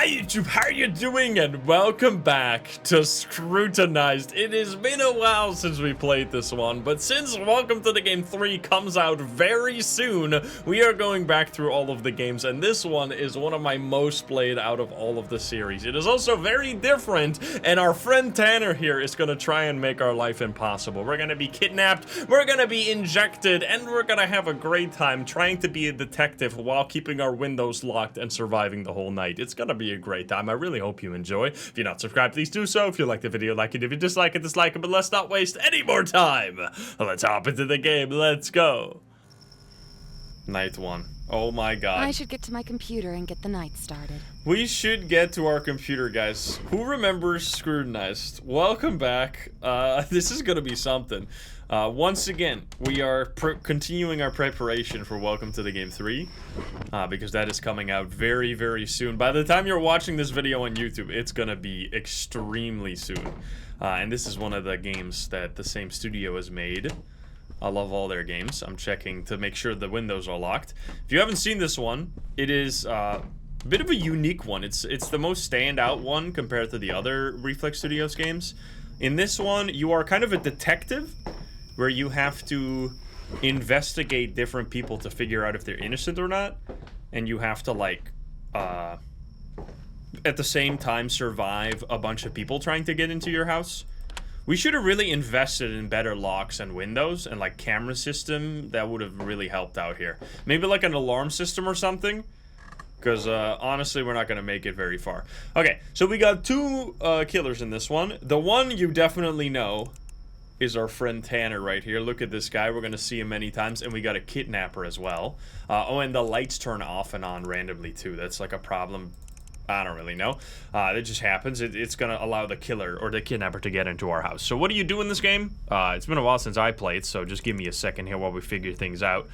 Hi YouTube, how are you doing? And welcome back to Scrutinized. It has been a while since we played this one, but since Welcome to the Game 3 comes out very soon, we are going back through all of the games, and this one is one of my most played out of all of the series. It is also very different, and our friend Tanner here is gonna try and make our life impossible. We're gonna be kidnapped, we're gonna be injected, and we're gonna have a great time trying to be a detective while keeping our windows locked and surviving the whole night. It's gonna be a great time. I really hope you enjoy. If you're not subscribed, please do so. If you like the video, like it. If you dislike it, dislike it. But let's not waste any more time. Let's hop into the game. Let's go. Night one. Oh my god. I should get to my computer and get the night started. We should get to our computer, guys. Who remembers Scrutinized? Welcome back. This is gonna be something. Once again, we are continuing our preparation for Welcome to the Game 3, because that is coming out very, very soon. By the time you're watching this video on YouTube, it's gonna be extremely soon. And this is one of the games that the same studio has made. I love all their games. I'm checking to make sure the windows are locked. If you haven't seen this one, it is a bit of a unique one. It's the most standout one compared to the other Reflex Studios games. In this one, you are kind of a detective, where you have to investigate different people to figure out if they're innocent or not. And you have to, like, at the same time survive a bunch of people trying to get into your house. We should have really invested in better locks and windows and, like, camera system. That would have really helped out here. Maybe, like, an alarm system or something. Because, honestly, we're not going to make it very far. Okay, so we got two killers in this one. The one you definitely know is our friend Tanner right here. Look at this guy. We're going to see him many times. And we got a kidnapper as well. Oh, and the lights turn off and on randomly, too. That's like a problem. I don't really know. It just happens. It's going to allow the killer or the kidnapper to get into our house. So what do you do in this game? It's been a while since I played, so just give me a second here while we figure things out.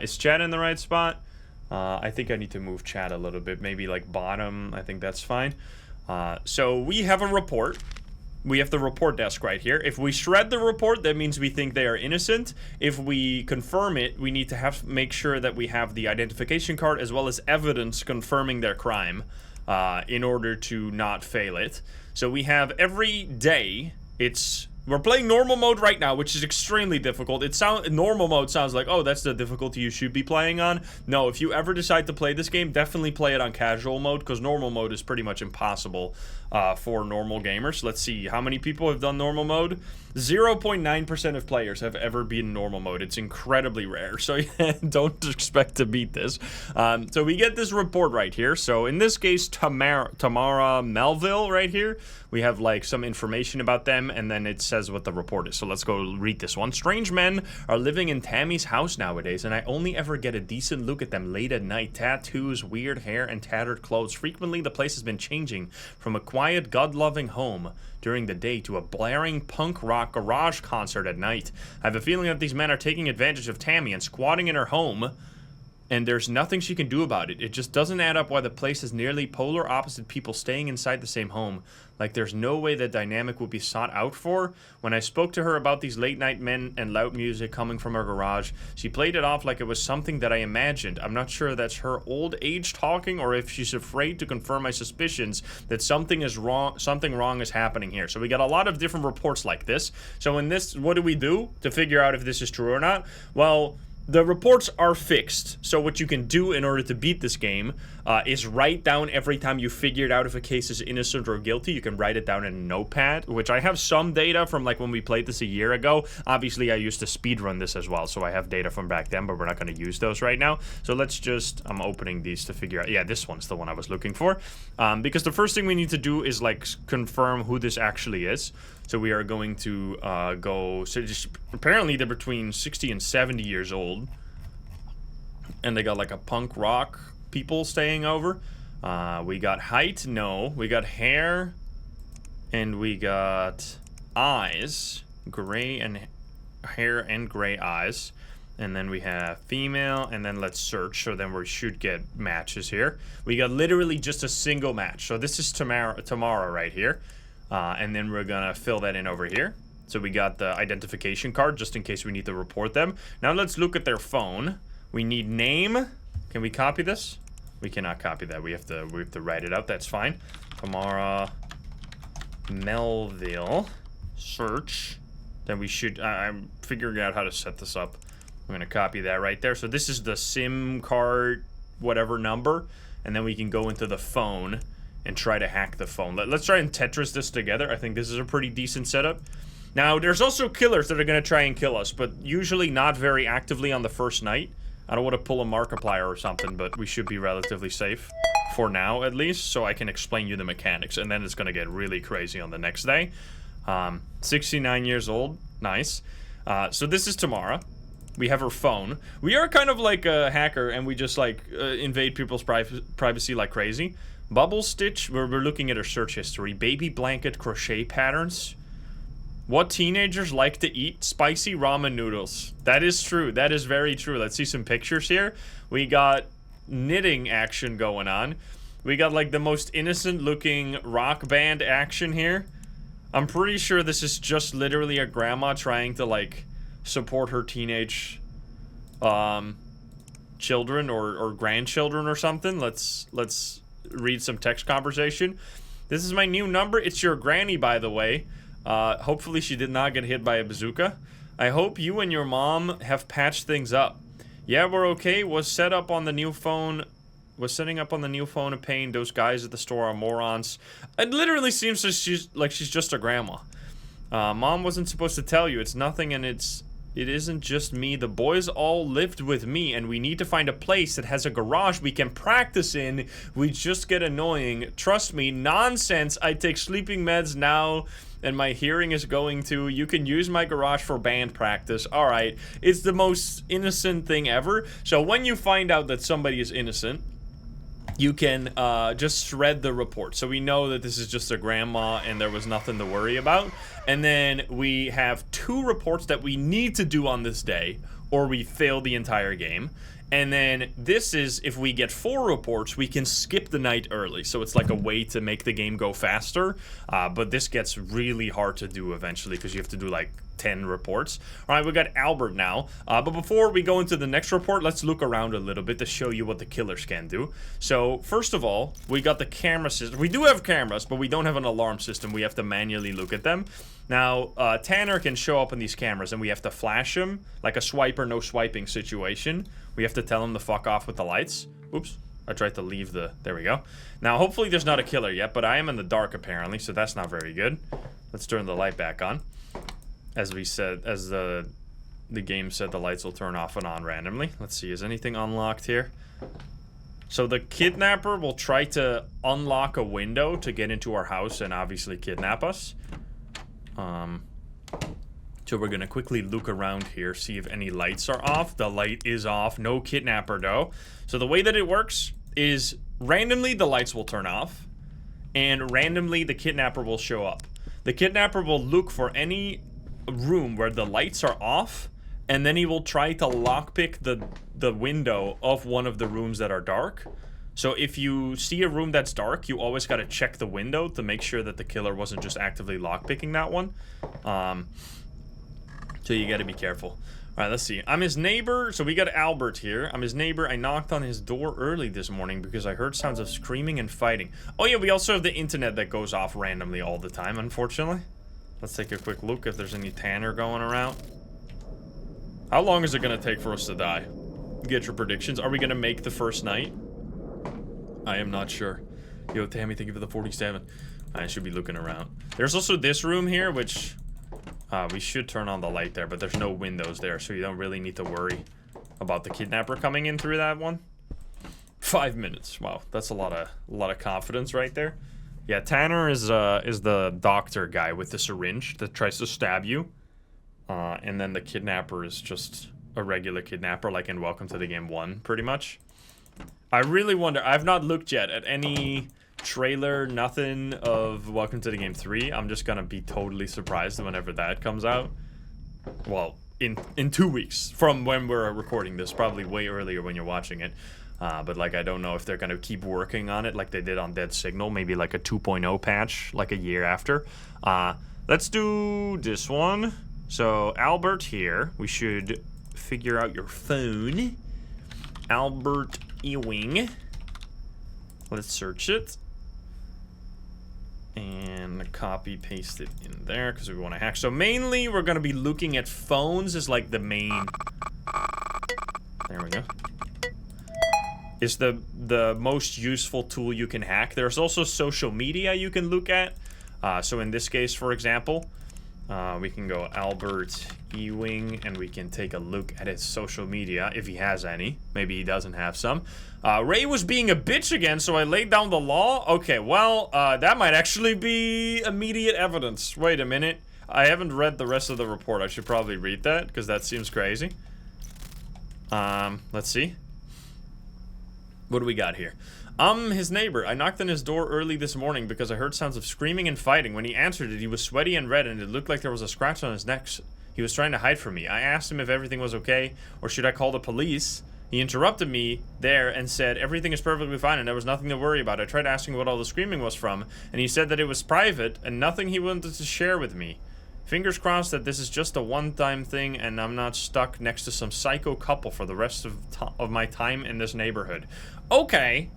Is chat in the right spot? I think I need to move chat a little bit. Maybe like bottom. I think that's fine. So we have a report. We have the report desk right here. If we shred the report, that means we think they are innocent. If we confirm it, we need to make sure that we have the identification card as well as evidence confirming their crime in order to not fail it. So we have every day, we're playing normal mode right now, which is extremely difficult. Normal mode sounds like, oh, that's the difficulty you should be playing on. No, if you ever decide to play this game, definitely play it on casual mode, because normal mode is pretty much impossible for normal gamers. Let's see, how many people have done normal mode? 0.9% of players have ever been normal mode. It's incredibly rare, so don't expect to beat this. So we get this report right here. So in this case, Tamara Melville right here, we have like some information about them, and then it says what the report is. So let's go read this one. Strange men are living in Tammy's house nowadays, and I only ever get a decent look at them late at night. Tattoos, weird hair, and tattered clothes. Frequently, the place has been changing from a quiet, God-loving home during the day to a blaring punk rock garage concert at night. I have a feeling that these men are taking advantage of Tammy and squatting in her home, and there's nothing she can do about it. It just doesn't add up why the place is nearly polar opposite people staying inside the same home. Like, there's no way that dynamic would be sought out for. When I spoke to her about these late night men and loud music coming from her garage, she played it off like it was something that I imagined. I'm not sure that's her old age talking, or if she's afraid to confirm my suspicions that something wrong is happening here. So we got a lot of different reports like this. So in this, what do we do to figure out if this is true or not? Well, the reports are fixed, so what you can do in order to beat this game is write down every time you figured out if a case is innocent or guilty. You can write it down in a notepad, which I have some data from like when we played this a year ago. Obviously, I used to speedrun this as well, so I have data from back then, but we're not going to use those right now. So let's just, I'm opening these to figure out, yeah, this one's the one I was looking for. Because the first thing we need to do is like confirm who this actually is. So we are going to apparently they're between 60 and 70 years old. And they got like a punk rock people staying over. We got height, no. We got hair. And we got eyes. Gray and hair and gray eyes. And then we have female, and then let's search. So then we should get matches here. We got literally just a single match. So this is Tamara right here. And then we're gonna fill that in over here. So we got the identification card just in case we need to report them. Now let's look at their phone. We need name. Can we copy this? We cannot copy that. We have to write it out. That's fine. Tamara Melville. Search. Then we should... I'm figuring out how to set this up. I'm going to copy that right there. So this is the SIM card, whatever number. And then we can go into the phone and try to hack the phone. Let's try and Tetris this together. I think this is a pretty decent setup. Now, there's also killers that are going to try and kill us, but usually not very actively on the first night. I don't want to pull a Markiplier or something, but we should be relatively safe. For now, at least, so I can explain you the mechanics. And then it's going to get really crazy on the next day. 69 years old. Nice. So this is Tamara. We have her phone. We are kind of like a hacker, and we just, like, invade people's privacy like crazy. Bubble Stitch, we're looking at her search history. Baby blanket crochet patterns. What teenagers like to eat? Spicy ramen noodles. That is true. That is very true. Let's see some pictures here. We got knitting action going on. We got, like, the most innocent looking rock band action here. I'm pretty sure this is just literally a grandma trying to, like, support her teenage children or grandchildren or something. Let's read some text conversation. This is my new number. It's your granny, by the way. Hopefully she did not get hit by a bazooka. I hope you and your mom have patched things up. Yeah, we're okay. Was setting up on the new phone a pain. Those guys at the store are morons. It literally seems like she's just a grandma. Mom wasn't supposed to tell you. It's nothing, and it isn't just me. The boys all lived with me, and we need to find a place that has a garage we can practice in. We just get annoying. Trust me, nonsense. I take sleeping meds now, and my hearing is going to. You can use my garage for band practice. All right. It's the most innocent thing ever. So when you find out that somebody is innocent, you can just shred the report. So we know that this is just a grandma and there was nothing to worry about. And then we have 2 reports that we need to do on this day, or we fail the entire game. And then this is, if we get 4 reports, we can skip the night early. So it's like a way to make the game go faster. But this gets really hard to do eventually because you have to do like 10 reports. All right, we got Albert now. But before we go into the next report, let's look around a little bit to show you what the killers can do. So first of all, we got the camera system. We do have cameras, but we don't have an alarm system. We have to manually look at them. Now, Tanner can show up on these cameras, and we have to flash him, like a swipe or no swiping situation. We have to tell him to fuck off with the lights. Oops, I tried to leave the... There we go. Now, hopefully there's not a killer yet, but I am in the dark, apparently, so that's not very good. Let's turn the light back on. As we said, as the game said, the lights will turn off and on randomly. Let's see, is anything unlocked here? So the kidnapper will try to unlock a window to get into our house and obviously kidnap us. So we're gonna quickly look around here, see if any lights are off. The light is off. No kidnapper though. So the way that it works is randomly the lights will turn off and randomly the kidnapper will show up. The kidnapper will look for any room where the lights are off, and then he will try to lockpick the window of one of the rooms that are dark. So if you see a room that's dark, you always got to check the window to make sure that the killer wasn't just actively lockpicking that one. So you got to be careful. All right, let's see. I'm his neighbor. So we got Albert here. I'm his neighbor. I knocked on his door early this morning because I heard sounds of screaming and fighting. Oh yeah, we also have the internet that goes off randomly all the time, unfortunately. Let's take a quick look if there's any Tanner going around. How long is it going to take for us to die? Get your predictions. Are we going to make the first night? I am not sure. Yo, Tammy, thank you for the 47. I should be looking around. There's also this room here, which... we should turn on the light there, but there's no windows there, so you don't really need to worry about the kidnapper coming in through that one. 5 minutes. Wow, that's a lot of confidence right there. Yeah, Tanner is the doctor guy with the syringe that tries to stab you. And then the kidnapper is just a regular kidnapper, like in Welcome to the Game 1, pretty much. I really wonder, I've not looked yet at any trailer, nothing of Welcome to the Game 3. I'm just gonna be totally surprised whenever that comes out. Well, in 2 weeks from when we're recording this, probably way earlier when you're watching it. But like, I don't know if they're gonna keep working on it like they did on Dead Signal, maybe like a 2.0 patch, like a year after. Let's do this one. So, Albert here, we should figure out your phone. Albert Ewing. Let's search it. And copy paste it in there because we want to hack. So mainly we're going to be looking at phones as like the main. There we go. Is the most useful tool you can hack. There's also social media you can look at. So in this case, for example, we can go Albert Ewing and we can take a look at his social media if he has any. Maybe he doesn't have some. Ray was being a bitch again, so I laid down the law. Okay, well, that might actually be immediate evidence. Wait a minute. I haven't read the rest of the report. I should probably read that because that seems crazy. Let's see. What do we got here? His neighbor. I knocked on his door early this morning because I heard sounds of screaming and fighting. When he answered it, he was sweaty and red and it looked like there was a scratch on his neck. He was trying to hide from me. I asked him if everything was okay or should I call the police. He interrupted me there and said everything is perfectly fine and there was nothing to worry about. I tried asking what all the screaming was from and he said that it was private and nothing he wanted to share with me. Fingers crossed that this is just a one-time thing and I'm not stuck next to some psycho couple for the rest of my time in this neighborhood. Okay.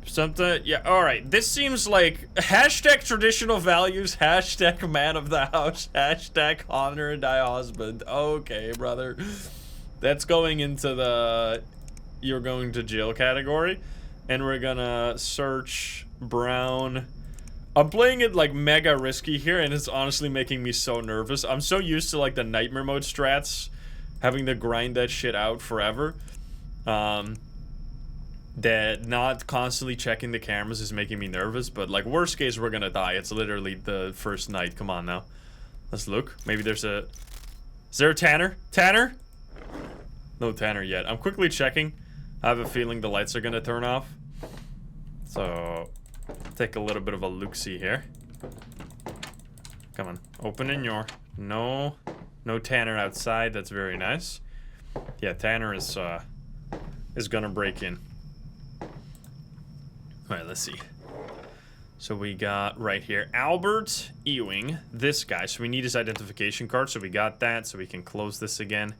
Something, yeah, alright. This seems like hashtag traditional values, hashtag man of the house, hashtag honor and die husband. Okay, brother. That's going into the you're going to jail category. And we're gonna search Brown. I'm playing it like mega risky here and it's honestly making me so nervous. I'm so used to like the nightmare mode strats, having to grind that shit out forever. That not constantly checking the cameras is making me nervous, but like worst case we're gonna die. It's literally the first night. Come on now. Let's look. Maybe there's a... Is there a Tanner? Tanner? No Tanner yet. I'm quickly checking. I have a feeling the lights are gonna turn off. So... take a little bit of a look-see here. Come on. Open in your... No Tanner outside. That's very nice. Yeah, Tanner is gonna break in. Alright, let's see. So we got right here Albert Ewing, this guy. So we need his identification card, so we got that, so we can close this again.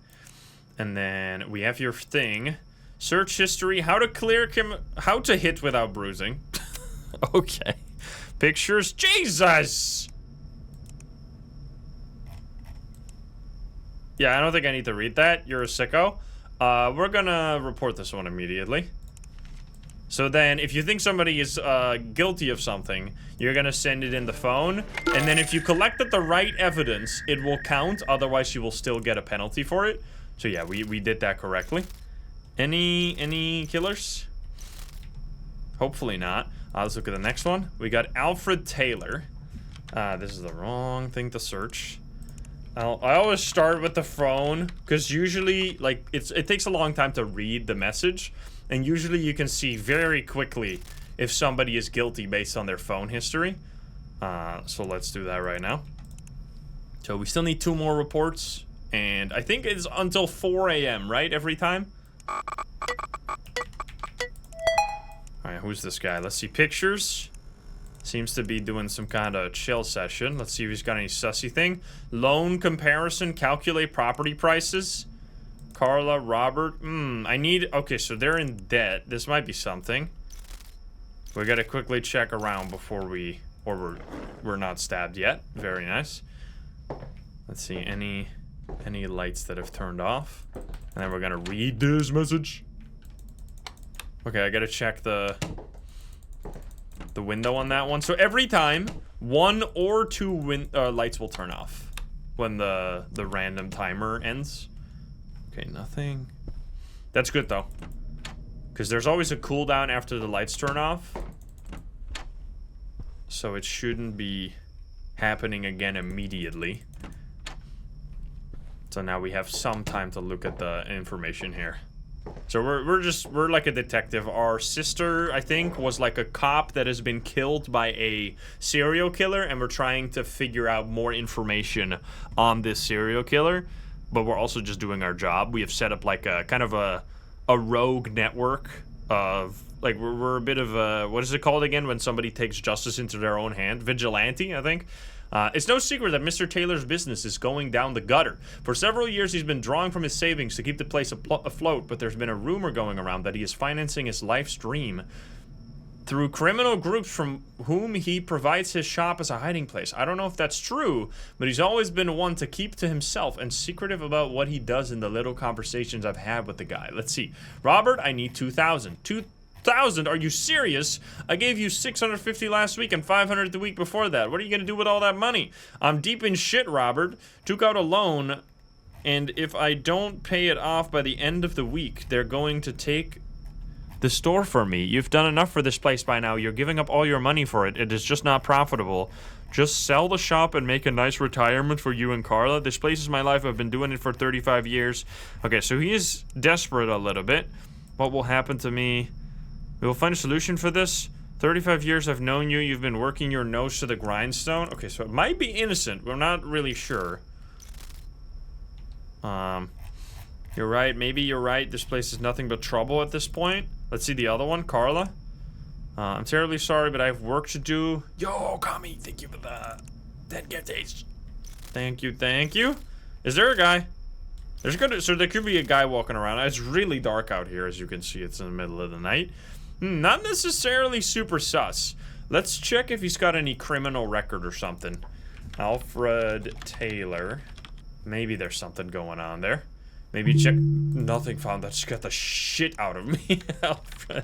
And then we have your thing. Search history, how to hit without bruising. Okay. Pictures, Jesus! Yeah, I don't think I need to read that. You're a sicko. We're gonna report this one immediately. So then, if you think somebody is guilty of something, you're gonna send it in the phone, and then if you collected the right evidence, it will count, otherwise you will still get a penalty for it. So yeah, we did that correctly. Any killers? Hopefully not. Let's look at the next one. We got Alfred Taylor. This is the wrong thing to search. I always start with the phone, because usually, like, it takes a long time to read the message. And usually you can see very quickly if somebody is guilty based on their phone history. So let's do that right now. So we still need 2 more reports. And I think it's until 4 a.m., right? Every time? Alright, who's this guy? Let's see pictures. Seems to be doing some kind of chill session. Let's see if he's got any sussy thing. Loan comparison, calculate property prices. Carla, Robert. I need... Okay, so they're in debt. This might be something. We gotta quickly check around before we... Or we're not stabbed yet. Very nice. Let's see, any lights that have turned off. And then we're gonna read this message. Okay, I gotta check the window on that one. So every time, 1 or 2 lights will turn off when the random timer ends. Okay, nothing. That's good, though. Because there's always a cooldown after the lights turn off. So it shouldn't be happening again immediately. So now we have some time to look at the information here. So we're like a detective. Our sister, I think, was like a cop that has been killed by a serial killer. And we're trying to figure out more information on this serial killer. But we're also just doing our job. We have set up like a kind of a rogue network of like we're a bit of a, what is it called again when somebody takes justice into their own hand? Vigilante, I think. It's no secret that Mr. Taylor's business is going down the gutter. For several years, he's been drawing from his savings to keep the place afloat, but there's been a rumor going around that he is financing his life's dream through criminal groups from whom he provides his shop as a hiding place. I don't know if that's true, but he's always been one to keep to himself and secretive about what he does in the little conversations I've had with the guy. Let's see. Robert, I need 2,000. 2,000? Are you serious? I gave you 650 last week and 500 the week before that. What are you gonna do with all that money? I'm deep in shit, Robert. Took out a loan, and if I don't pay it off by the end of the week, they're going to take the store for me. You've done enough for this place by now. You're giving up all your money for it. It is just not profitable. Just sell the shop and make a nice retirement for you and Carla. This place is my life. I've been doing it for 35 years. Okay, so he is desperate a little bit. What will happen to me? We will find a solution for this. 35 years I've known you. You've been working your nose to the grindstone. Okay, so it might be innocent. We're not really sure. You're right. Maybe you're right. This place is nothing but trouble at this point. Let's see the other one, Carla. I'm terribly sorry, but I have work to do. Yo, Kami, thank you for the 10 gifts. Thank you, thank you. Is there a guy? So there could be a guy walking around. It's really dark out here, as you can see. It's in the middle of the night. Not necessarily super sus. Let's check if he's got any criminal record or something. Alfred Taylor. Maybe there's something going on there. Maybe check. Nothing found. That scared the shit out of me. Alfred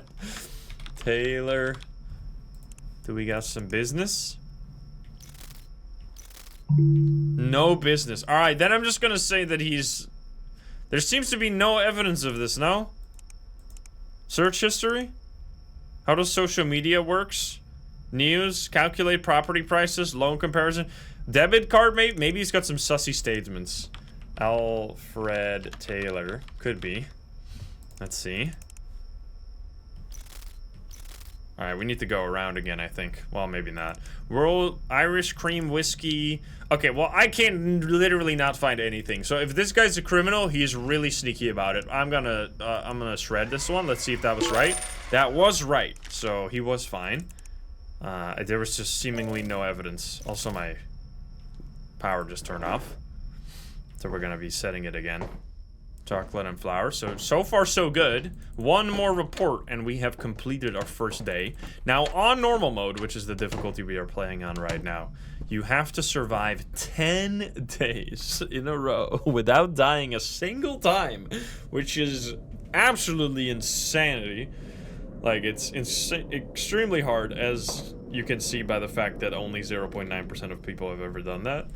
Taylor. Do we got some business? No business. Alright, then I'm just gonna say that he's... There seems to be no evidence of this, no? Search history? How does social media works? News? Calculate property prices? Loan comparison? Debit card, maybe he's got some sussy statements. Alfred Taylor. Could be. Let's see. Alright, we need to go around again, I think. Well, maybe not. World Irish cream whiskey. Okay, well, I can literally not find anything. So if this guy's a criminal, he's really sneaky about it. I'm gonna shred this one. Let's see if that was right. That was right. So he was fine. There was just seemingly no evidence. Also, my power just turned off. So we're gonna be setting it again. Chocolate and flour. So far so good. One more report and we have completed our first day. Now on normal mode, which is the difficulty we are playing on right now, you have to survive 10 days in a row without dying a single time, which is absolutely insanity. Like, it's extremely hard, as you can see by the fact that only 0.9% of people have ever done that.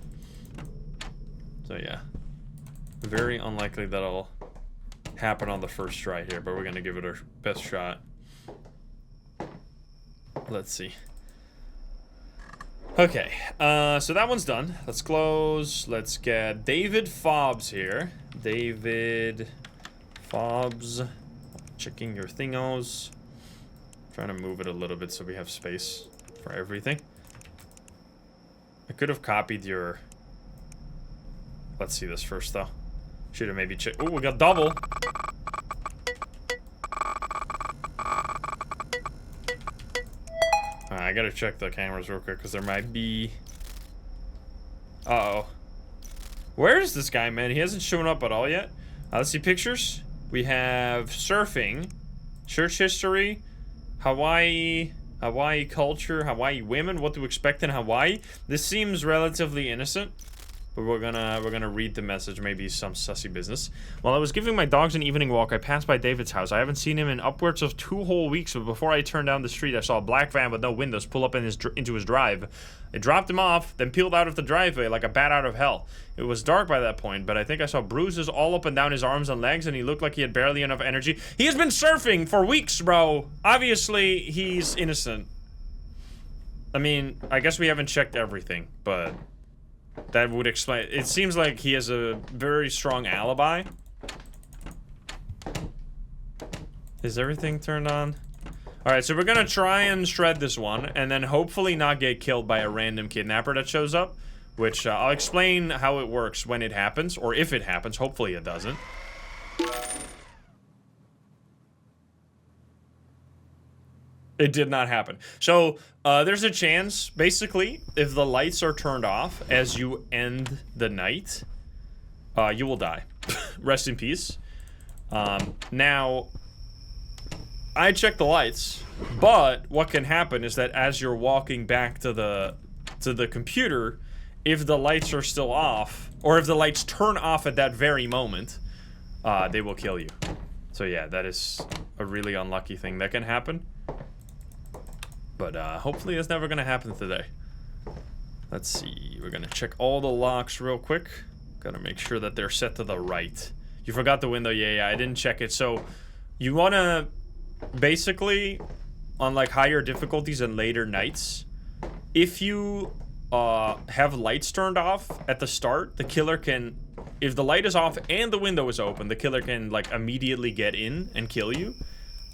So yeah. Very unlikely that'll happen on the first try here, but we're gonna give it our best shot. Let's see. Okay, so that one's done. Let's close. Let's get David Fobbs here. David Fobbs. Checking your thingos. Trying to move it a little bit so we have space for everything. I could have copied your... Let's see this first, though. Should have maybe checked. Oh, we got double. I gotta check the cameras real quick because there might be... Uh-oh. Where is this guy, man? He hasn't shown up at all yet. Let's see pictures. We have surfing, church history, Hawaii culture, Hawaii women, what to expect in Hawaii. This seems relatively innocent. But we're gonna read the message, maybe some sussy business. While I was giving my dogs an evening walk, I passed by David's house. I haven't seen him in upwards of 2 whole weeks, but before I turned down the street, I saw a black van with no windows pull up into his drive. I dropped him off, then peeled out of the driveway like a bat out of hell. It was dark by that point, but I think I saw bruises all up and down his arms and legs, and he looked like he had barely enough energy. He has been surfing for weeks, bro! Obviously, he's innocent. I mean, I guess we haven't checked everything, but... that would explain. It seems like he has a very strong alibi. Is everything turned on? Alright, so we're gonna try and shred this one, and then hopefully not get killed by a random kidnapper that shows up. Which, I'll explain how it works when it happens, or if it happens. Hopefully it doesn't. It did not happen. So, there's a chance, basically, if the lights are turned off as you end the night, you will die. Rest in peace. Now, I checked the lights, but what can happen is that as you're walking back to the computer, if the lights are still off, or if the lights turn off at that very moment, they will kill you. So yeah, that is a really unlucky thing that can happen. But hopefully it's never gonna happen today. Let's see, we're gonna check all the locks real quick. Gotta make sure that they're set to the right. You forgot the window, yeah, I didn't check it. So you wanna, basically, on like higher difficulties and later nights, if you have lights turned off at the start, the killer can, if the light is off and the window is open, the killer can like immediately get in and kill you.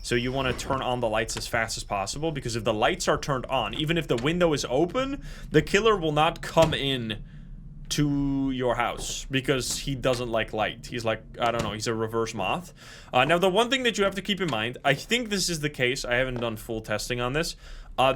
So you want to turn on the lights as fast as possible, because if the lights are turned on, even if the window is open, the killer will not come in to your house because he doesn't like light. He's like, I don't know, he's a reverse moth. Now, the one thing that you have to keep in mind, I think this is the case, I haven't done full testing on this.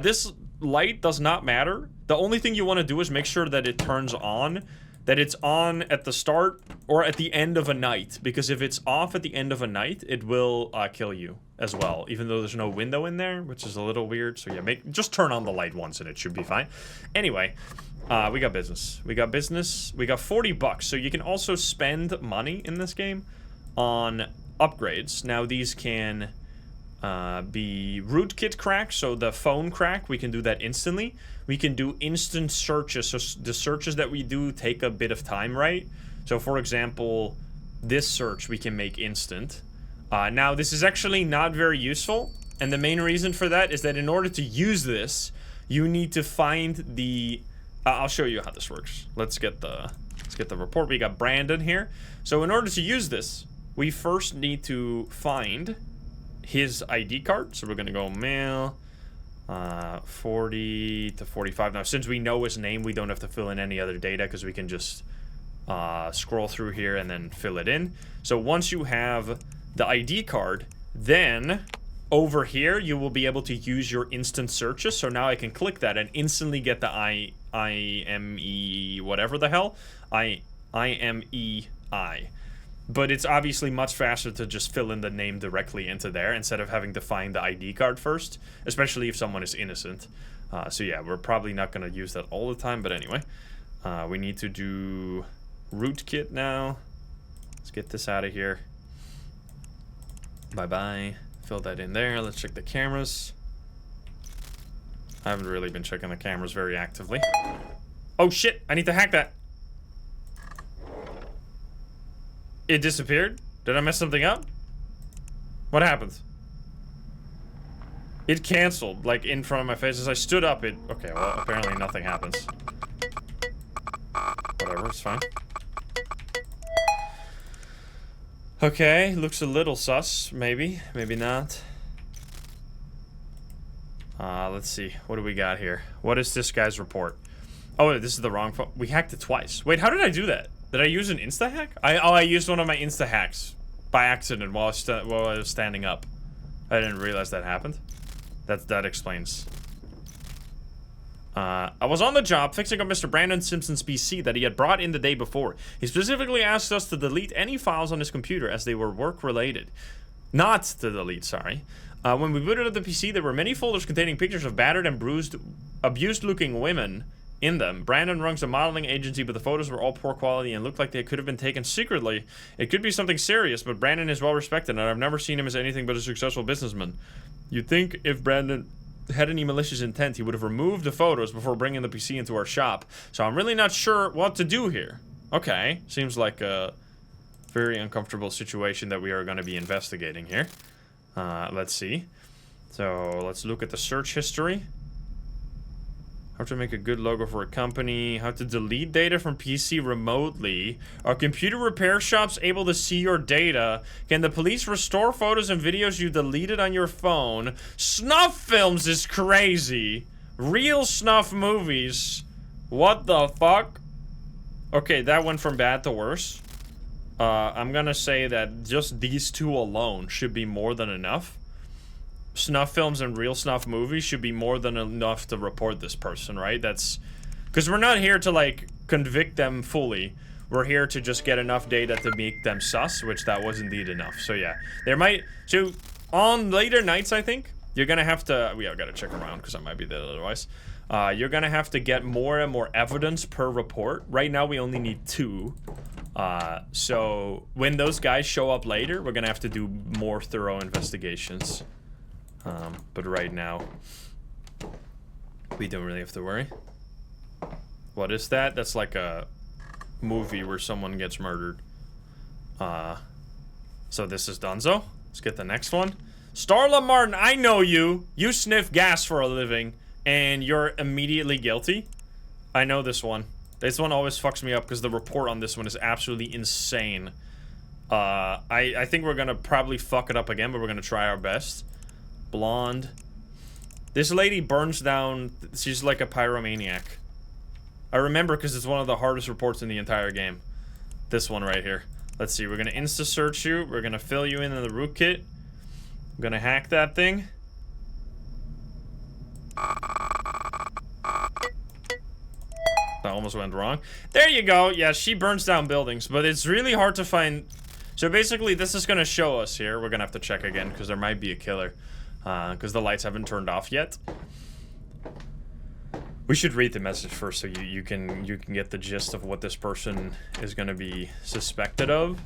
This light does not matter. The only thing you want to do is make sure that it turns on, that it's on at the start or at the end of a night, because if it's off at the end of a night, it will kill you as well, even though there's no window in there, which is a little weird. So yeah, just turn on the light once and it should be fine. Anyway, we got business. We got 40 bucks. So you can also spend money in this game on upgrades. Now these can be rootkit crack, so the phone crack, we can do that instantly. We can do instant searches, so the searches that we do take a bit of time, right? So for example, this search we can make instant. Now this is actually not very useful, and the main reason for that is that in order to use this, you need to find the I'll show you how this works. Let's get the report. We got Brandon here. So in order to use this, we first need to find his ID card. So we're gonna go mail 40 to 45. Now since we know his name, we don't have to fill in any other data because we can just scroll through here and then fill it in. So once you have the ID card, then over here you will be able to use your instant searches. So now I can click that and instantly get the IME whatever the hell IMEI. But it's obviously much faster to just fill in the name directly into there instead of having to find the ID card first, especially if someone is innocent. So yeah, we're probably not going to use that all the time, but anyway. We need to do rootkit now. Let's get this out of here. Bye-bye. Fill that in there. Let's check the cameras. I haven't really been checking the cameras very actively. Oh shit, I need to hack that. It disappeared? Did I mess something up? What happened? It canceled, like, in front of my face. As I stood up, it... Okay, well, apparently nothing happens. Whatever, it's fine. Okay, looks a little sus, maybe. Maybe not. Let's see. What do we got here? What is this guy's report? Oh, this is the wrong phone. We hacked it twice. Wait, how did I do that? Did I use an insta-hack? I used one of my insta-hacks by accident while I was standing up. I didn't realize that happened. That explains. I was on the job fixing up Mr. Brandon Simpson's PC that he had brought in the day before. He specifically asked us to delete any files on his computer as they were work-related. Not to delete, sorry. When we booted up the PC, there were many folders containing pictures of battered and bruised, abused-looking women in them. Brandon runs a modeling agency, but the photos were all poor quality and looked like they could have been taken secretly. It could be something serious, but Brandon is well respected, and I've never seen him as anything but a successful businessman. You'd think if Brandon had any malicious intent, he would have removed the photos before bringing the PC into our shop. So I'm really not sure what to do here. Okay, seems like a very uncomfortable situation that we are going to be investigating here. Let's see. So let's look at the search history. How to make a good logo for a company. How to delete data from PC remotely. Are computer repair shops able to see your data? Can the police restore photos and videos you deleted on your phone? Snuff films is crazy. Real snuff movies. What the fuck? Okay, that went from bad to worse. I'm gonna say that just these two alone should be more than enough. snuff films and real snuff movies should be more than enough to report this person, right? That's because we're not here to like convict them fully. We're here to just get enough data to make them sus, which that was indeed enough. So yeah, there might, so on later nights, I think you're gonna have to, we gotta check around because I might be there otherwise. You're gonna have to get more and more evidence per report. Right now we only need 2. So when those guys show up later, we're gonna have to do more thorough investigations. But right now, we don't really have to worry. What is that? That's like a movie where someone gets murdered. So this is Dunzo. Let's get the next one. Starla Martin, I know you. You sniff gas for a living, and you're immediately guilty. I know this one. This one always fucks me up because the report on this one is absolutely insane. I think we're gonna probably fuck it up again, but we're gonna try our best. Blonde. This lady burns down. She's like a pyromaniac. I remember because it's one of the hardest reports in the entire game. This one right here. Let's see. We're gonna insta search you. We're gonna fill you in the rootkit. I'm gonna hack that thing. That almost went wrong. There you go. Yeah, she burns down buildings, but it's really hard to find. So basically, this is gonna show us here. We're gonna have to check again because there might be a killer, because the lights haven't turned off yet. We should read the message first so you can get the gist of what this person is gonna be suspected of.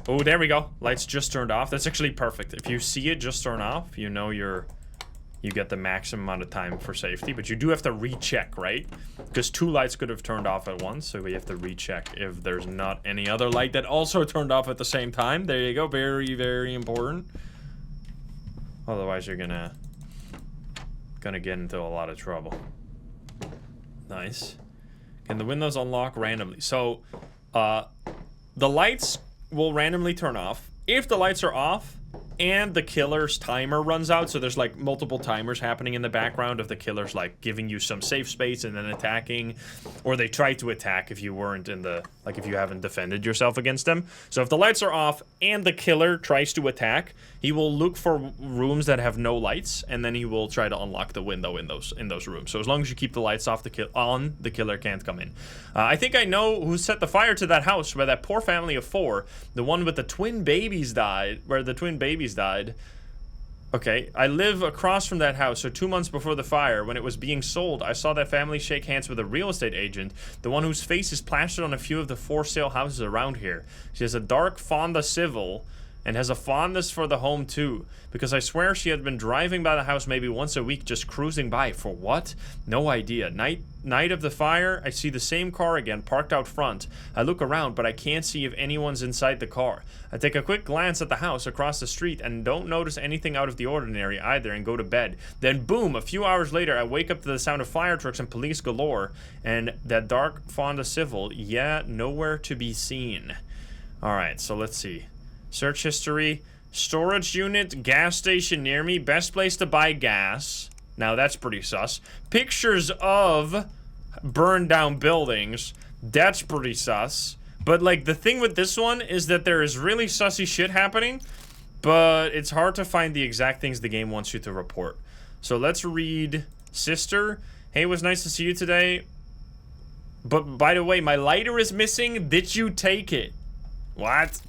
Oh, there we go. Lights just turned off. That's actually perfect. If you see it just turn off, you know you get the maximum amount of time for safety, but you do have to recheck, right? Because 2 lights could have turned off at once, so we have to recheck if there's not any other light that also turned off at the same time. There you go. Very, very important. Otherwise, you're gonna get into a lot of trouble. Nice. Can the windows unlock randomly? So, the lights will randomly turn off. If the lights are off and the killer's timer runs out, so there's like multiple timers happening in the background of the killer's like giving you some safe space and then attacking, or they try to attack if you weren't in the, like if you haven't defended yourself against them. So if the lights are off and the killer tries to attack, he will look for rooms that have no lights, and then he will try to unlock the window in those rooms. So as long as you keep the lights off, the killer can't come in. I think I know who set the fire to that house where that poor family of 4, the one with the twin babies died, where the twin babies died. Okay, I live across from that house, so 2 months before the fire, when it was being sold, I saw that family shake hands with a real estate agent, the one whose face is plastered on a few of the for sale houses around here. She has a dark Fonda Civil, and has a fondness for the home too, because I swear she had been driving by the house maybe once a week, just cruising by. For what? No idea. Night of the fire, I see the same car again, parked out front. I look around, but I can't see if anyone's inside the car. I take a quick glance at the house across the street and don't notice anything out of the ordinary either, and go to bed. Then boom, a few hours later, I wake up to the sound of fire trucks and police galore, and that dark Fonda Civil, yeah, nowhere to be seen. Alright, so let's see. Search history, storage unit, gas station near me, best place to buy gas. Now that's pretty sus. Pictures of burned down buildings. That's pretty sus. But like the thing with this one is that there is really sussy shit happening, but it's hard to find the exact things the game wants you to report. So let's read sister. Hey, it was nice to see you today. But by the way, my lighter is missing. Did you take it? What?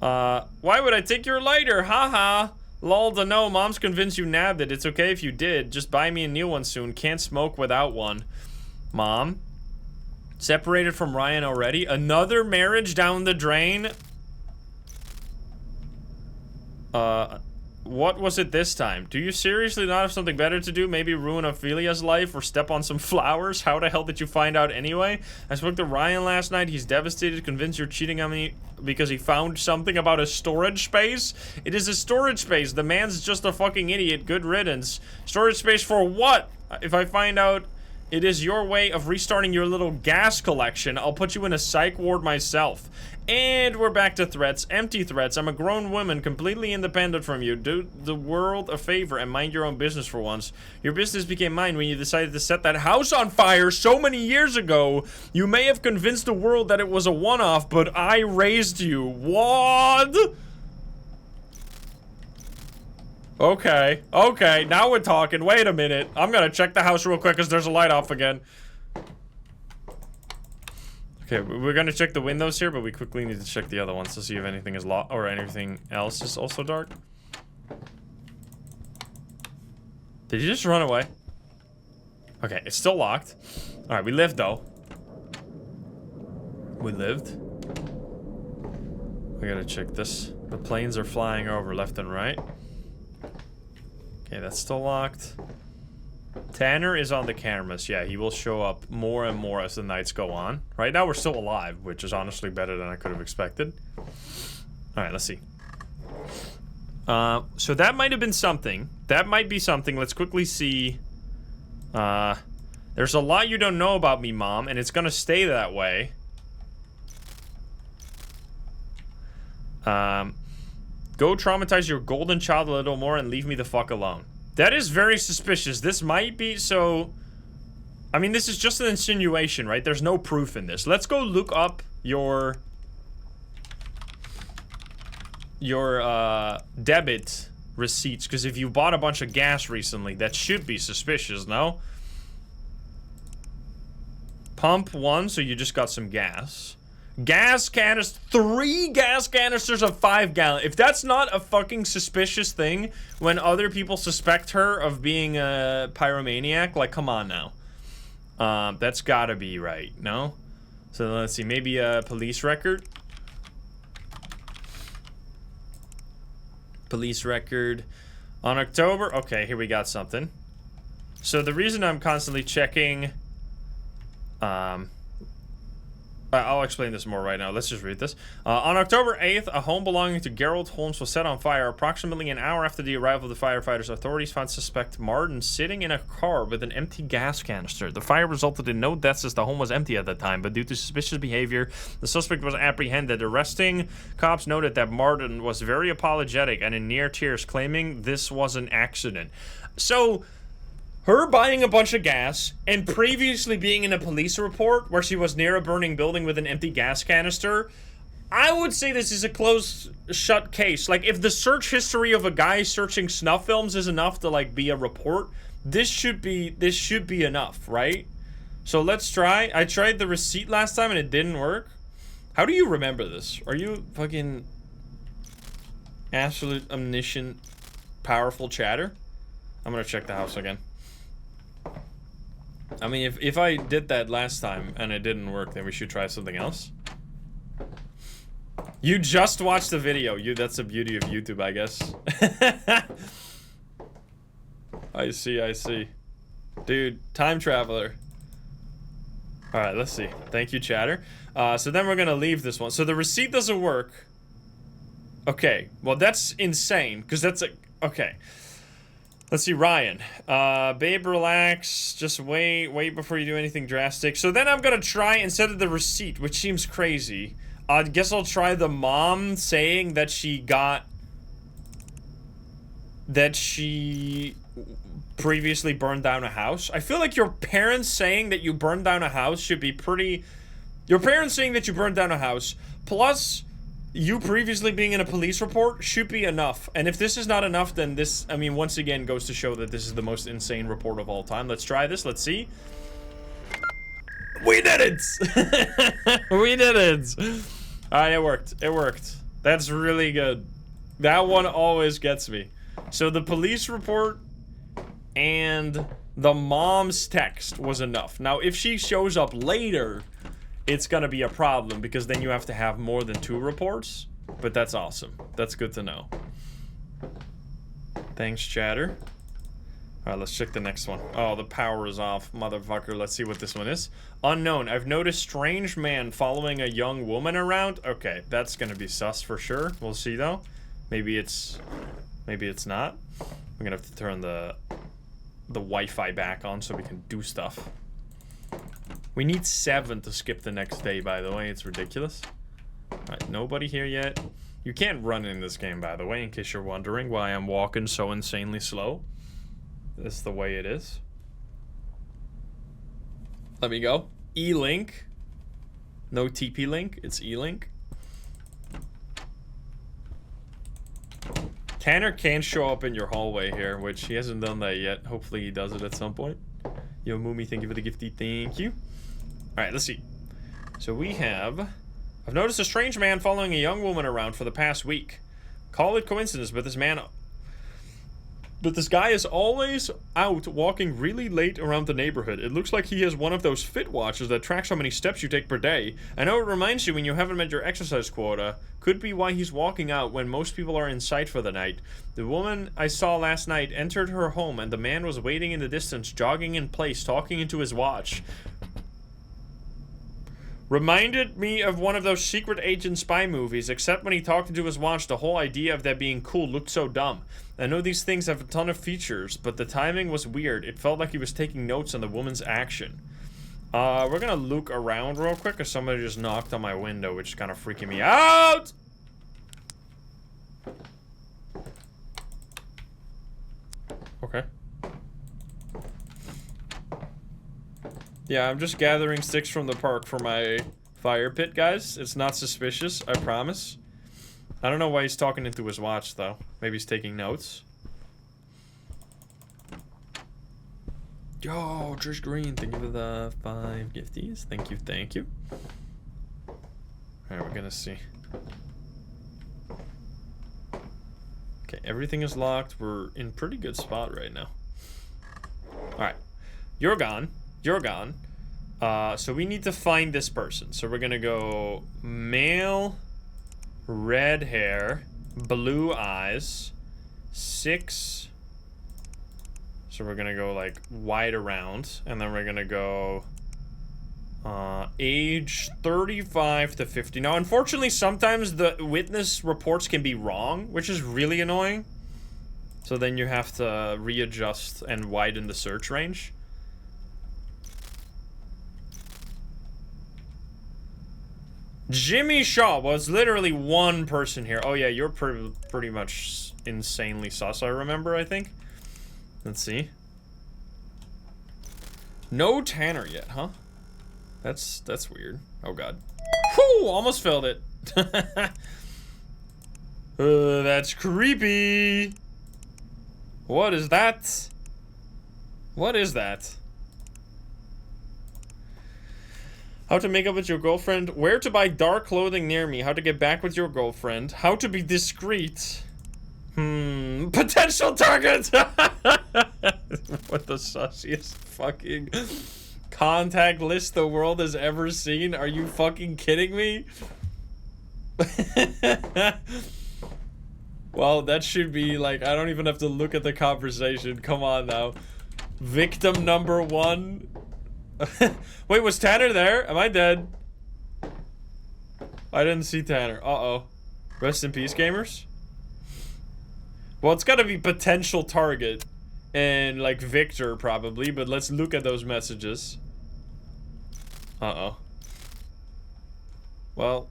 Why would I take your lighter? Haha. Lol to know, mom's convinced you nabbed it. It's okay if you did. Just buy me a new one soon. Can't smoke without one. Mom? Separated from Ryan already? Another marriage down the drain? What was it this time? Do you seriously not have something better to do? Maybe ruin Ophelia's life or step on some flowers? How the hell did you find out anyway? I spoke to Ryan last night. He's devastated, convinced you're cheating on me because he found something about a storage space. It is a storage space. The man's just a fucking idiot. Good riddance. Storage space for what? If I find out it is your way of restarting your little gas collection, I'll put you in a psych ward myself. And we're back to threats. Empty threats. I'm a grown woman, completely independent from you. Do the world a favor and mind your own business for once. Your business became mine when you decided to set that house on fire so many years ago. You may have convinced the world that it was a one-off, but I raised you. What? Okay, okay, now we're talking. Wait a minute. I'm gonna check the house real quick because there's a light off again. Okay, we're gonna check the windows here, but we quickly need to check the other ones to see if anything is locked or anything else is also dark. Did you just run away? Okay, it's still locked. Alright, we lived though. We lived. We gotta check this. The planes are flying over left and right. Okay, that's still locked. Tanner is on the cameras. Yeah, he will show up more and more as the nights go on. Right now we're still alive, which is honestly better than I could have expected. Alright, let's see. So that might have been something. That might be something. Let's quickly see. There's a lot you don't know about me, Mom, and it's gonna stay that way. Go traumatize your golden child a little more and leave me the fuck alone. That is very suspicious. This might be so... I mean, this is just an insinuation, right? There's no proof in this. Let's go look up your debit receipts, because if you bought a bunch of gas recently, that should be suspicious, no? Pump 1, so you just got some gas. Gas canisters, 3 gas canisters of 5 gallon. If that's not a fucking suspicious thing when other people suspect her of being a pyromaniac, like, come on now. That's gotta be right, no? So let's see, maybe a police record. Police record on October. Okay, here we got something. So the reason I'm constantly checking, I'll explain this more right now. Let's just read this. On October 8th, a home belonging to Gerald Holmes was set on fire. Approximately an hour after the arrival of the firefighters, authorities found suspect Martin sitting in a car with an empty gas canister. The fire resulted in no deaths as the home was empty at the time, but due to suspicious behavior, the suspect was apprehended. Arresting cops noted that Martin was very apologetic and in near tears, claiming this was an accident. So... her buying a bunch of gas and previously being in a police report where she was near a burning building with an empty gas canister, I would say this is a closed, shut case. Like, if the search history of a guy searching snuff films is enough to, like, be a report, this should be enough, right? So let's try. I tried the receipt last time and it didn't work. How do you remember this? Are you fucking absolute omniscient, powerful chatter? I'm gonna check the house again. I mean, if I did that last time and it didn't work, then we should try something else. You just watched the video. That's the beauty of YouTube, I guess. I see. Dude, time traveler. Alright, let's see. Thank you, chatter. So then we're gonna leave this one. So the receipt doesn't work. Okay, well that's insane, because that's like, okay. Let's see, Ryan. Babe, relax. Just wait before you do anything drastic. So then I'm gonna try, instead of the receipt, which seems crazy, I guess I'll try the mom saying that she previously burned down a house. I feel like your parents saying that you burned down a house should be pretty... Your parents saying that you burned down a house, plus... you previously being in a police report should be enough. And if this is not enough, then this, I mean, once again goes to show that this is the most insane report of all time. Let's try this. Let's see. We did it! We did it! Alright, it worked. It worked. That's really good. That one always gets me. So the police report and the mom's text was enough. Now, if she shows up later... it's gonna be a problem, because then you have to have more than 2 reports. But that's awesome. That's good to know. Thanks, chatter. Alright, let's check the next one. Oh, the power is off, motherfucker. Let's see what this one is. Unknown. I've noticed strange man following a young woman around. Okay, that's gonna be sus for sure. We'll see, though. Maybe it's not. I'm gonna have to turn the Wi-Fi back on so we can do stuff. We need 7 to skip the next day, by the way. It's ridiculous. Alright, nobody here yet. You can't run in this game, by the way, in case you're wondering why I'm walking so insanely slow. That's the way it is. Let me go. E-Link. No TP-Link, it's E-Link. Tanner can show up in your hallway here, which he hasn't done that yet. Hopefully he does it at some point. Yo, Moomy, thank you for the gifty. Thank you. Alright, let's see. So we have... I've noticed a strange man following a young woman around for the past week. Call it coincidence, but this guy is always out walking really late around the neighborhood. It looks like he has one of those fit watches that tracks how many steps you take per day. I know it reminds you when you haven't met your exercise quota. Could be why he's walking out when most people are in sight for the night. The woman I saw last night entered her home and the man was waiting in the distance, jogging in place, talking into his watch. Reminded me of one of those secret agent spy movies, except when he talked into his watch, the whole idea of that being cool looked so dumb. I know these things have a ton of features, but the timing was weird. It felt like he was taking notes on the woman's action. We're gonna look around real quick, because somebody just knocked on my window, which is kind of freaking me out! Okay. Yeah, I'm just gathering sticks from the park for my fire pit, guys. It's not suspicious, I promise. I don't know why he's talking into his watch, though. Maybe he's taking notes. Yo, Trish Green, thank you for the 5 gifties. Thank you, thank you. Alright, we're gonna see. Okay, everything is locked. We're in pretty good spot right now. Alright. You're gone. You're gone. So we need to find this person. So we're gonna go male, red hair, blue eyes, 6. So we're gonna go like white around, and then we're gonna go age 35 to 50. Now, unfortunately, sometimes the witness reports can be wrong, which is really annoying. So then you have to readjust and widen the search range. Jimmy Shaw was literally one person here. Oh yeah, you're pretty much insanely sus, I remember, I think. Let's see. No Tanner yet, huh? That's weird. Oh god. Whew, almost filled it. That's creepy. What is that? What is that? How to make up with your girlfriend. Where to buy dark clothing near me. How to get back with your girlfriend. How to be discreet. Potential target. What the sussiest fucking contact list the world has ever seen. Are you fucking kidding me? Well, that should be like, I don't even have to look at the conversation. Come on now. Victim number 1. Wait, was Tanner there? Am I dead? I didn't see Tanner. Uh-oh. Rest in peace, gamers. Well, it's gotta be potential target. And, like, Victor, probably. But let's look at those messages. Uh-oh. Well,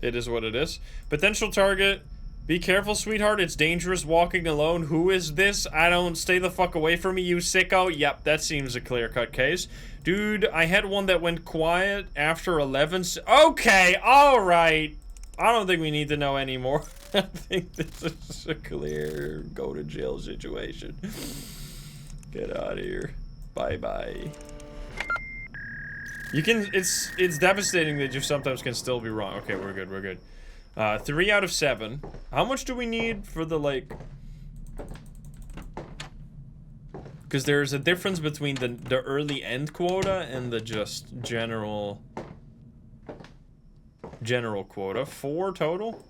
it is what it is. Potential target. Be careful, sweetheart. It's dangerous walking alone. Who is this? I don't... Stay the fuck away from me, you sicko. Yep, that seems a clear-cut case. Dude, I had one that went quiet after 11. Okay, alright. I don't think we need to know anymore. I think this is a clear go-to-jail situation. Get out of here. Bye-bye. You can... It's devastating that you sometimes can still be wrong. Okay, we're good, we're good. 3 out of 7. How much do we need for the, like... Because there's a difference between the early end quota and the just general quota. 4 total?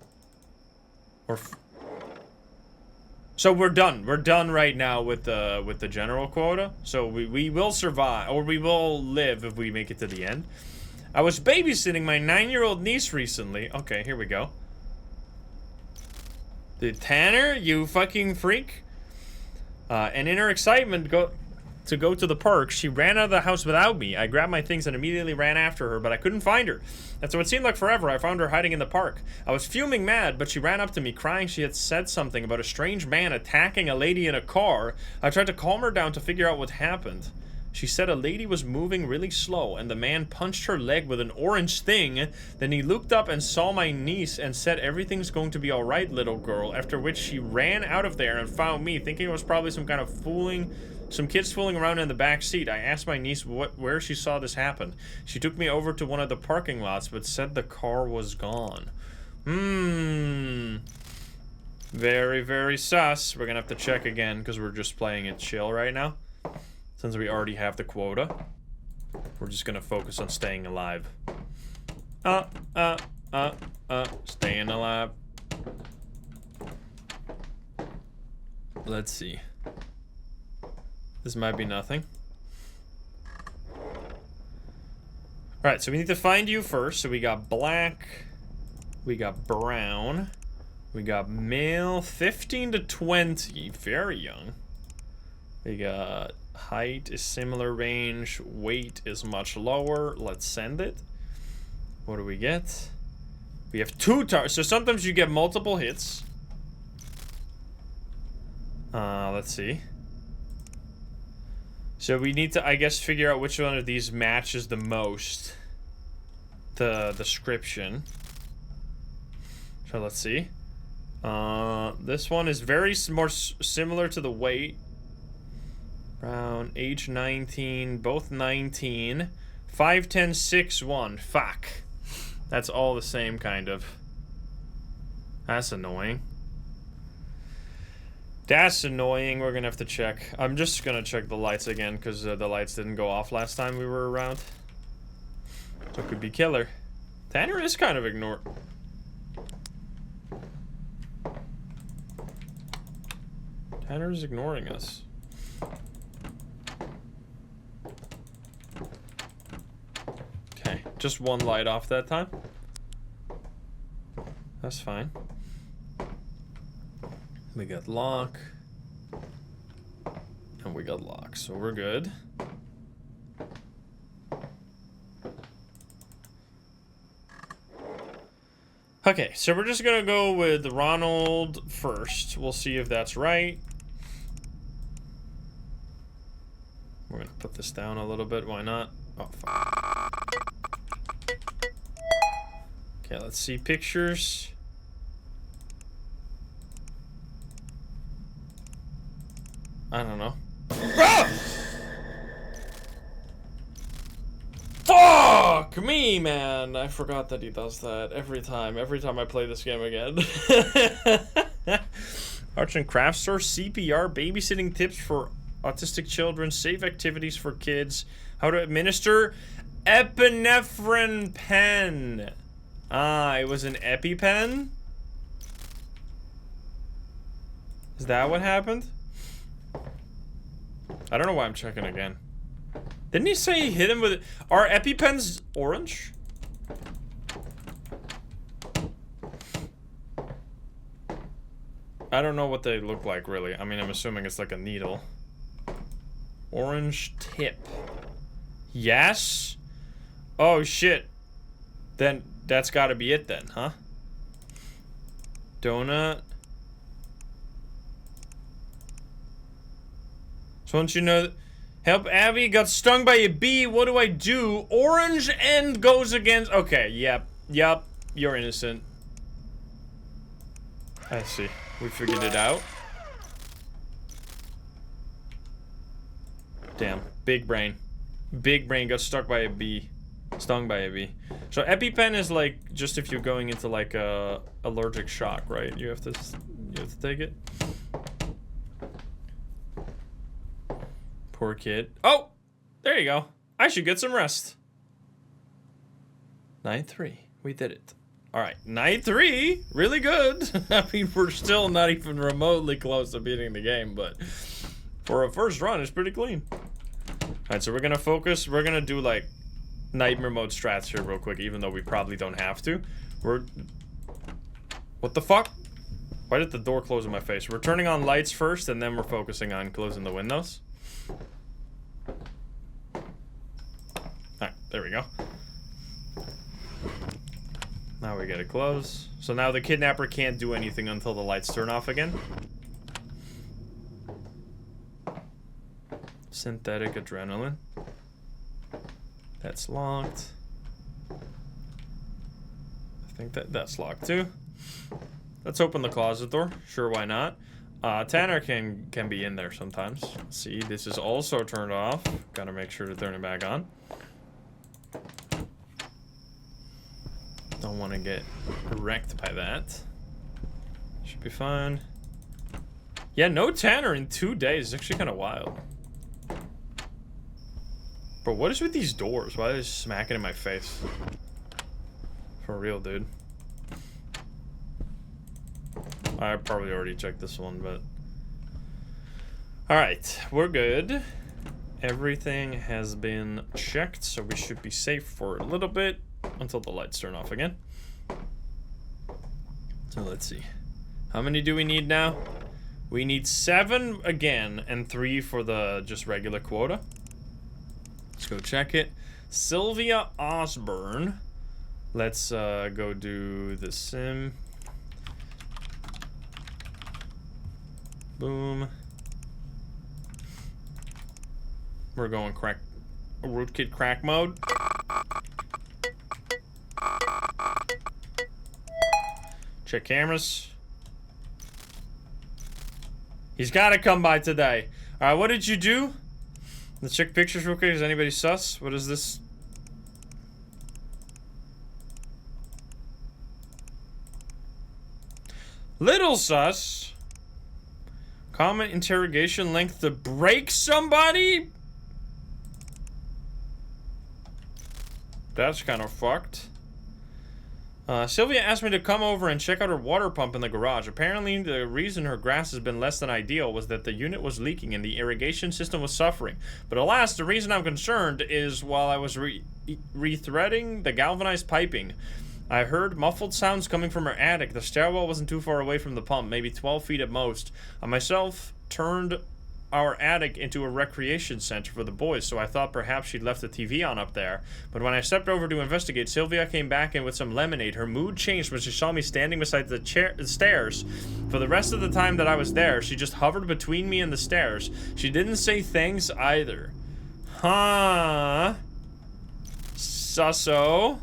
Or so we're done. We're done right now with the general quota. So we will survive, or we will live if we make it to the end. I was babysitting my 9-year-old niece recently. Okay, here we go. The Tanner, you fucking freak. And in her excitement to go to the park, she ran out of the house without me. I grabbed my things and immediately ran after her, but I couldn't find her. After what seemed like forever, I found her hiding in the park. I was fuming mad, but she ran up to me, crying she had said something about a strange man attacking a lady in a car. I tried to calm her down to figure out what happened. She said a lady was moving really slow and the man punched her leg with an orange thing. Then he looked up and saw my niece and said everything's going to be alright, little girl. After which she ran out of there and found me, thinking it was probably some kind of some kids fooling around in the back seat. I asked my niece where she saw this happen. She took me over to one of the parking lots but said the car was gone. Very, very sus. We're gonna have to check again because we're just playing it chill right now. Since we already have the quota, we're just gonna focus on staying alive. Staying alive. Let's see. This might be nothing. Alright, so we need to find you first. So we got black, we got brown, we got male, 15 to 20, very young. We got height is similar range, weight is much lower. Let's send it. What do we get? We have 2 targets. So sometimes you get multiple hits. Let's see. So we need to, I guess, figure out which one of these matches the most the description. So let's see. This one is very more similar to the weight. Brown, age 19, both 19. 5'10", 6'1". Fuck. That's all the same, kind of. That's annoying. That's annoying. We're gonna have to check. I'm just gonna check the lights again, because the lights didn't go off last time we were around. So it could be killer. Tanner is kind of ignored. Tanner's ignoring us. Okay, just one light off that time. That's fine. We got lock. And we got lock, so we're good. Okay, so we're just gonna go with Ronald first. We'll see if that's right. We're gonna put this down a little bit, why not? Oh, fuck. Okay, let's see pictures. I don't know. Ah! Fuck me, man! I forgot that he does that every time I play this game again. Arts and crafts store, CPR, babysitting tips for autistic children, safe activities for kids, how to administer epinephrine pen. Ah, it was an EpiPen? Is that what happened? I don't know why I'm checking again. Didn't he say he hit him with it? Are EpiPens orange? I don't know what they look like, really. I mean, I'm assuming it's like a needle. Orange tip. Yes? Oh, shit. Then that's gotta be it then, huh? Donut. So don't you know... Help Abby, got stung by a bee, what do I do? Orange end goes against... Okay, yep, you're innocent. I see, we figured it out. Damn, big brain. Big brain got stuck by a bee. Stung by a bee. So EpiPen is like, just if you're going into like a allergic shock, right? You have to take it. Poor kid. Oh! There you go. I should get some rest. 9-3. We did it. Alright, 9-3. Really good. I mean, we're still not even remotely close to beating the game, but for a first run, it's pretty clean. Alright, so we're gonna focus. We're gonna do, like, nightmare mode strats here real quick, even though we probably don't have to. What the fuck? Why did the door close in my face? We're turning on lights first, and then we're focusing on closing the windows. Alright, there we go. Now we gotta close. So now the kidnapper can't do anything until the lights turn off again. Synthetic adrenaline. That's locked. I think that's locked too. Let's open the closet door. Sure, why not? Tanner can be in there sometimes. See, this is also turned off. Gotta make sure to turn it back on. Don't want to get wrecked by that. Should be fine. Yeah, no Tanner in 2 days. It's actually kind of wild. Bro, what is with these doors? Why are they smacking in my face? For real, dude. I probably already checked this one, but... Alright, we're good. Everything has been checked, so we should be safe for a little bit until the lights turn off again. So let's see. How many do we need now? We need 7 again and 3 for the just regular quota. Let's go check it. Sylvia Osborne. Let's go do the sim. Boom. We're going rootkit crack mode. Check cameras. He's gotta come by today. Alright, what did you do? Let's check pictures real quick. Is anybody sus? What is this? Little sus. Common interrogation length to break somebody? That's kind of fucked. Sylvia asked me to come over and check out her water pump in the garage. Apparently, the reason her grass has been less than ideal was that the unit was leaking and the irrigation system was suffering. But alas, the reason I'm concerned is while I was re-threading the galvanized piping, I heard muffled sounds coming from her attic. The stairwell wasn't too far away from the pump, maybe 12 feet at most. I myself turned our attic into a recreation center for the boys, so I thought perhaps she'd left the TV on up there. But when I stepped over to investigate, Sylvia came back in with some lemonade. Her mood changed when she saw me standing beside the stairs. For the rest of the time that I was there, she just hovered between me and the stairs. She didn't say thanks either. Huh? Susso?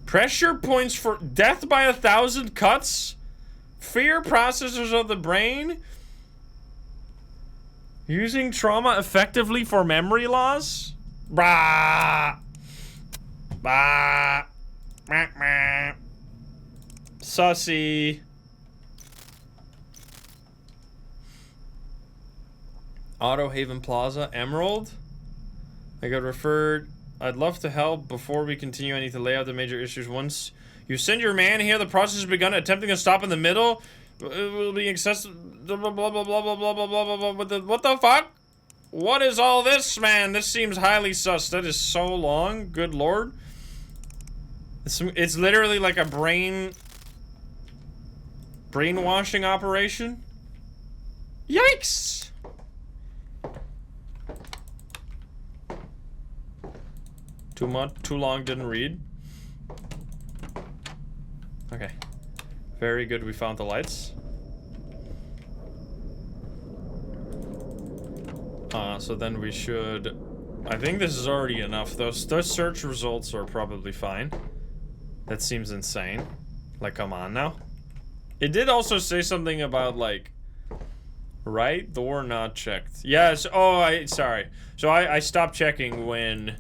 Pressure points for death by 1,000 cuts? Fear processors of the brain? Using trauma effectively for memory loss? Brah. Bah. Sussy. Auto Haven Plaza, Emerald. I got referred. I'd love to help. Before we continue, I need to lay out the major issues. Once you send your man here, the process has begun. Attempting to stop in the middle. It will be excessive. Blah blah blah blah blah blah blah blah blah blah. What the fuck? What is all this, man? This seems highly sus. That is so long. Good lord. It's literally like a brainwashing operation. Yikes! Too long. Didn't read. Okay. Very good, we found the lights. So then we should... I think this is already enough. Those search results are probably fine. That seems insane. Like, come on now. It did also say something about, like... Right? Door not checked. Yes, sorry. So I stopped checking when...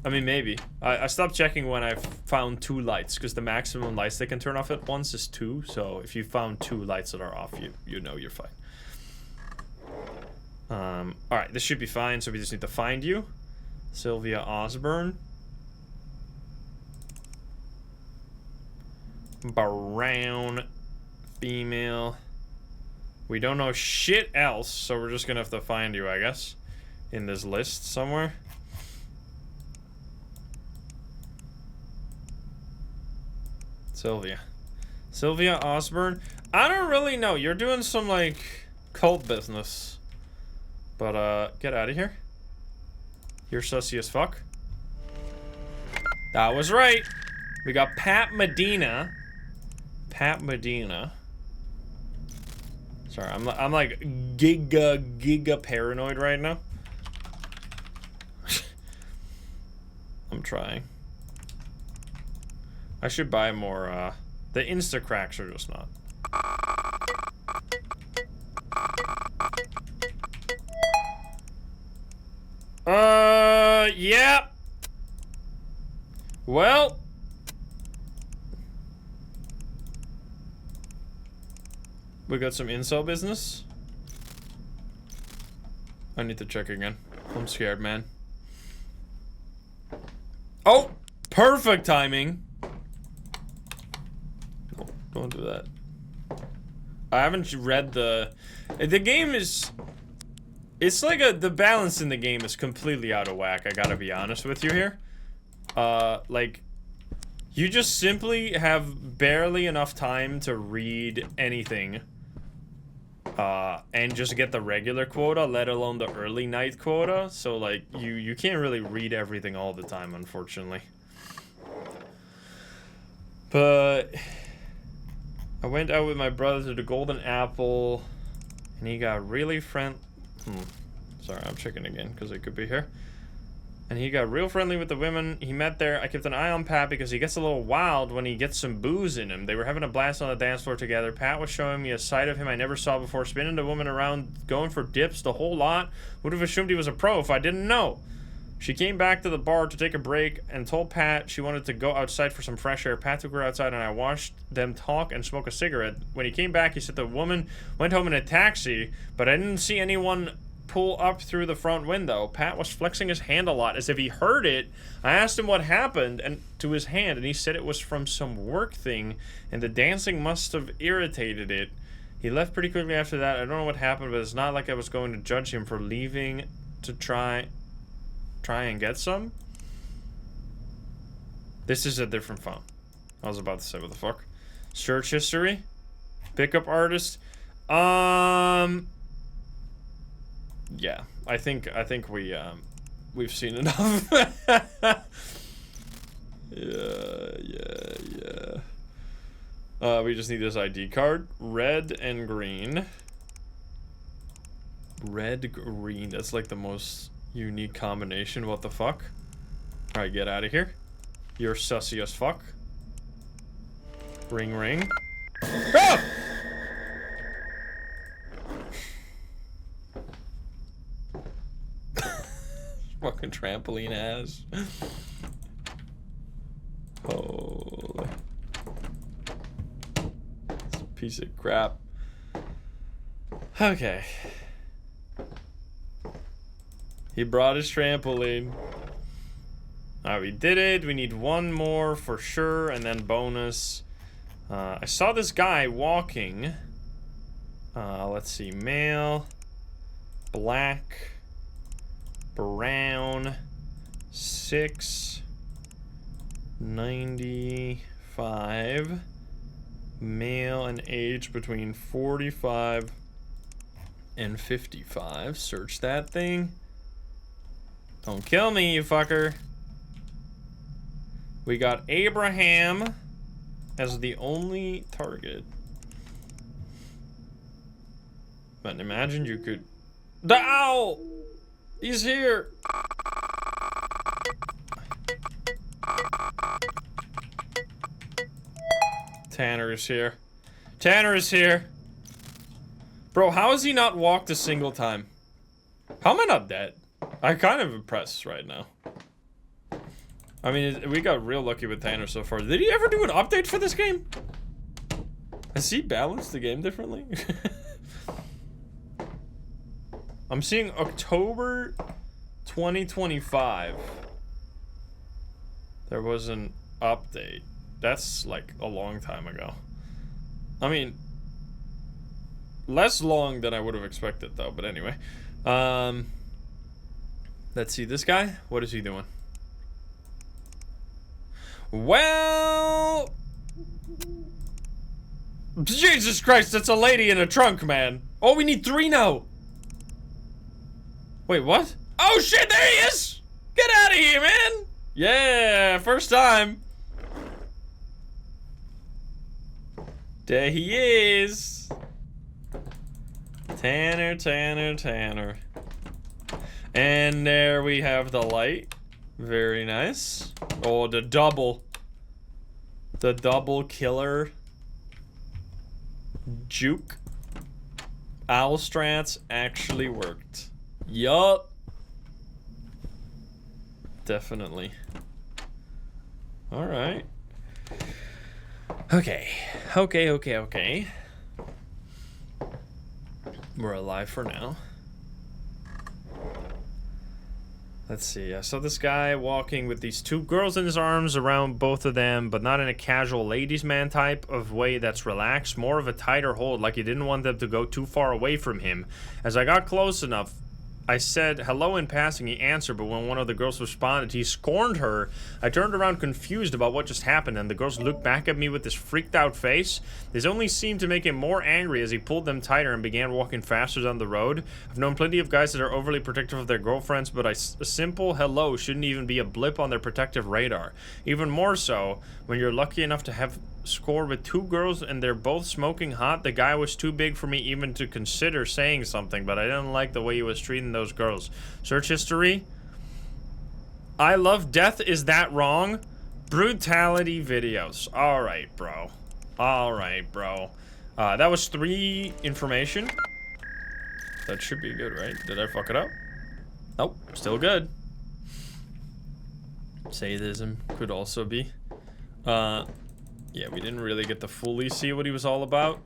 I mean, maybe. I stopped checking when I found 2 lights, because the maximum lights they can turn off at once is 2. So if you found 2 lights that are off, you know you're fine. Alright, this should be fine, so we just need to find you. Sylvia Osborne. Brown. Female. We don't know shit else, so we're just gonna have to find you, I guess. In this list somewhere. Sylvia Osborne. I don't really know. You're doing some, like, cult business. But, get out of here. You're sussy as fuck. That was right. We got Pat Medina. Sorry, I'm like giga paranoid right now. I'm trying. I should buy more, the Insta cracks are just not. Yeah. Well. We got some incel business. I need to check again. I'm scared, man. Oh! Perfect timing! Oh, don't do that. I haven't read the game is... It's like the balance in the game is completely out of whack, I gotta be honest with you here. Like... You just simply have barely enough time to read anything. And just get the regular quota, let alone the early night quota. So, like, you can't really read everything all the time, unfortunately. But... I went out with my brother to the Golden Apple, and he got really Sorry, I'm checking again, because it could be here. And he got real friendly with the women he met there. I kept an eye on Pat because he gets a little wild when he gets some booze in him. They were having a blast on the dance floor together. Pat was showing me a side of him I never saw before, spinning the woman around, going for dips, the whole lot. Would have assumed he was a pro if I didn't know. She came back to the bar to take a break and told Pat she wanted to go outside for some fresh air. Pat took her outside and I watched them talk and smoke a cigarette. When he came back, he said the woman went home in a taxi, but I didn't see anyone pull up through the front window. Pat was flexing his hand a lot as if he heard it. I asked him what happened and to his hand, and he said it was from some work thing, and the dancing must have irritated it. He left pretty quickly after that. I don't know what happened, but it's not like I was going to judge him for leaving to try and get some. This is a different phone. I was about to say, what the fuck? Search history? Pickup artist? Yeah, I think we've seen enough. Yeah. We just need this ID card. Red and green. Red, green. That's like the most unique combination. What the fuck? Alright, get out of here. You're sussy as fuck. Ring, ring. Ah! Fucking trampoline ass. Holy. It's a piece of crap. Okay. He brought his trampoline. Alright, we did it. We need one more for sure, and then bonus. I saw this guy walking. Let's see. Male. Black. Brown. 6'95". Male and age between 45 and 55. Search that thing. Don't kill me, you fucker. We got Abraham as the only target. But imagine you could... Ow! He's here! Tanner is here. Tanner is here! Bro, how has he not walked a single time? How am I not dead? I'm kind of impressed right now. I mean, we got real lucky with Tanner so far. Did he ever do an update for this game? Has he balanced the game differently? I'm seeing October 2025. There was an update. That's like a long time ago. I mean, less long than I would have expected though, but anyway. Let's see, this guy, what is he doing? Well... Jesus Christ, that's a lady in a trunk, man. Oh, we need 3 now. Wait, what? Oh shit, there he is! Get out of here, man! Yeah, first time. There he is. Tanner, Tanner, Tanner. And there we have the light. Very nice. Oh, the double. The double killer. Juke. Owl strats actually worked. Yup. Definitely. Alright. Okay. Okay. We're alive for now. Let's see. I saw this guy walking with these two girls in his arms around both of them, but not in a casual ladies' man type of way that's relaxed, more of a tighter hold, like he didn't want them to go too far away from him. As I got close enough, I said hello in passing. He answered, but when one of the girls responded, he scorned her. I turned around confused about what just happened, and the girls looked back at me with this freaked out face. This only seemed to make him more angry as he pulled them tighter and began walking faster down the road. I've known plenty of guys that are overly protective of their girlfriends, but a simple hello shouldn't even be a blip on their protective radar. Even more so when you're lucky enough to have score with two girls and they're both smoking hot. The guy was too big for me even to consider saying something, but I didn't like the way he was treating those girls. Search history. I love death. Is that wrong? Brutality videos. Alright, bro. Alright, bro. That was 3 information. That should be good, right? Did I fuck it up? Nope. Still good. Sadism could also be. Yeah, we didn't really get to fully see what he was all about.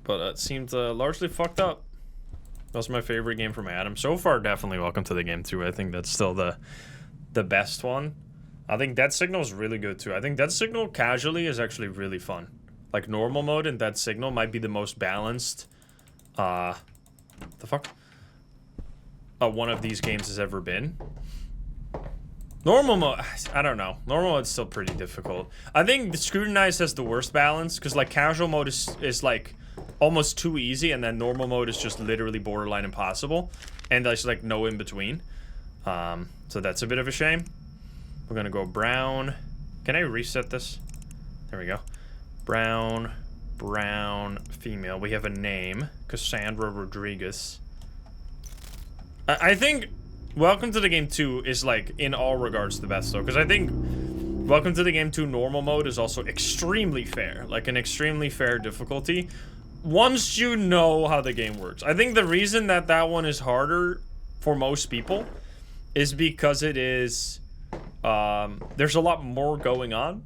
But it seemed largely fucked up. That was my favorite game from Adam. So far, definitely Welcome to the Game 2. I think that's still the best one. I think Dead Signal is really good too. I think Dead Signal casually is actually really fun. Like normal mode and Dead Signal might be the most balanced the fuck? One of these games has ever been. Normal mode, I don't know. Normal mode's still pretty difficult. I think the Scrutinized has the worst balance, because like casual mode is like almost too easy, and then normal mode is just literally borderline impossible, and there's like no in between. So that's a bit of a shame. We're gonna go brown. Can I reset this? There we go. Brown, female. We have a name, Cassandra Rodriguez. I think Welcome to the Game 2 is, like, in all regards the best, though. Because I think Welcome to the Game 2 normal mode is also extremely fair. Like, an extremely fair difficulty. Once you know how the game works. I think the reason that that one is harder for most people is because it is... there's a lot more going on.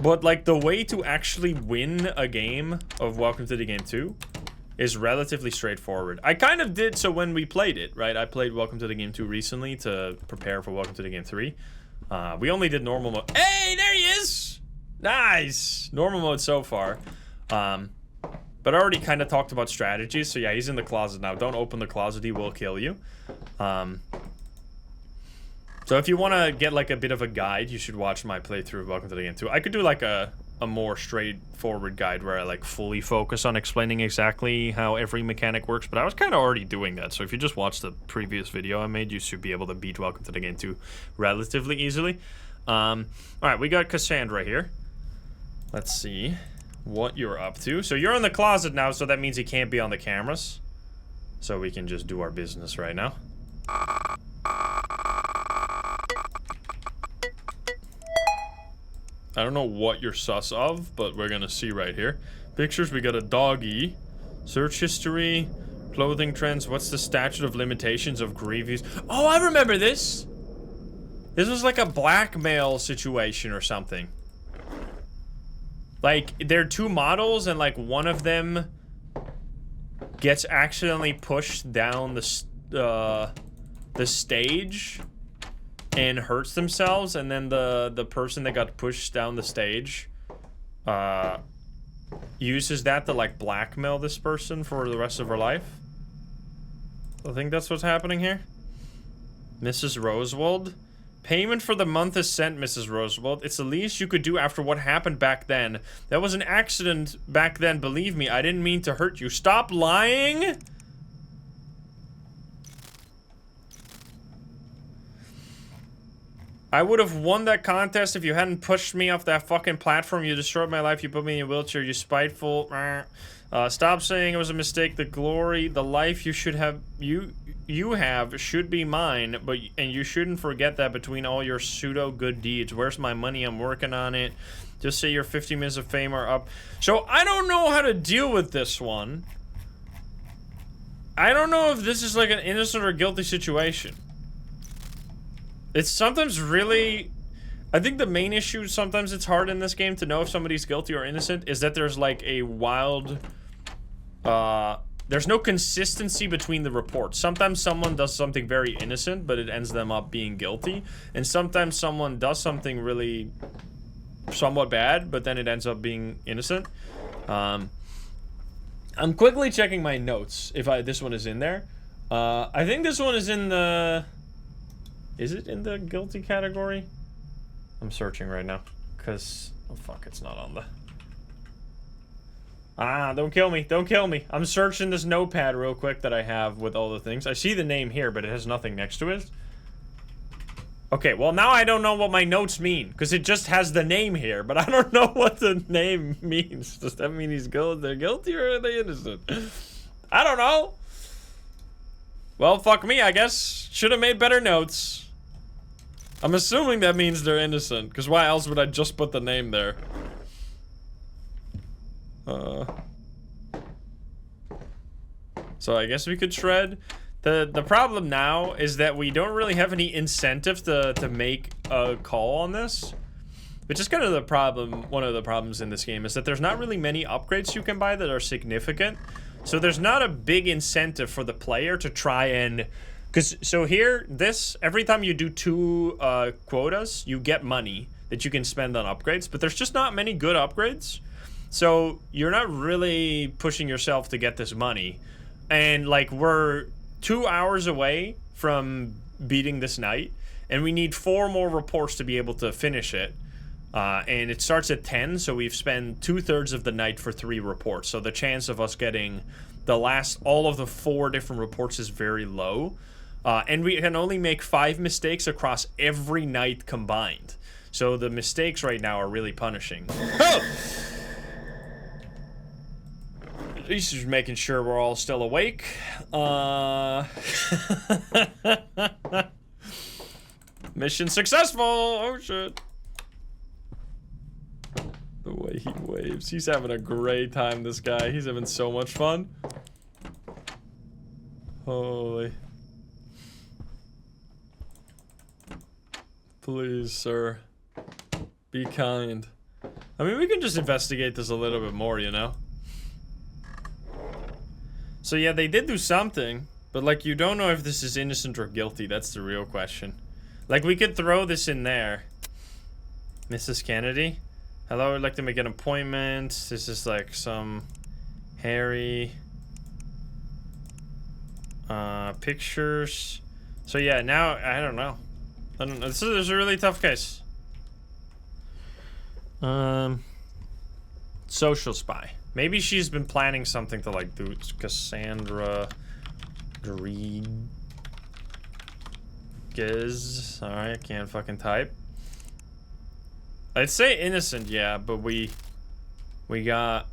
But, like, the way to actually win a game of Welcome to the Game 2... is relatively straightforward. I kind of did so when we played it, right? I played Welcome to the Game 2 recently to prepare for Welcome to the Game 3. We only did normal mode. Hey, there he is! Nice! Normal mode so far. But I already kind of talked about strategies, so yeah, he's in the closet now. Don't open the closet, he will kill you. So if you want to get like a bit of a guide, you should watch my playthrough of Welcome to the Game 2. I could do like a more straightforward guide where I like fully focus on explaining exactly how every mechanic works, but I was kind of already doing that, so if you just watch the previous video I made, you should be able to beat Welcome to the Game 2 relatively easily. Alright, we got Cassandra here. Let's see what you're up to. So you're in the closet now, so that means he can't be on the cameras. So we can just do our business right now. I don't know what you're sus of, but we're gonna see right here. Pictures, we got a doggy. Search history, clothing trends. What's the statute of limitations of grievous? Oh, I remember this! This was like a blackmail situation or something. Like, there are 2 models, and like one of them gets accidentally pushed down the stage and hurts themselves, and then the person that got pushed down the stage uses that to like blackmail this person for the rest of her life. I think that's what's happening here. Mrs. Rosewald. Payment for the month is sent, Mrs. Rosewald. It's the least you could do after what happened back then. That was an accident back then, believe me. I didn't mean to hurt you. Stop lying! I would have won that contest if you hadn't pushed me off that fucking platform. You destroyed my life. You put me in a wheelchair. You spiteful. Stop saying it was a mistake. The glory, the life you should have, you have should be mine. And you shouldn't forget that between all your pseudo good deeds. Where's my money? I'm working on it. Just say your 50 minutes of fame are up. So I don't know how to deal with this one. I don't know if this is like an innocent or guilty situation. It's sometimes really... I think the main issue, sometimes it's hard in this game to know if somebody's guilty or innocent, is that there's like a wild... there's no consistency between the reports. Sometimes someone does something very innocent, but it ends them up being guilty. And sometimes someone does something really somewhat bad, but then it ends up being innocent. I'm quickly checking my notes if this one is in there. I think this one is in the... Is it in the guilty category? I'm searching right now. Because... Oh, fuck, it's not on the... Ah, don't kill me. Don't kill me. I'm searching this notepad real quick that I have with all the things. I see the name here, but it has nothing next to it. Okay, well, now I don't know what my notes mean. Because it just has the name here, but I don't know what the name means. Does that mean they're guilty or are they innocent? I don't know. Well, fuck me, I guess. Should have made better notes. I'm assuming that means they're innocent, because why else would I just put the name there? So I guess we could shred. The problem now is that we don't really have any incentive to make a call on this. Which is kind of the problem, one of the problems in this game, is that there's not really many upgrades you can buy that are significant. So there's not a big incentive for the player to try and... so here, every time you do 2 quotas, you get money that you can spend on upgrades, but there's just not many good upgrades. So you're not really pushing yourself to get this money. And like, we're 2 hours away from beating this night, and we need 4 more reports to be able to finish it. And it starts at 10, so we've spent 2/3 of the night for 3 reports. So the chance of us getting all of the 4 different reports is very low. And we can only make 5 mistakes across every night combined. So the mistakes right now are really punishing. Oh! He's just making sure we're all still awake. Mission successful! Oh shit. The way he waves. He's having a great time, this guy. He's having so much fun. Holy. Please, sir. Be kind. I mean, we can just investigate this a little bit more, you know? So yeah, they did do something, but like, you don't know if this is innocent or guilty. That's the real question. Like, we could throw this in there. Mrs. Kennedy? Hello, I'd like to make an appointment. This is like some hairy pictures. So yeah, now I don't know. This is a really tough case. Social spy. Maybe she's been planning something to like do. It's Cassandra Rodriguez. Alright, can't fucking type. I'd say innocent, yeah, but we got...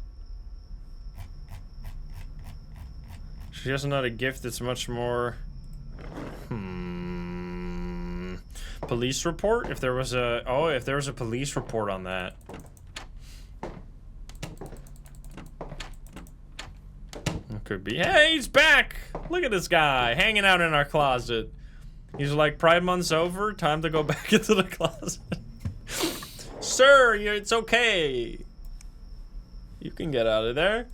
She has not a gift, it's much more... Police report? If there was a... Oh, if there was a police report on that. It could be... Hey, he's back! Look at this guy, hanging out in our closet. He's like, Pride Month's over, time to go back into the closet. Sir, it's okay. You can get out of there.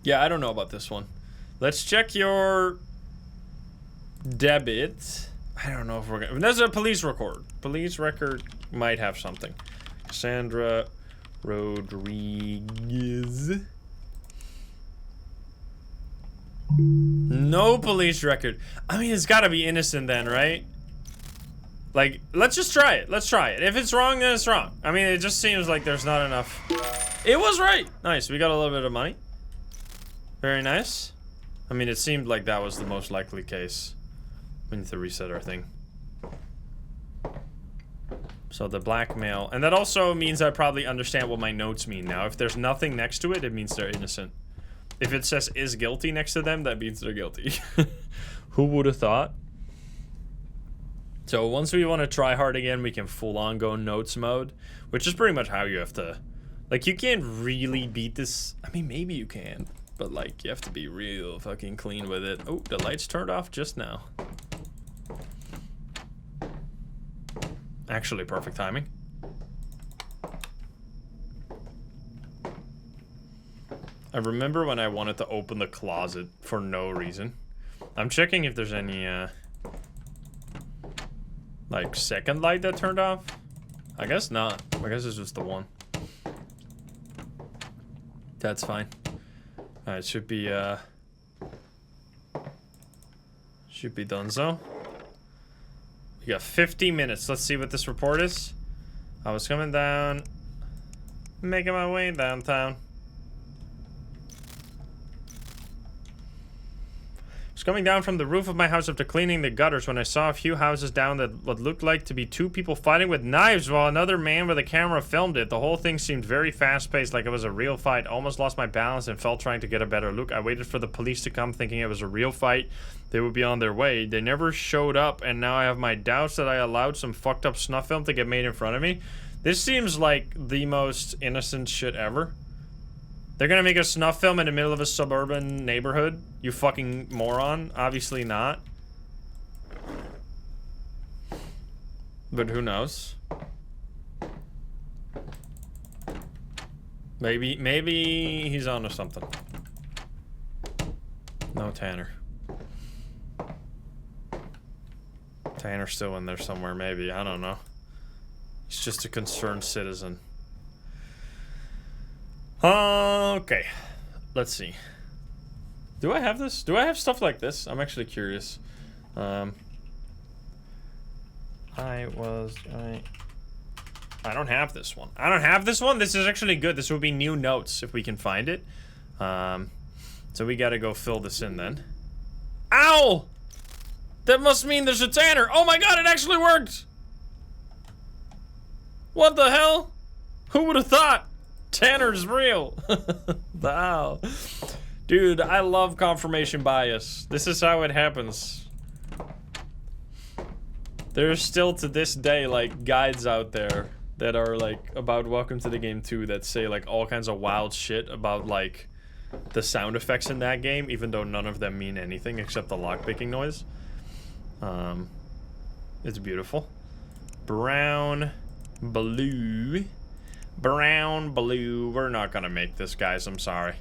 Yeah, I don't know about this one. Let's check your debit. I don't know if we're gonna... There's a police record. Police record might have something. Cassandra Rodriguez. No police record. I mean, it's gotta be innocent then, right? Like, let's just try it. Let's try it. If it's wrong, then it's wrong. I mean, it just seems like there's not enough. It was right. Nice. We got a little bit of money. Very nice. I mean, it seemed like that was the most likely case. We need to reset our thing. So the blackmail. And that also means I probably understand what my notes mean now. If there's nothing next to it, it means they're innocent. If it says is guilty next to them, that means they're guilty. Who would have thought? So once we want to try hard again, we can full on go notes mode, which is pretty much how you have to, like, you can't really beat this. I mean, maybe you can, but like, you have to be real fucking clean with it. Oh, the lights turned off just now. Actually, perfect timing. I remember when I wanted to open the closet for no reason. I'm checking if there's any, like, second light that turned off. I guess not. I guess it's just the one. That's fine. Alright, should be done so. We got 50 minutes. Let's see what this report is. I was coming down, making my way downtown. Coming down from the roof of my house after cleaning the gutters when I saw a few houses down that what looked like to be two people fighting with knives while another man with a camera filmed it. The whole thing seemed very fast-paced, like it was a real fight. Almost lost my balance and fell trying to get a better look. I waited for the police to come thinking it was a real fight. They would be on their way. They never showed up, and now I have my doubts that I allowed some fucked up snuff film to get made in front of me. This seems like the most innocent shit ever. They're gonna make a snuff film in the middle of a suburban neighborhood? You fucking moron. Obviously not. But who knows? Maybe he's onto something. No Tanner. Tanner's still in there somewhere, maybe. I don't know. He's just a concerned citizen. Okay, let's see. Do I have this? Do I have stuff like this? I'm actually curious. I don't have this one. I don't have this one. This is actually good. This will be new notes if we can find it. So we gotta go fill this in then. Ow! That must mean there's a Tanner. Oh my god, it actually worked! What the hell? Who would have thought? Tanner's real. Wow. Dude, I love confirmation bias. This is how it happens. There's still to this day like guides out there that are like about Welcome to the Game 2 that say like all kinds of wild shit about like the sound effects in that game, even though none of them mean anything except the lockpicking noise. It's beautiful. Brown, blue. Brown, blue. We're not gonna make this, guys. I'm sorry.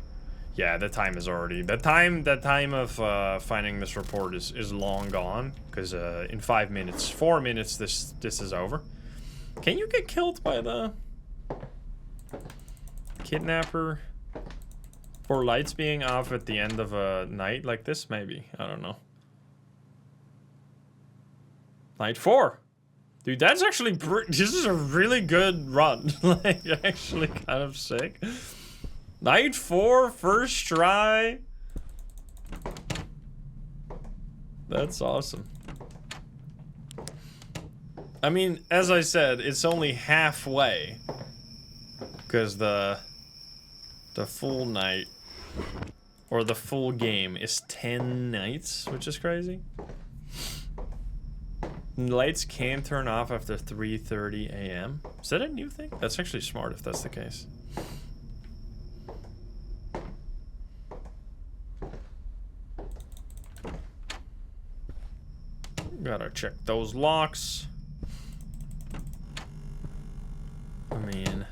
Yeah, the time is already... The time of finding this report is long gone. Because in 5 minutes, 4 minutes, this is over. Can you get killed by the... kidnapper? For lights being off at the end of a night like this? Maybe. I don't know. Night 4. Dude, that's actually this is a really good run. Like, actually kind of sick. Night 4, first try. That's awesome. I mean, as I said, it's only halfway. Because the full night, or the full game, is 10 nights, which is crazy. Lights can turn off after 3:30 a.m. Is that a new thing? That's actually smart if that's the case. Gotta check those locks. I mean,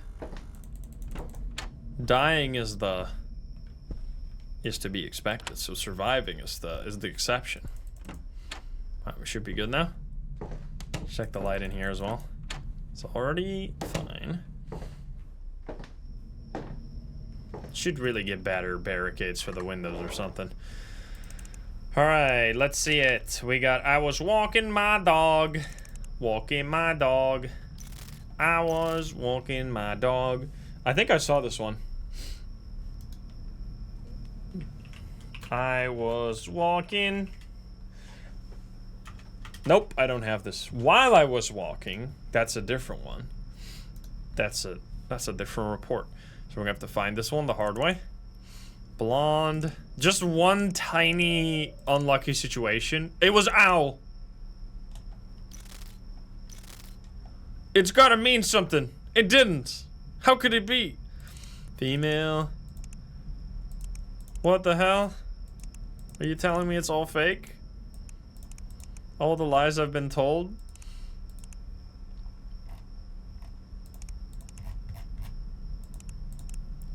dying is to be expected, so surviving is the exception. Alright, we should be good now. Check the light in here as well. It's already fine. Should really get better barricades for the windows or something. Alright, let's see it. We got, I was walking my dog. Walking my dog. I was walking my dog. I think I saw this one. I was walking Nope, I don't have this. While I was walking, that's a different one. That's a different report. So we're gonna have to find this one the hard way. Blonde. Just one tiny unlucky situation. It was ow. It's gotta mean something. It didn't. How could it be? Female. What the hell? Are you telling me it's all fake? All the lies I've been told?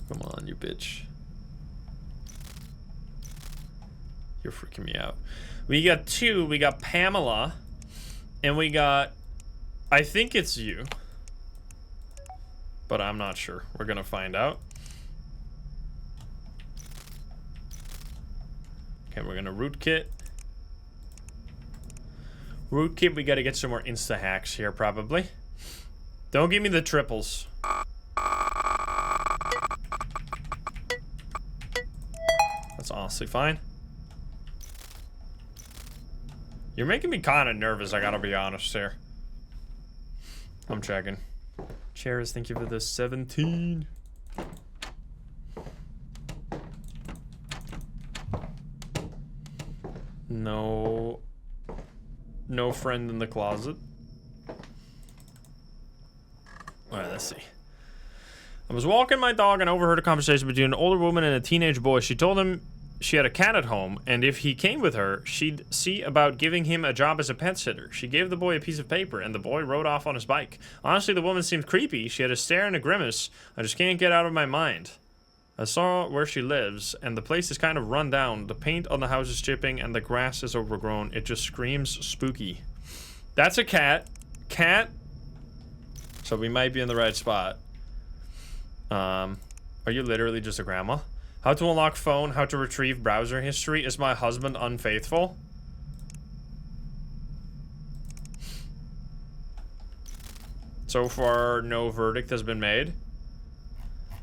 Come on, you bitch. You're freaking me out. We got two. We got Pamela. And we got... I think it's you. But I'm not sure. We're gonna find out. Okay, we're gonna rootkit. Rootkit, we gotta get some more insta-hacks here, probably. Don't give me the triples. That's honestly fine. You're making me kind of nervous, I gotta be honest here. I'm checking. Chairs, thank you for the 17. No. No friend in the closet. Alright, let's see. I was walking my dog and overheard a conversation between an older woman and a teenage boy. She told him she had a cat at home, and if he came with her, she'd see about giving him a job as a pet sitter. She gave the boy a piece of paper, and the boy rode off on his bike. Honestly, the woman seemed creepy. She had a stare and a grimace. I just can't get out of my mind. I saw where she lives, and the place is kind of run down. The paint on the house is chipping, and the grass is overgrown. It just screams spooky. That's a cat. Cat. So we might be in the right spot. Are you literally just a grandma? How to unlock phone, how to retrieve browser history. Is my husband unfaithful? So far, no verdict has been made.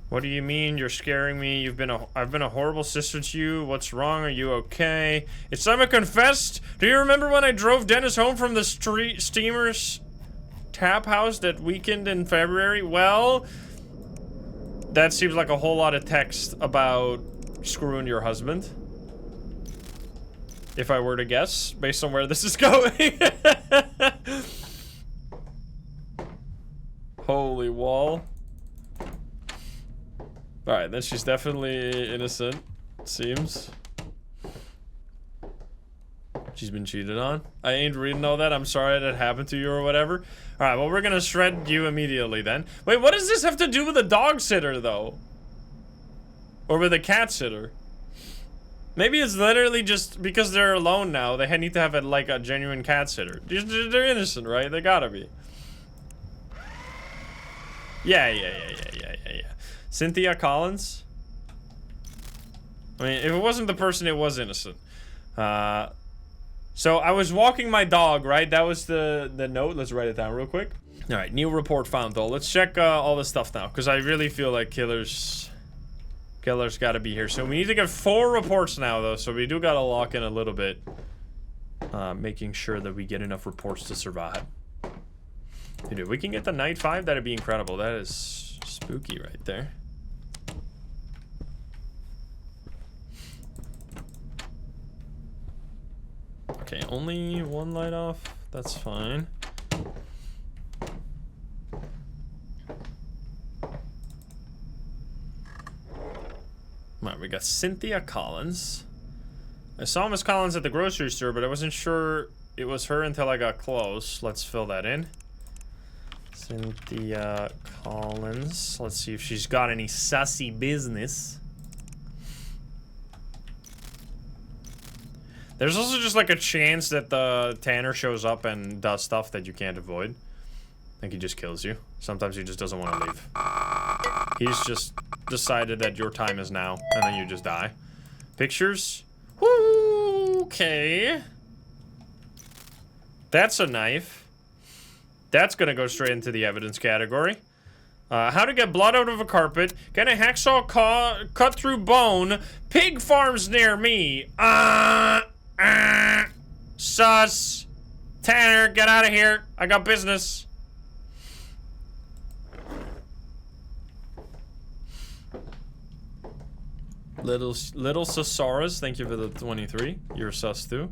What do you mean? You're scaring me. I've been a horrible sister to you. What's wrong? Are you okay? It's time I confessed. Do you remember when I drove Dennis home from the steamer's tap house that weekend in February? Well, that seems like a whole lot of text about screwing your husband. If I were to guess, based on where this is going. Holy wall. Alright, then she's definitely innocent, seems. She's been cheated on. I ain't reading all that. I'm sorry that happened to you or whatever. Alright, well, we're gonna shred you immediately then. Wait, what does this have to do with a dog sitter, though? Or with a cat sitter? Maybe it's literally just because they're alone now. They need to have, like, a genuine cat sitter. They're innocent, right? They gotta be. Yeah. Cynthia Collins? I mean, if it wasn't the person, it was innocent. So I was walking my dog, right? That was the note. Let's write it down real quick. All right, new report found though. Let's check all this stuff now, because I really feel like killer's got to be here. So we need to get 4 reports now though. So we do got to lock in a little bit, making sure that we get enough reports to survive. Dude, if we can get the night 5, that'd be incredible. That is spooky right there. Okay, only 1 light off. That's fine. Alright, we got Cynthia Collins. I saw Miss Collins at the grocery store, but I wasn't sure it was her until I got close. Let's fill that in. Cynthia Collins. Let's see if she's got any sussy business. There's also just like a chance that the Tanner shows up and does stuff that you can't avoid. I think he just kills you. Sometimes he just doesn't want to leave. He's just decided that your time is now, and then you just die. Pictures? Okay. That's a knife. That's gonna go straight into the evidence category. How to get blood out of a carpet. Get a hacksaw cut through bone. Pig farms near me. Sus. Tanner, get out of here. I got business. Little Sasaurus, thank you for the 23. You're sus too.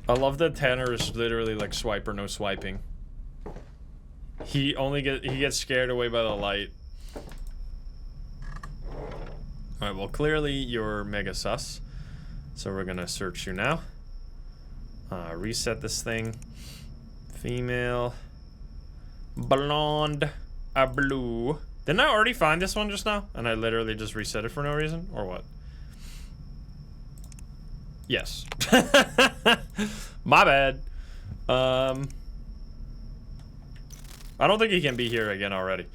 I love that Tanner is literally like swipe or no swiping. He gets scared away by the light. Alright, well clearly you're mega sus. So we're gonna search you now. Reset this thing. Female. Blonde. A blue. Didn't I already find this one just now? And I literally just reset it for no reason? Or what? Yes. My bad. I don't think he can be here again already.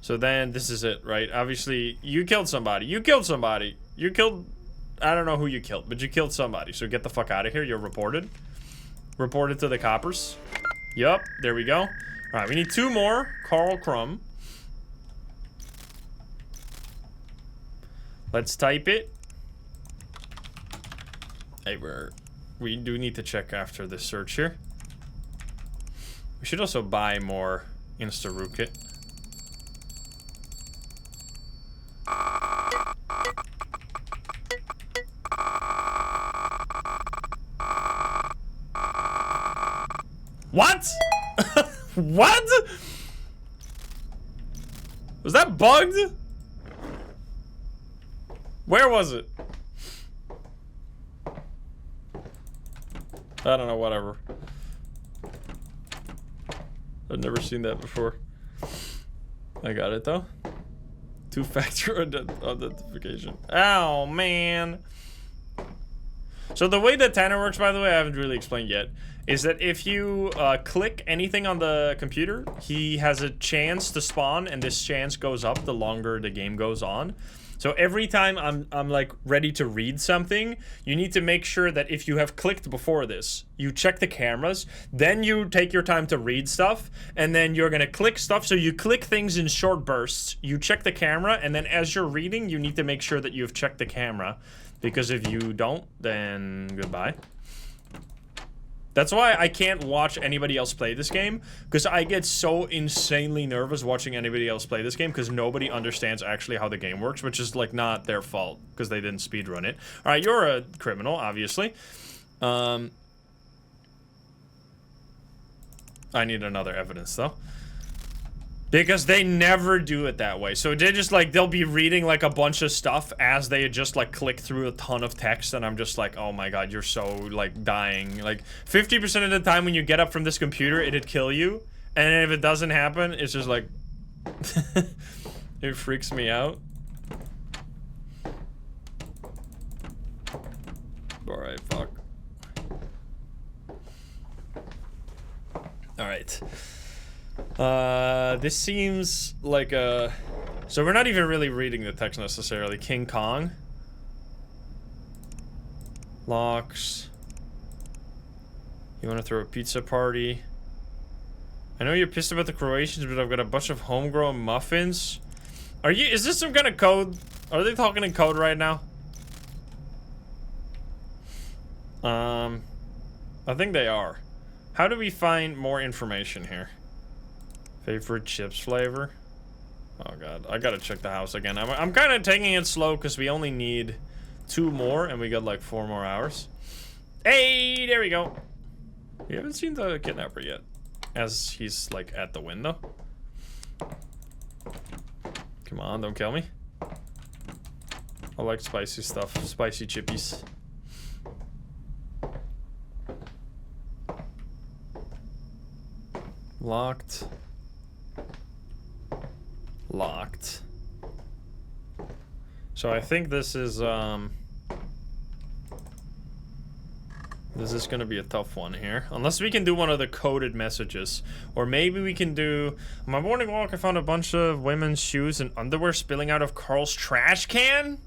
So then this is it, right? Obviously, you killed somebody. You killed somebody. You killed... I don't know who you killed, but you killed somebody. So get the fuck out of here. You're reported. Reported to the coppers. Yup. There we go. All right, we need 2 more. Carl Crumb. Let's type it. Hey, we do need to check after this search here. We should also buy more Insta-Root Kit. What? What? Was that bugged? Where was it? I don't know, whatever. I've never seen that before. I got it though. 2-factor identification. Oh man. So the way that Tanner works, by the way, I haven't really explained yet, is that if you click anything on the computer, he has a chance to spawn, and this chance goes up the longer the game goes on. So every time I'm like ready to read something, you need to make sure that if you have clicked before this, you check the cameras, then you take your time to read stuff, and then you're gonna click stuff. So you click things in short bursts, you check the camera, and then as you're reading, you need to make sure that you've checked the camera, because if you don't, then goodbye. That's why I can't watch anybody else play this game, because I get so insanely nervous watching anybody else play this game, because nobody understands actually how the game works, which is like not their fault, because they didn't speedrun it. Alright, you're a criminal, obviously. I need another evidence, though. Because they never do it that way. So they just like, they'll be reading like a bunch of stuff as they just like click through a ton of text, and I'm just like, oh my god, you're so like dying. Like 50% of the time when you get up from this computer, it'd kill you. And if it doesn't happen, it's just like, it freaks me out. Alright, fuck. Alright. This seems like a... So we're not even really reading the text necessarily. King Kong. Locks. You want to throw a pizza party? I know you're pissed about the Croatians, but I've got a bunch of homegrown muffins. Are you... Is this some kind of code? Are they talking in code right now? I think they are. How do we find more information here? Favorite chips flavor? Oh god, I gotta check the house again. I'm kind of taking it slow because we only need 2 more and we got like 4 more hours. Hey, there we go. We haven't seen the kidnapper yet, as he's like at the window. Come on, don't kill me. I like spicy stuff, spicy chippies. Locked. Locked. So I think this is gonna be a tough one here. Unless we can do one of the coded messages. Or maybe we can do... On my morning walk, I found a bunch of women's shoes and underwear spilling out of Carl's trash can?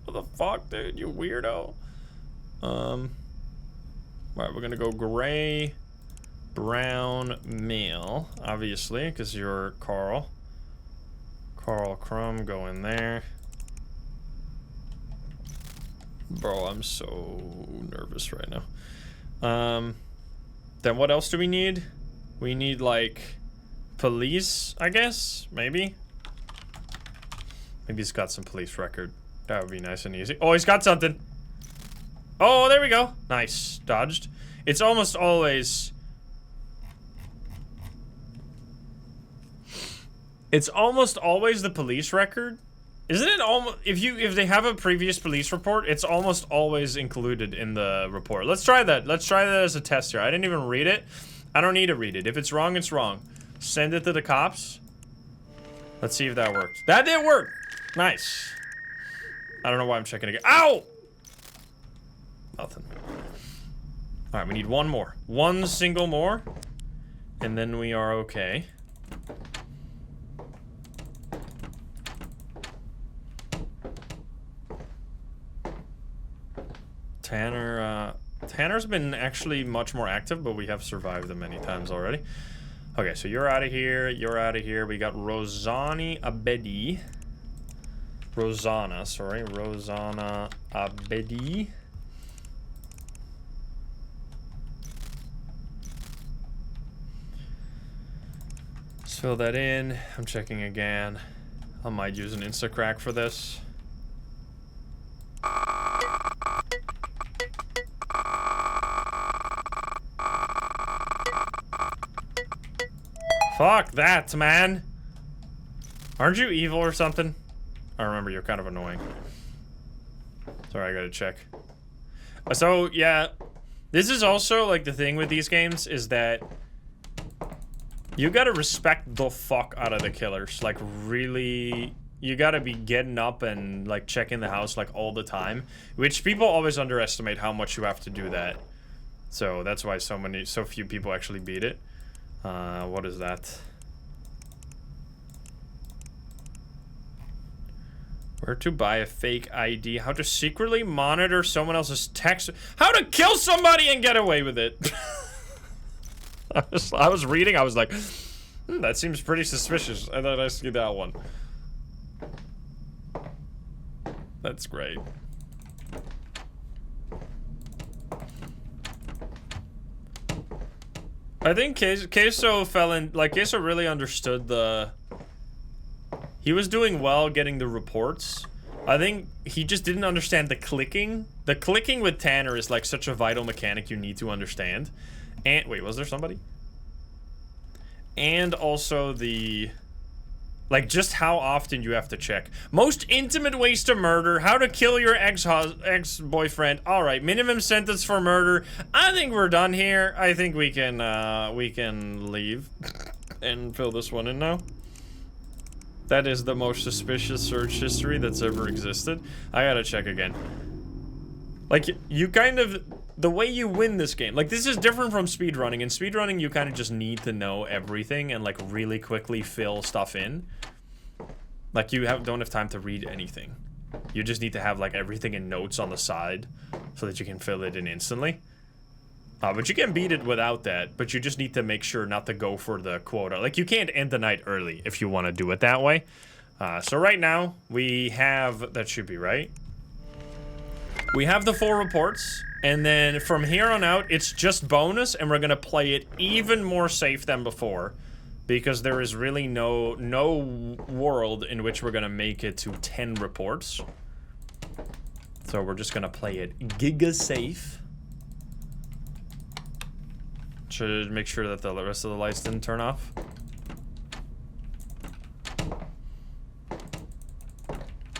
What the fuck, dude? You weirdo. Alright, we're gonna go gray... brown male, obviously, because you're Carl. Carl Crumb, go in there. Bro, I'm so nervous right now. Then what else do we need? We need, like, police, I guess? Maybe? Maybe he's got some police record. That would be nice and easy. Oh, he's got something. Oh, there we go. Nice. Dodged. It's almost always... It's almost always the police record. Isn't it almost... If they have a previous police report, it's almost always included in the report. Let's try that. Let's try that as a test here. I didn't even read it. I don't need to read it. If it's wrong, it's wrong. Send it to the cops. Let's see if that works. That did work. Nice. I don't know why I'm checking again. Ow! Nothing. Alright, we need one more. One single more. And then we are okay. Tanner's been actually much more active, but we have survived them many times already. Okay, so you're out of here. You're out of here. We got Rosanna Abedi. Rosanna Abedi. Let's fill that in. I'm checking again. I might use an Instacrack for this. Fuck that, man. Aren't you evil or something? I remember you're kind of annoying. Sorry, I gotta check. So, yeah. This is also, like, the thing with these games is that you gotta respect the fuck out of the killers. Like, really... You gotta be getting up and, like, checking the house, like, all the time. Which people always underestimate how much you have to do that. So, that's why so few people actually beat it. What is that? Where to buy a fake ID? How to secretly monitor someone else's text? How to kill somebody and get away with it? I was reading, I was like, that seems pretty suspicious. And then I see that one. That's great. I think Queso fell in, like, Queso really understood the... He was doing well getting the reports. I think he just didn't understand the clicking. The clicking with Tanner is, like, such a vital mechanic you need to understand. And, wait, was there somebody? And also the... Like, just how often you have to check. Most intimate ways to murder. How to kill your ex-boyfriend. Alright, minimum sentence for murder. I think we're done here. I think we can leave. And fill this one in now. That is the most suspicious search history that's ever existed. I gotta check again. Like, you kind of... The way you win this game, like, this is different from speedrunning. In speedrunning, you kind of just need to know everything and, like, really quickly fill stuff in. Like, you don't have time to read anything. You just need to have, like, everything in notes on the side so that you can fill it in instantly. But you can beat it without that, but you just need to make sure not to go for the quota. Like, you can't end the night early if you want to do it that way. So right now, we have... That should be right. We have the 4 reports. And then from here on out, it's just bonus, and we're gonna play it even more safe than before, because there is really no world in which we're gonna make it to 10 reports. So we're just gonna play it giga safe. Should make sure that the rest of the lights didn't turn off.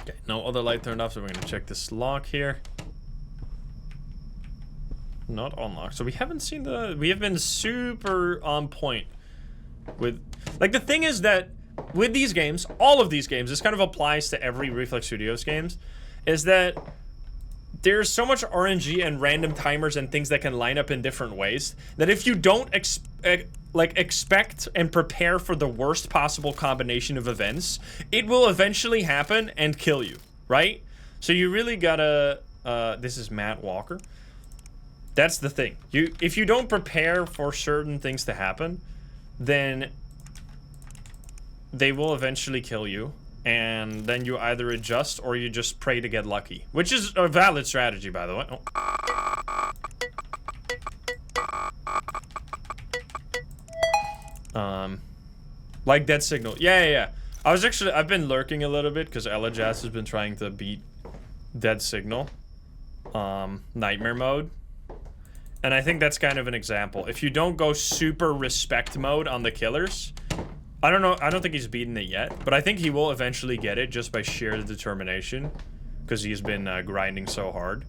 Okay, no other light turned off, so we're gonna check this lock here. Not unlocked. So we haven't seen the... We have been super on point with... Like, the thing is that with these games, all of these games, this kind of applies to every Reflex Studios games, is that there's so much RNG and random timers and things that can line up in different ways that if you don't expect and prepare for the worst possible combination of events, it will eventually happen and kill you, right? So you really gotta... this is Matt Walker. That's the thing. If you don't prepare for certain things to happen, then they will eventually kill you. and then you either adjust or you just pray to get lucky, which is a valid strategy, by the way. Like Dead Signal. Yeah. I've been lurking a little bit because Ella Jazz has been trying to beat Dead Signal. Nightmare mode. And I think that's kind of an example. If you don't go super respect mode on the killers, I don't know, I don't think he's beaten it yet, but I think he will eventually get it just by sheer determination, because he's been grinding so hard.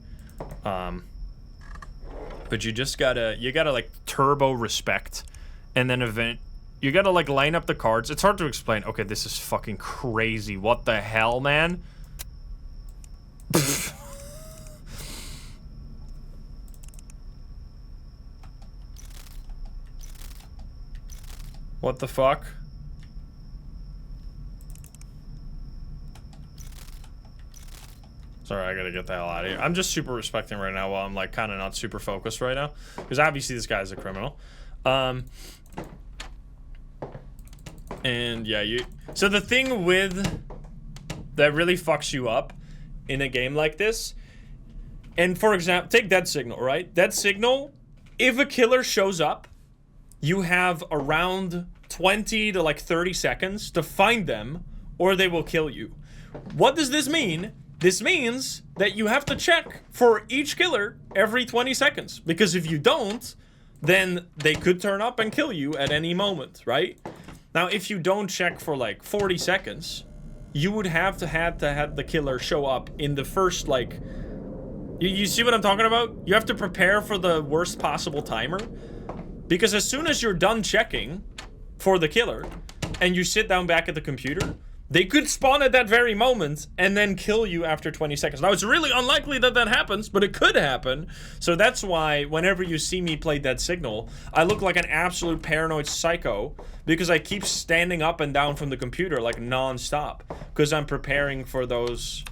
But you just gotta, like turbo respect, and then you gotta like line up the cards. It's hard to explain. Okay, this is fucking crazy. What the hell, man? What the fuck? Sorry, I gotta get the hell out of here. I'm just super respecting right now while I'm like kind of not super focused right now, because obviously this guy's a criminal. And yeah, so the thing that really fucks you up in a game like this, and for example, take Dead Signal, right? Dead Signal, if a killer shows up, you have around 20 to like 30 seconds to find them, or they will kill you. What does this mean? This means that you have to check for each killer every 20 seconds, because if you don't, then they could turn up and kill you at any moment, right? Now, if you don't check for like 40 seconds, you would have the killer show up in the first like... You see what I'm talking about? You have to prepare for the worst possible timer, because as soon as you're done checking for the killer and you sit down back at the computer, they could spawn at that very moment and then kill you after 20 seconds. Now, it's really unlikely that that happens, but it could happen. So that's why whenever you see me play Dead Signal, I look like an absolute paranoid psycho, because I keep standing up and down from the computer like non-stop, because I'm preparing for those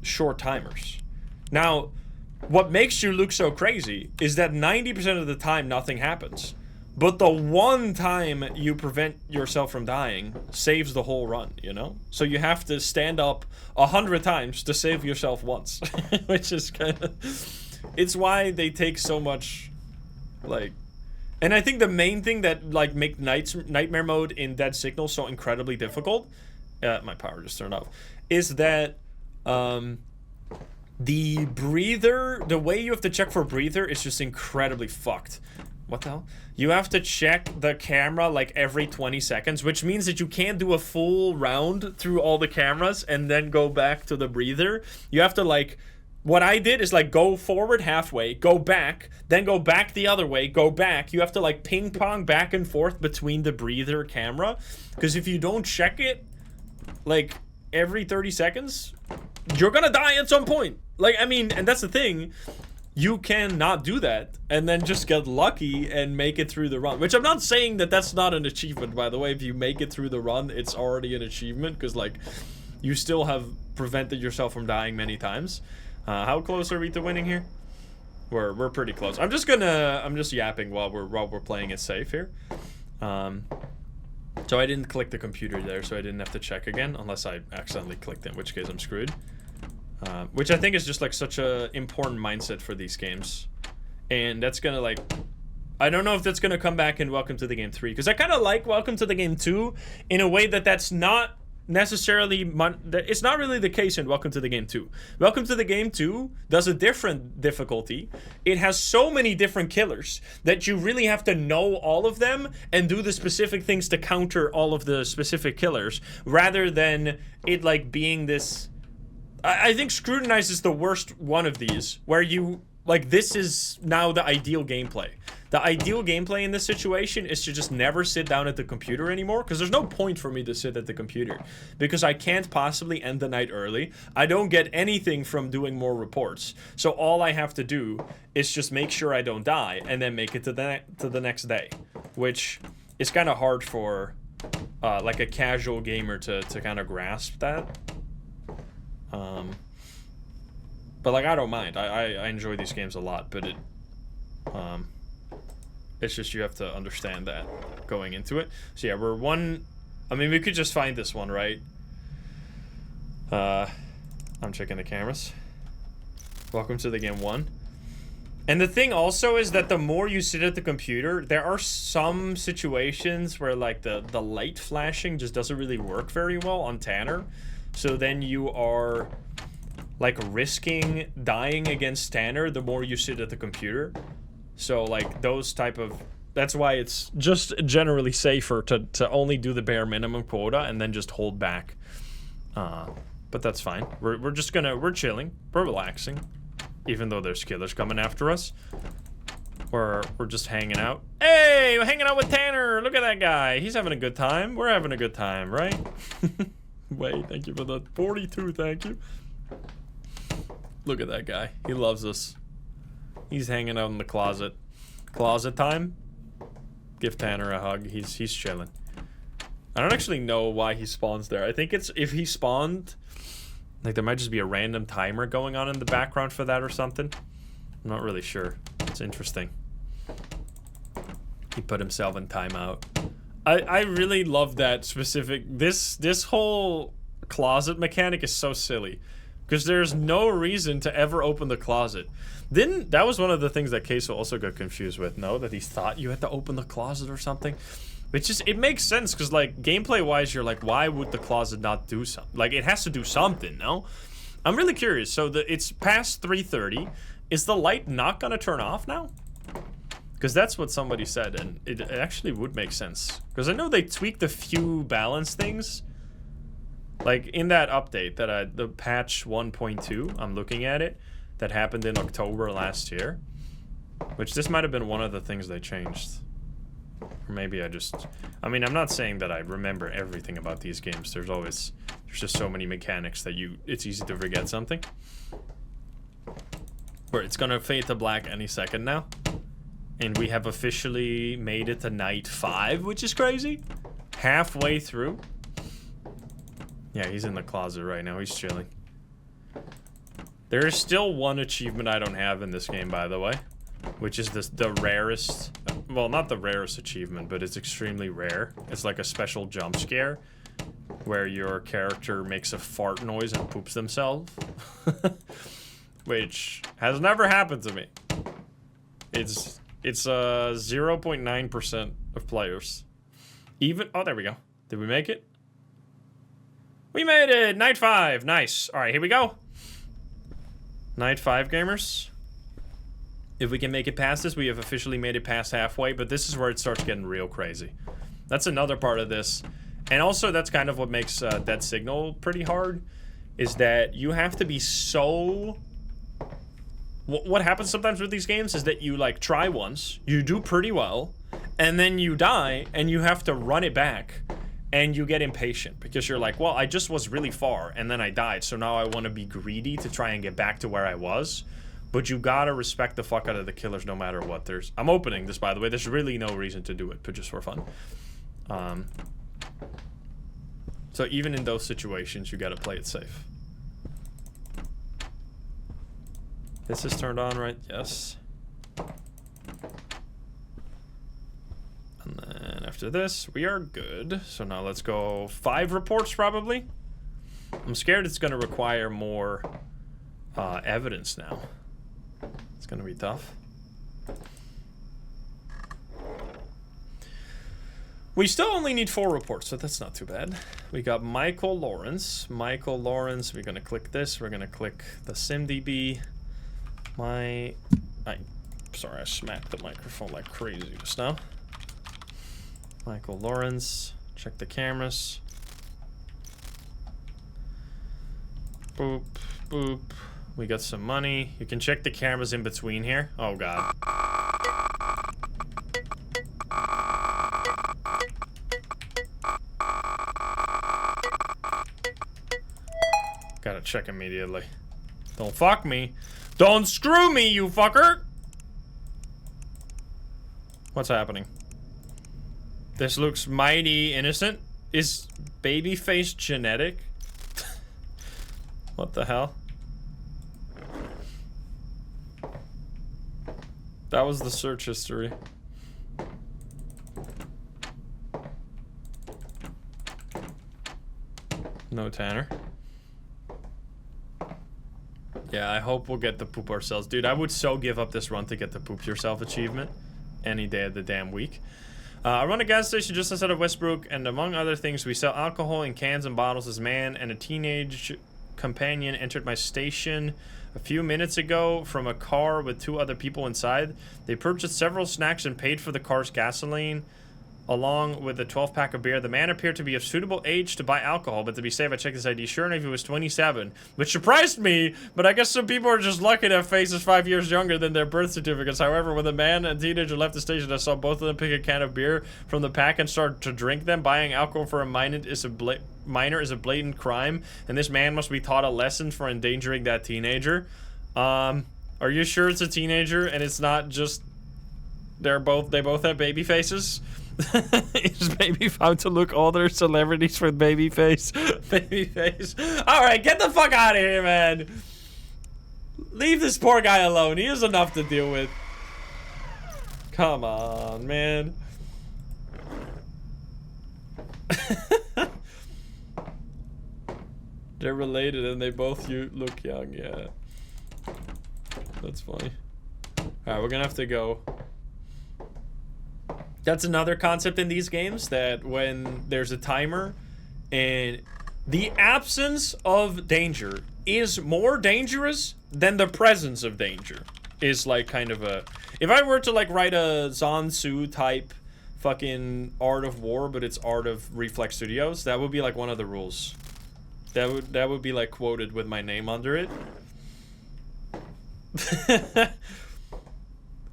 short timers. Now, what makes you look so crazy is that 90% of the time nothing happens. But the one time you prevent yourself from dying saves the whole run, you know? So you have to stand up 100 times to save yourself once. Which is kind of... It's why they take so much, like... And I think the main thing that, like, make Nightmare mode in Dead Signal so incredibly difficult... my power just turned off. Is that, the breather... The way you have to check for breather is just incredibly fucked. What the hell? You have to check the camera like every 20 seconds, which means that you can't do a full round through all the cameras and then go back to the breather. You have to like, what I did is like go forward halfway, go back, then go back the other way, go back. You have to like ping pong back and forth between the breather camera, because if you don't check it like every 30 seconds, you're gonna die at some point. Like, I mean, and that's the thing. You can not do that and then just get lucky and make it through the run. Which I'm not saying that that's not an achievement, by the way. If you make it through the run, it's already an achievement, because, like, you still have prevented yourself from dying many times. How close are we to winning here? We're pretty close. I'm just yapping while we're playing it safe here. So I didn't click the computer there, so I didn't have to check again, unless I accidentally clicked it, in which case I'm screwed. Which I think is just like such a important mindset for these games, and that's gonna like, I don't know if that's gonna come back in Welcome to the Game 3, because I kind of like Welcome to the Game 2 in a way that's not necessarily, it's not really the case in Welcome to the Game 2. Welcome to the Game 2 does a different difficulty. It has so many different killers that you really have to know all of them and do the specific things to counter all of the specific killers, rather than it like being this... I think Scrutinized is the worst one of these, where you, like, this is now the ideal gameplay. The ideal gameplay in this situation is to just never sit down at the computer anymore, because there's no point for me to sit at the computer, because I can't possibly end the night early. I don't get anything from doing more reports. So all I have to do is just make sure I don't die, and then make it to the next day, which is kind of hard for, like, a casual gamer to kind of grasp that. But like, I don't mind. I enjoy these games a lot, but it's just you have to understand that going into it. So yeah, we're one... I mean, we could just find this one, right? I'm checking the cameras. Welcome to the game 1. And the thing also is that the more you sit at the computer, there are some situations where like the light flashing just doesn't really work very well on Tanner. So then you are like risking dying against Tanner the more you sit at the computer. So like those type of, that's why it's just generally safer to only do the bare minimum quota and then just hold back. But that's fine. We're just gonna, we're chilling, we're relaxing. Even though there's killers coming after us. We're just hanging out. Hey, we're hanging out with Tanner. Look at that guy. He's having a good time. We're having a good time, right? Wait, thank you for the 42, thank you. Look at that guy. He loves us. He's hanging out in the closet. Closet time? Give Tanner a hug. He's chilling. I don't actually know why he spawns there. I think it's if he spawned, like there might just be a random timer going on in the background for that or something. I'm not really sure. It's interesting. He put himself in timeout. I really love that specific, this whole closet mechanic is so silly. Because there's no reason to ever open the closet. Then, that was one of the things that Queso also got confused with, no? That he thought you had to open the closet or something. It's just, it makes sense, because, like, gameplay-wise, you're like, why would the closet not do something? Like, it has to do something, no? I'm really curious. So, it's past 3:30. Is the light not going to turn off now? Because that's what somebody said, and it actually would make sense. Because I know they tweaked a few balance things. Like, in that update, the patch 1.2, I'm looking at it, that happened in October last year. Which, this might have been one of the things they changed. Or maybe I mean, I'm not saying that I remember everything about these games. There's just so many mechanics that it's easy to forget something. Where it's gonna fade to black any second now. And we have officially made it to night 5, which is crazy. Halfway through. Yeah, he's in the closet right now. He's chilling. There is still one achievement I don't have in this game, by the way. Which is the rarest... Well, not the rarest achievement, but it's extremely rare. It's like a special jump scare. Where your character makes a fart noise and poops themselves. Which has never happened to me. It's 0.9% of players. Even... Oh, there we go. Did we make it? We made it! Night 5! Nice. Alright, here we go. Night 5, gamers. If we can make it past this, we have officially made it past halfway, but this is where it starts getting real crazy. That's another part of this. And also, that's kind of what makes Dead Signal pretty hard, is that you have to be so... What happens sometimes with these games is that you, like, try once, you do pretty well, and then you die, and you have to run it back. And you get impatient because you're like, well, I just was really far and then I died. So now I want to be greedy to try and get back to where I was. But you gotta respect the fuck out of the killers no matter what. I'm opening this, by the way. There's really no reason to do it, but just for fun. So even in those situations, you gotta play it safe. This is turned on, right? Yes. And then after this, we are good. So now let's go 5 reports, probably. I'm scared it's going to require more evidence now. It's going to be tough. We still only need 4 reports, so that's not too bad. We got Michael Lawrence. Michael Lawrence, we're going to click this. We're going to click the SimDB. Sorry, I smacked the microphone like crazy just now. Michael Lawrence, check the cameras. Boop, boop. We got some money. You can check the cameras in between here. Oh, God. Gotta check immediately. Don't fuck me. Don't screw me, you fucker! What's happening? This looks mighty innocent. Is babyface genetic? What the hell? That was the search history. No Tanner. Yeah, I hope we'll get the poop ourselves. Dude, I would so give up this run to get the poop yourself achievement any day of the damn week. I run a gas station just outside of Westbrook, and among other things, we sell alcohol in cans and bottles. This man and a teenage companion entered my station a few minutes ago from a car with 2 other people inside. They purchased several snacks and paid for the car's gasoline, along with a 12-pack of beer. The man appeared to be of suitable age to buy alcohol, but to be safe, I checked his ID. Sure enough, he was 27, which surprised me, but I guess some people are just lucky to have faces 5 years younger than their birth certificates. However, when the man and teenager left the station, I saw both of them pick a can of beer from the pack and start to drink them. Buying alcohol for a minor is a blatant crime, and this man must be taught a lesson for endangering that teenager. Are you sure it's a teenager and it's not just they both have baby faces? Is baby found to look older? Celebrities with baby face. Baby face. Alright, get the fuck out of here, man. Leave this poor guy alone. He has enough to deal with. Come on, man. They're related and they both look young, yeah. That's funny. Alright, we're gonna have to go. That's another concept in these games, that when there's a timer and the absence of danger is more dangerous than the presence of danger is like kind of a... If I were to like write a Zhan Tzu type fucking Art of War, but it's Art of Reflex Studios, that would be like one of the rules. That would be like quoted with my name under it.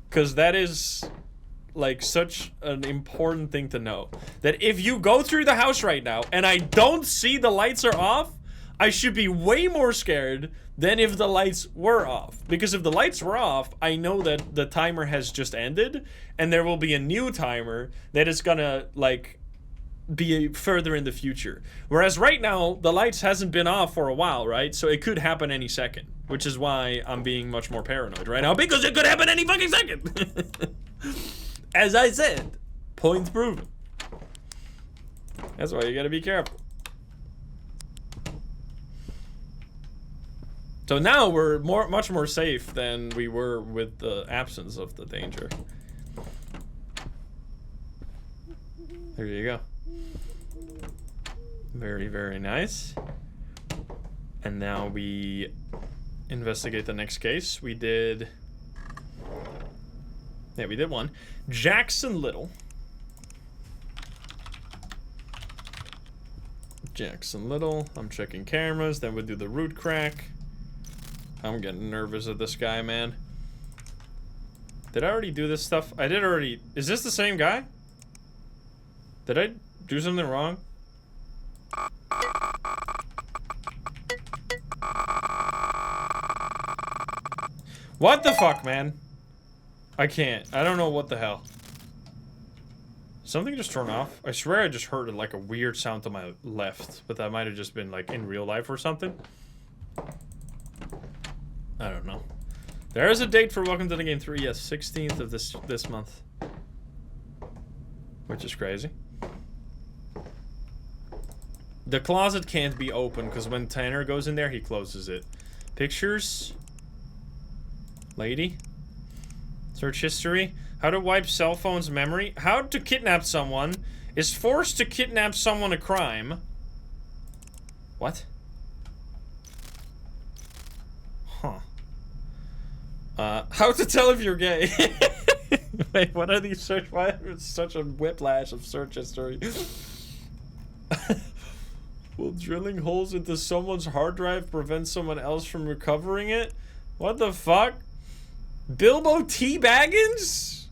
Because that is like such an important thing to know, that if you go through the house right now and I don't see the lights are off, I should be way more scared than if the lights were off. Because if the lights were off, I know that the timer has just ended and there will be a new timer that is gonna like be further in the future. Whereas right now, the lights hasn't been off for a while, right? So it could happen any second, which is why I'm being much more paranoid right now, because it could happen any fucking second. As I said, points proven. That's why you gotta be careful. So now we're much more safe than we were with the absence of the danger. There you go. Very, very nice. And now we investigate the next case. We did... Yeah, we did one. Jackson Little. Jackson Little. I'm checking cameras. Then we'll do the root crack. I'm getting nervous of this guy, man. Did I already do this stuff? I did already. Is this the same guy? Did I do something wrong? What the fuck, man? I can't. I don't know what the hell. Something just turned off. I swear I just heard like a weird sound to my left, but that might have just been like in real life or something. I don't know. There is a date for Welcome to the Game 3. Yes, 16th of this month. Which is crazy. The closet can't be open because when Tanner goes in there, he closes it. Pictures. Lady. Search history. How to wipe cell phone's memory. How to kidnap someone. Is forced to kidnap someone a crime. What? Huh. How to tell if you're gay. Wait, what are these search? Why is such a whiplash of search history? Will drilling holes into someone's hard drive prevent someone else from recovering it? What the fuck? Bilbo T. Baggins?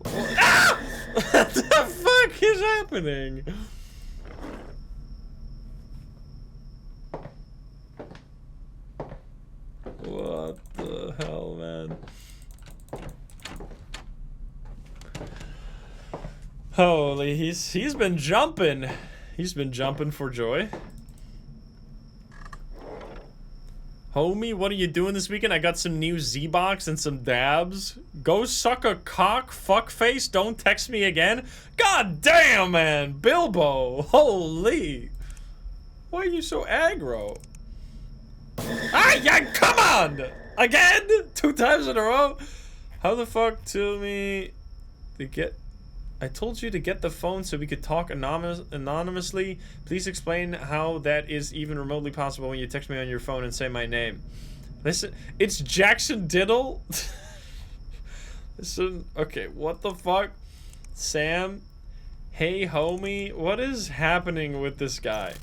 Ah! What the fuck is happening? What the hell, man? Holy, he's been jumping. He's been jumping for joy. Homie, what are you doing this weekend? I got some new Z-Box and some dabs. Go suck a cock, fuckface. Don't text me again. God damn, man. Bilbo. Holy. Why are you so aggro? Ah! Yeah, come on! Again? 2 times in a row? How the fuck to me to get... I told you to get the phone so we could talk anonymously. Please explain how that is even remotely possible when you text me on your phone and say my name. Listen, it's Jackson Diddle? Listen, okay, what the fuck? Sam? Hey, homie? What is happening with this guy?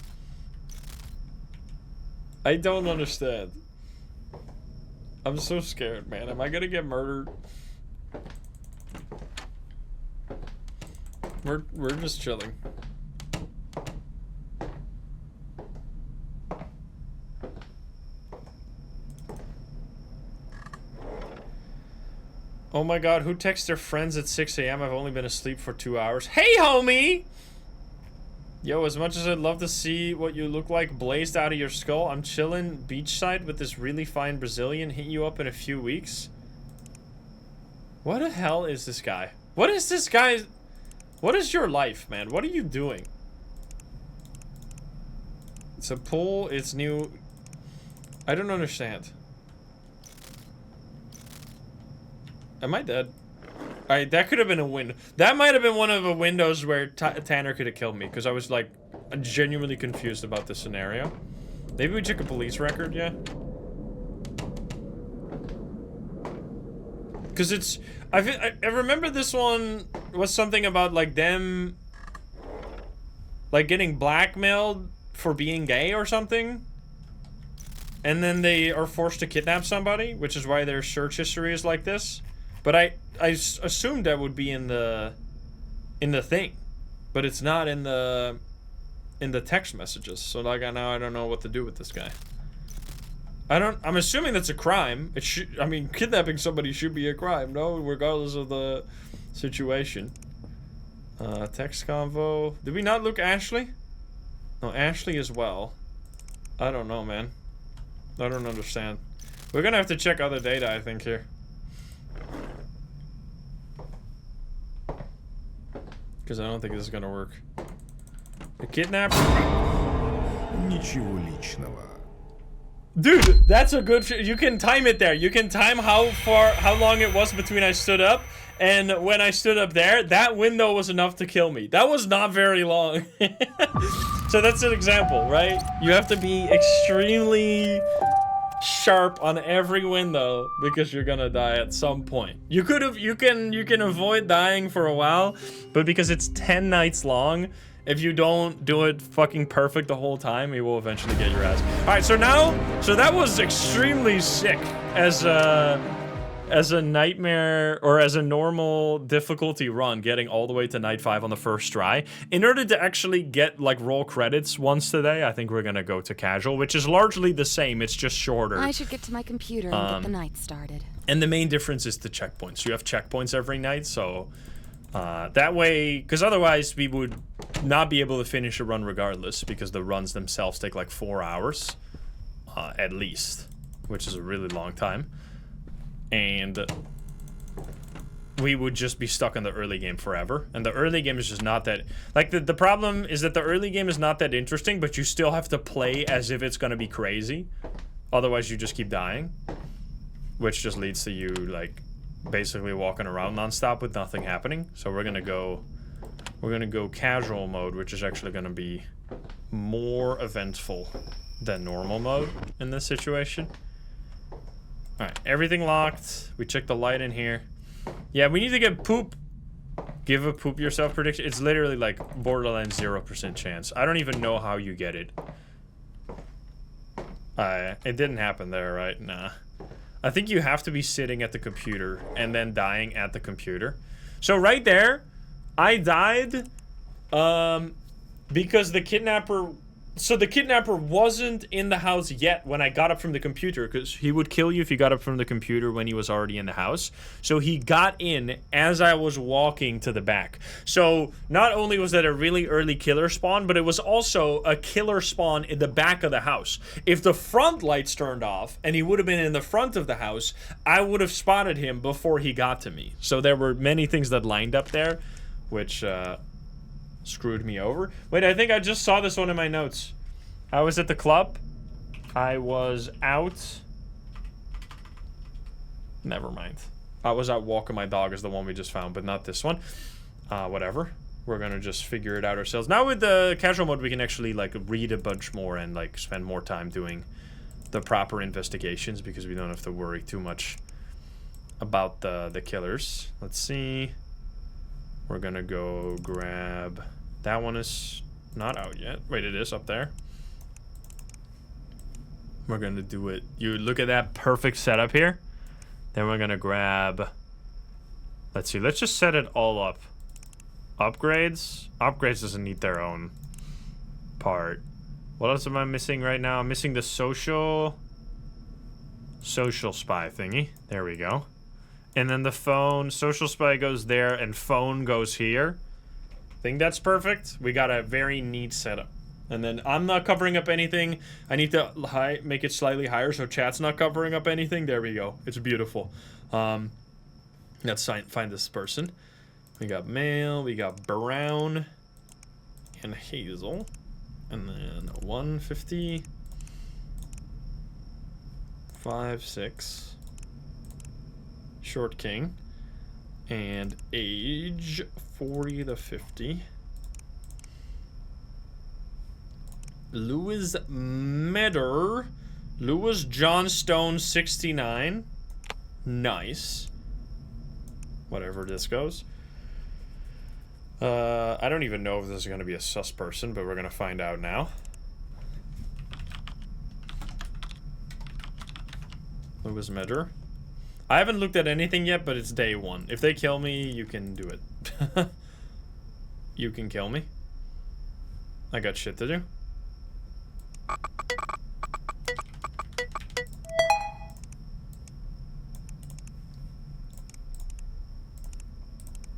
I don't understand. I'm so scared, man. Am I gonna get murdered? We're just chilling. Oh my god, who texts their friends at 6 a.m.? I've only been asleep for 2 hours. Hey, homie! Yo, as much as I'd love to see what you look like blazed out of your skull, I'm chilling beachside with this really fine Brazilian. Hit you up in a few weeks. What the hell is this guy? What is this guy? What is your life, man? What are you doing? It's a pool. It's new. I don't understand. Am I dead? Alright, that could have been a window. That might have been one of the windows where Tanner could have killed me, because I was, like, genuinely confused about this scenario. Maybe we check a police record, yeah? Because it's... I remember this one was something about, like, them... like, getting blackmailed for being gay or something. And then they are forced to kidnap somebody, which is why their search history is like this. But I assumed that would be in the thing, but it's not in the text messages. So like now I don't know what to do with this guy. I'm assuming that's a crime. It should. I mean, kidnapping somebody should be a crime, no, regardless of the situation. Text convo. Did we not look Ashley? No, Ashley as well. I don't know, man. I don't understand. We're gonna have to check other data, I think, here. Because I don't think this is gonna work. The kidnapper. Ничего личного. Dude, that's a good. You can time it there. You can time how long it was between I stood up and when I stood up there. That window was enough to kill me. That was not very long. So that's an example, right? You have to be extremely sharp on every window because you're gonna die at some point. You can avoid dying for a while, but because it's 10 nights long, if you don't do it fucking perfect the whole time, you will eventually get your ass. All right, so that was extremely sick as a nightmare or as a normal difficulty run, getting all the way to night 5 on the first try. In order to actually get like roll credits once today, I think we're gonna go to casual, which is largely the same. It's just shorter. I should get to my computer and get the night started. And the main difference is the checkpoints. You have checkpoints every night, so that way, because otherwise we would not be able to finish a run regardless, because the runs themselves take like 4 hours at least, which is a really long time. And we would just be stuck in the early game forever. And the early game is just not that... Like, the problem is that the early game is not that interesting, but you still have to play as if it's gonna be crazy. Otherwise, you just keep dying. Which just leads to you, like, basically walking around nonstop with nothing happening. So we're gonna go casual mode, which is actually gonna be more eventful than normal mode in this situation. Alright, everything locked. We checked the light in here. Yeah, we need to get poop. Give a poop yourself prediction. It's literally like borderline 0% chance. I don't even know how you get it. It didn't happen there, right? Nah. I think you have to be sitting at the computer and then dying at the computer. So right there, I died because the kidnapper... So the kidnapper wasn't in the house yet when I got up from the computer, because he would kill you if you got up from the computer when he was already in the house. So he got in as I was walking to the back. So not only was that a really early killer spawn, but it was also a killer spawn in the back of the house. If the front lights turned off and he would have been in the front of the house, I would have spotted him before he got to me. So there were many things that lined up there, which screwed me over. Wait, I think I just saw this one in my notes. I was at the club, I was out. Never mind. I was out walking my dog is the one we just found, but not this one. Whatever. We're gonna just figure it out ourselves. Now with the casual mode, we can actually like read a bunch more and like spend more time doing the proper investigations because we don't have to worry too much about the killers. Let's see. We're gonna go grab... That one is not out yet. Wait, it is up there. We're gonna do it. You look at that perfect setup here. Then we're gonna grab... Let's see. Let's just set it all up. Upgrades? Upgrades doesn't need their own part. What else am I missing right now? I'm missing the social spy thingy. There we go. And then the phone, social spy goes there and phone goes here. I think that's perfect. We got a very neat setup. And then I'm not covering up anything. I need to make it slightly higher so chat's not covering up anything. There we go. It's beautiful. Let's find this person. We got male, we got brown, and hazel. And then 150, 5, 6, short king, and age 40 to 50. Lewis Medder, Lewis Johnstone 69. Nice. Whatever this goes. I don't even know if this is going to be a sus person, but we're going to find out now. Lewis Medder. I haven't looked at anything yet, but it's day one. If they kill me, you can do it. You can kill me. I got shit to do.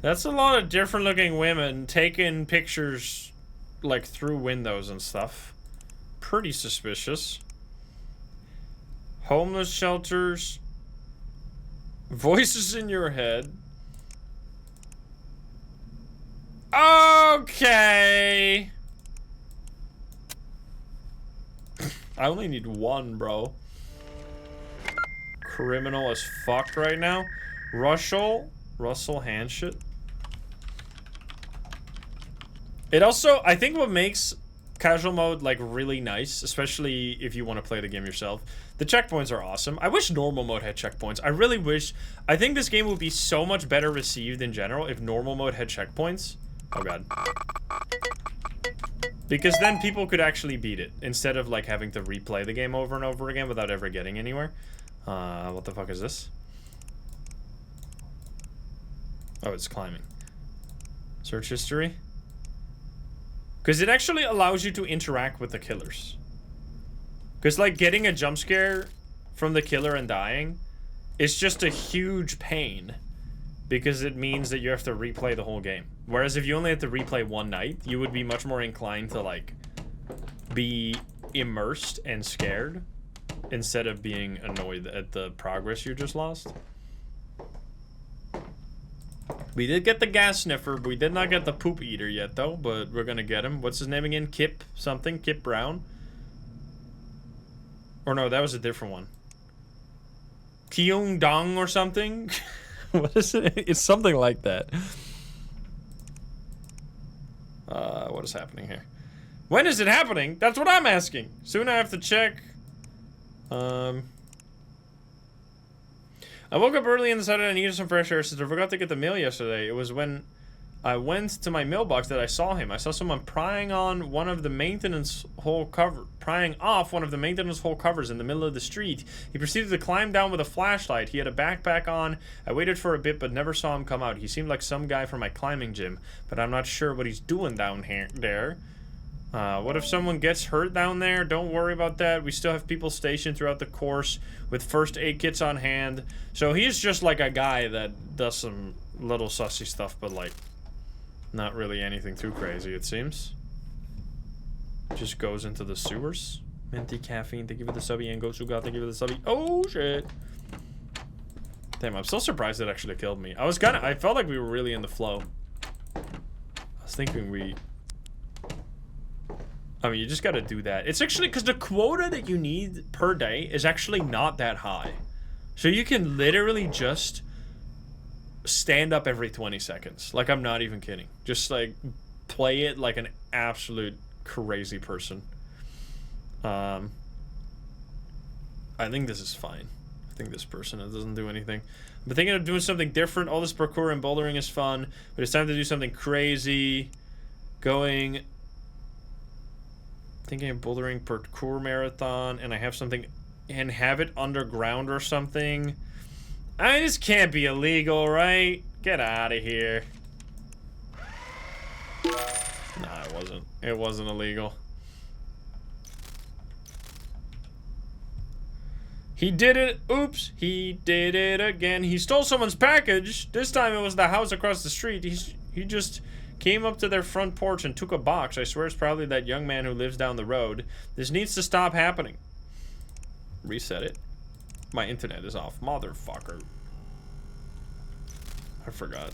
That's a lot of different looking women taking pictures like through windows and stuff. Pretty suspicious. Homeless shelters. Voices in your head. Okay. I only need one, bro. Criminal as fuck right now. Russell Handshit. It also, I think what makes casual mode like really nice, especially if you want to play the game yourself, the checkpoints are awesome. I wish normal mode had checkpoints. I really wish. I think this game would be so much better received in general if normal mode had checkpoints. Oh god. Because then people could actually beat it instead of like having to replay the game over and over again without ever getting anywhere. What the fuck is this? Oh, it's climbing. Search history. Because it actually allows you to interact with the killers. Because, like, getting a jump scare from the killer and dying is just a huge pain. Because it means that you have to replay the whole game. Whereas if you only had to replay one night, you would be much more inclined to, like, be immersed and scared instead of being annoyed at the progress you just lost. We did get the gas sniffer, but we did not get the poop eater yet, though. But we're gonna get him. What's his name again? Kip something? Kip Brown? Or no, that was a different one. Kyung Dong or something? What is it? It's something like that. What is happening here? When is it happening? That's what I'm asking. Soon I have to check. I woke up early and decided I needed some fresh air since I forgot to get the mail yesterday. It was when I went to my mailbox that I saw him. I saw someone prying off one of the maintenance hole covers in the middle of the street. He proceeded to climb down with a flashlight. He had a backpack on. I waited for a bit but never saw him come out. He seemed like some guy from my climbing gym, but I'm not sure what he's doing down there. What if someone gets hurt down there? Don't worry about that. We still have people stationed throughout the course with first aid kits on hand. So he's just like a guy that does some little sussy stuff, but like not really anything too crazy, it seems. Just goes into the sewers. Minty caffeine, thank you for the subby, and Gosuga, thank you for the subby. Oh shit. Damn, I'm still surprised it actually killed me. I felt like we were really in the flow. I was thinking I mean, you just gotta do that. It's actually, because the quota that you need per day is actually not that high. So you can literally just stand up every 20 seconds. Like, I'm not even kidding. Just, like, play it like an absolute crazy person. I think this is fine. I think this person, it doesn't do anything. I'm thinking of doing something different. All this parkour and bouldering is fun, but it's time to do something crazy. Thinking of bouldering parkour marathon, and I have something, and have it underground or something. I mean, this can't be illegal, right? Get out of here. Nah, it wasn't. It wasn't illegal. He did it. Oops. He did it again. He stole someone's package. This time it was the house across the street. He just came up to their front porch and took a box. I swear it's probably that young man who lives down the road. This needs to stop happening. Reset it. My internet is off. Motherfucker. I forgot.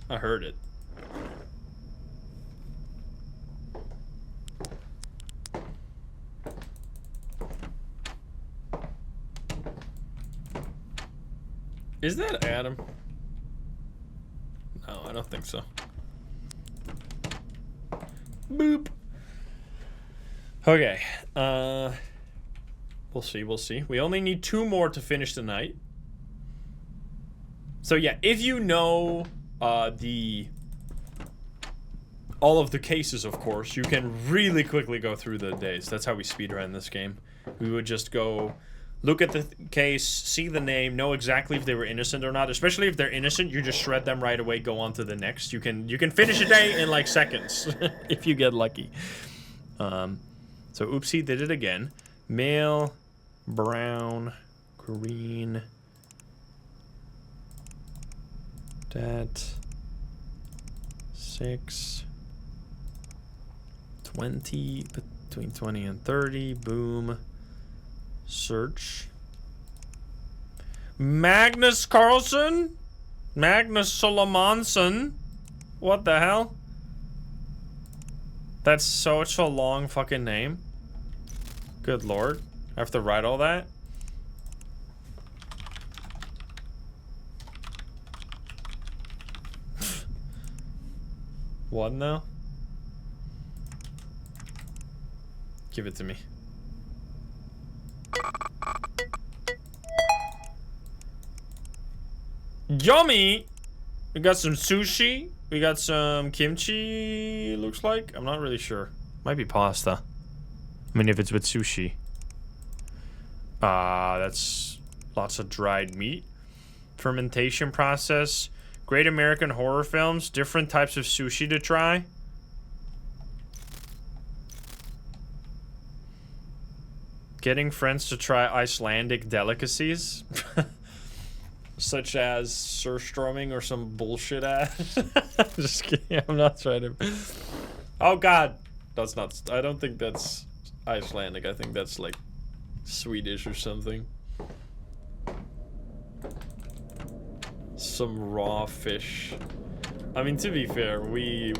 I heard it. Is that Adam? No, I don't think so. Boop. Okay. We'll see, we'll see. We only need 2 more to finish the night. So yeah, if you know all of the cases, of course, you can really quickly go through the days. That's how we speedrun this game. We would just go look at the case, see the name, know exactly if they were innocent or not. Especially if they're innocent, you just shred them right away, go on to the next. You can finish a day in like seconds if you get lucky. So oopsie did it again. Male, brown, green. That 6, 20, between 20 and 30. Boom. Search. Magnus Carlson? Magnus Solomonson? What the hell? That's such a long fucking name. Good lord. I have to write all that? What now? Give it to me. Yummy! We got some sushi. We got some kimchi, looks like. I'm not really sure. Might be pasta. I mean, if it's with sushi. That's lots of dried meat. Fermentation process. Great American horror films. Different types of sushi to try. Getting friends to try Icelandic delicacies. Such as surströmming or some bullshit ass. Just kidding. I'm not trying to. Oh god. That's not. I don't think that's Icelandic. I think that's like Swedish or something. Some raw fish. I mean, to be fair, we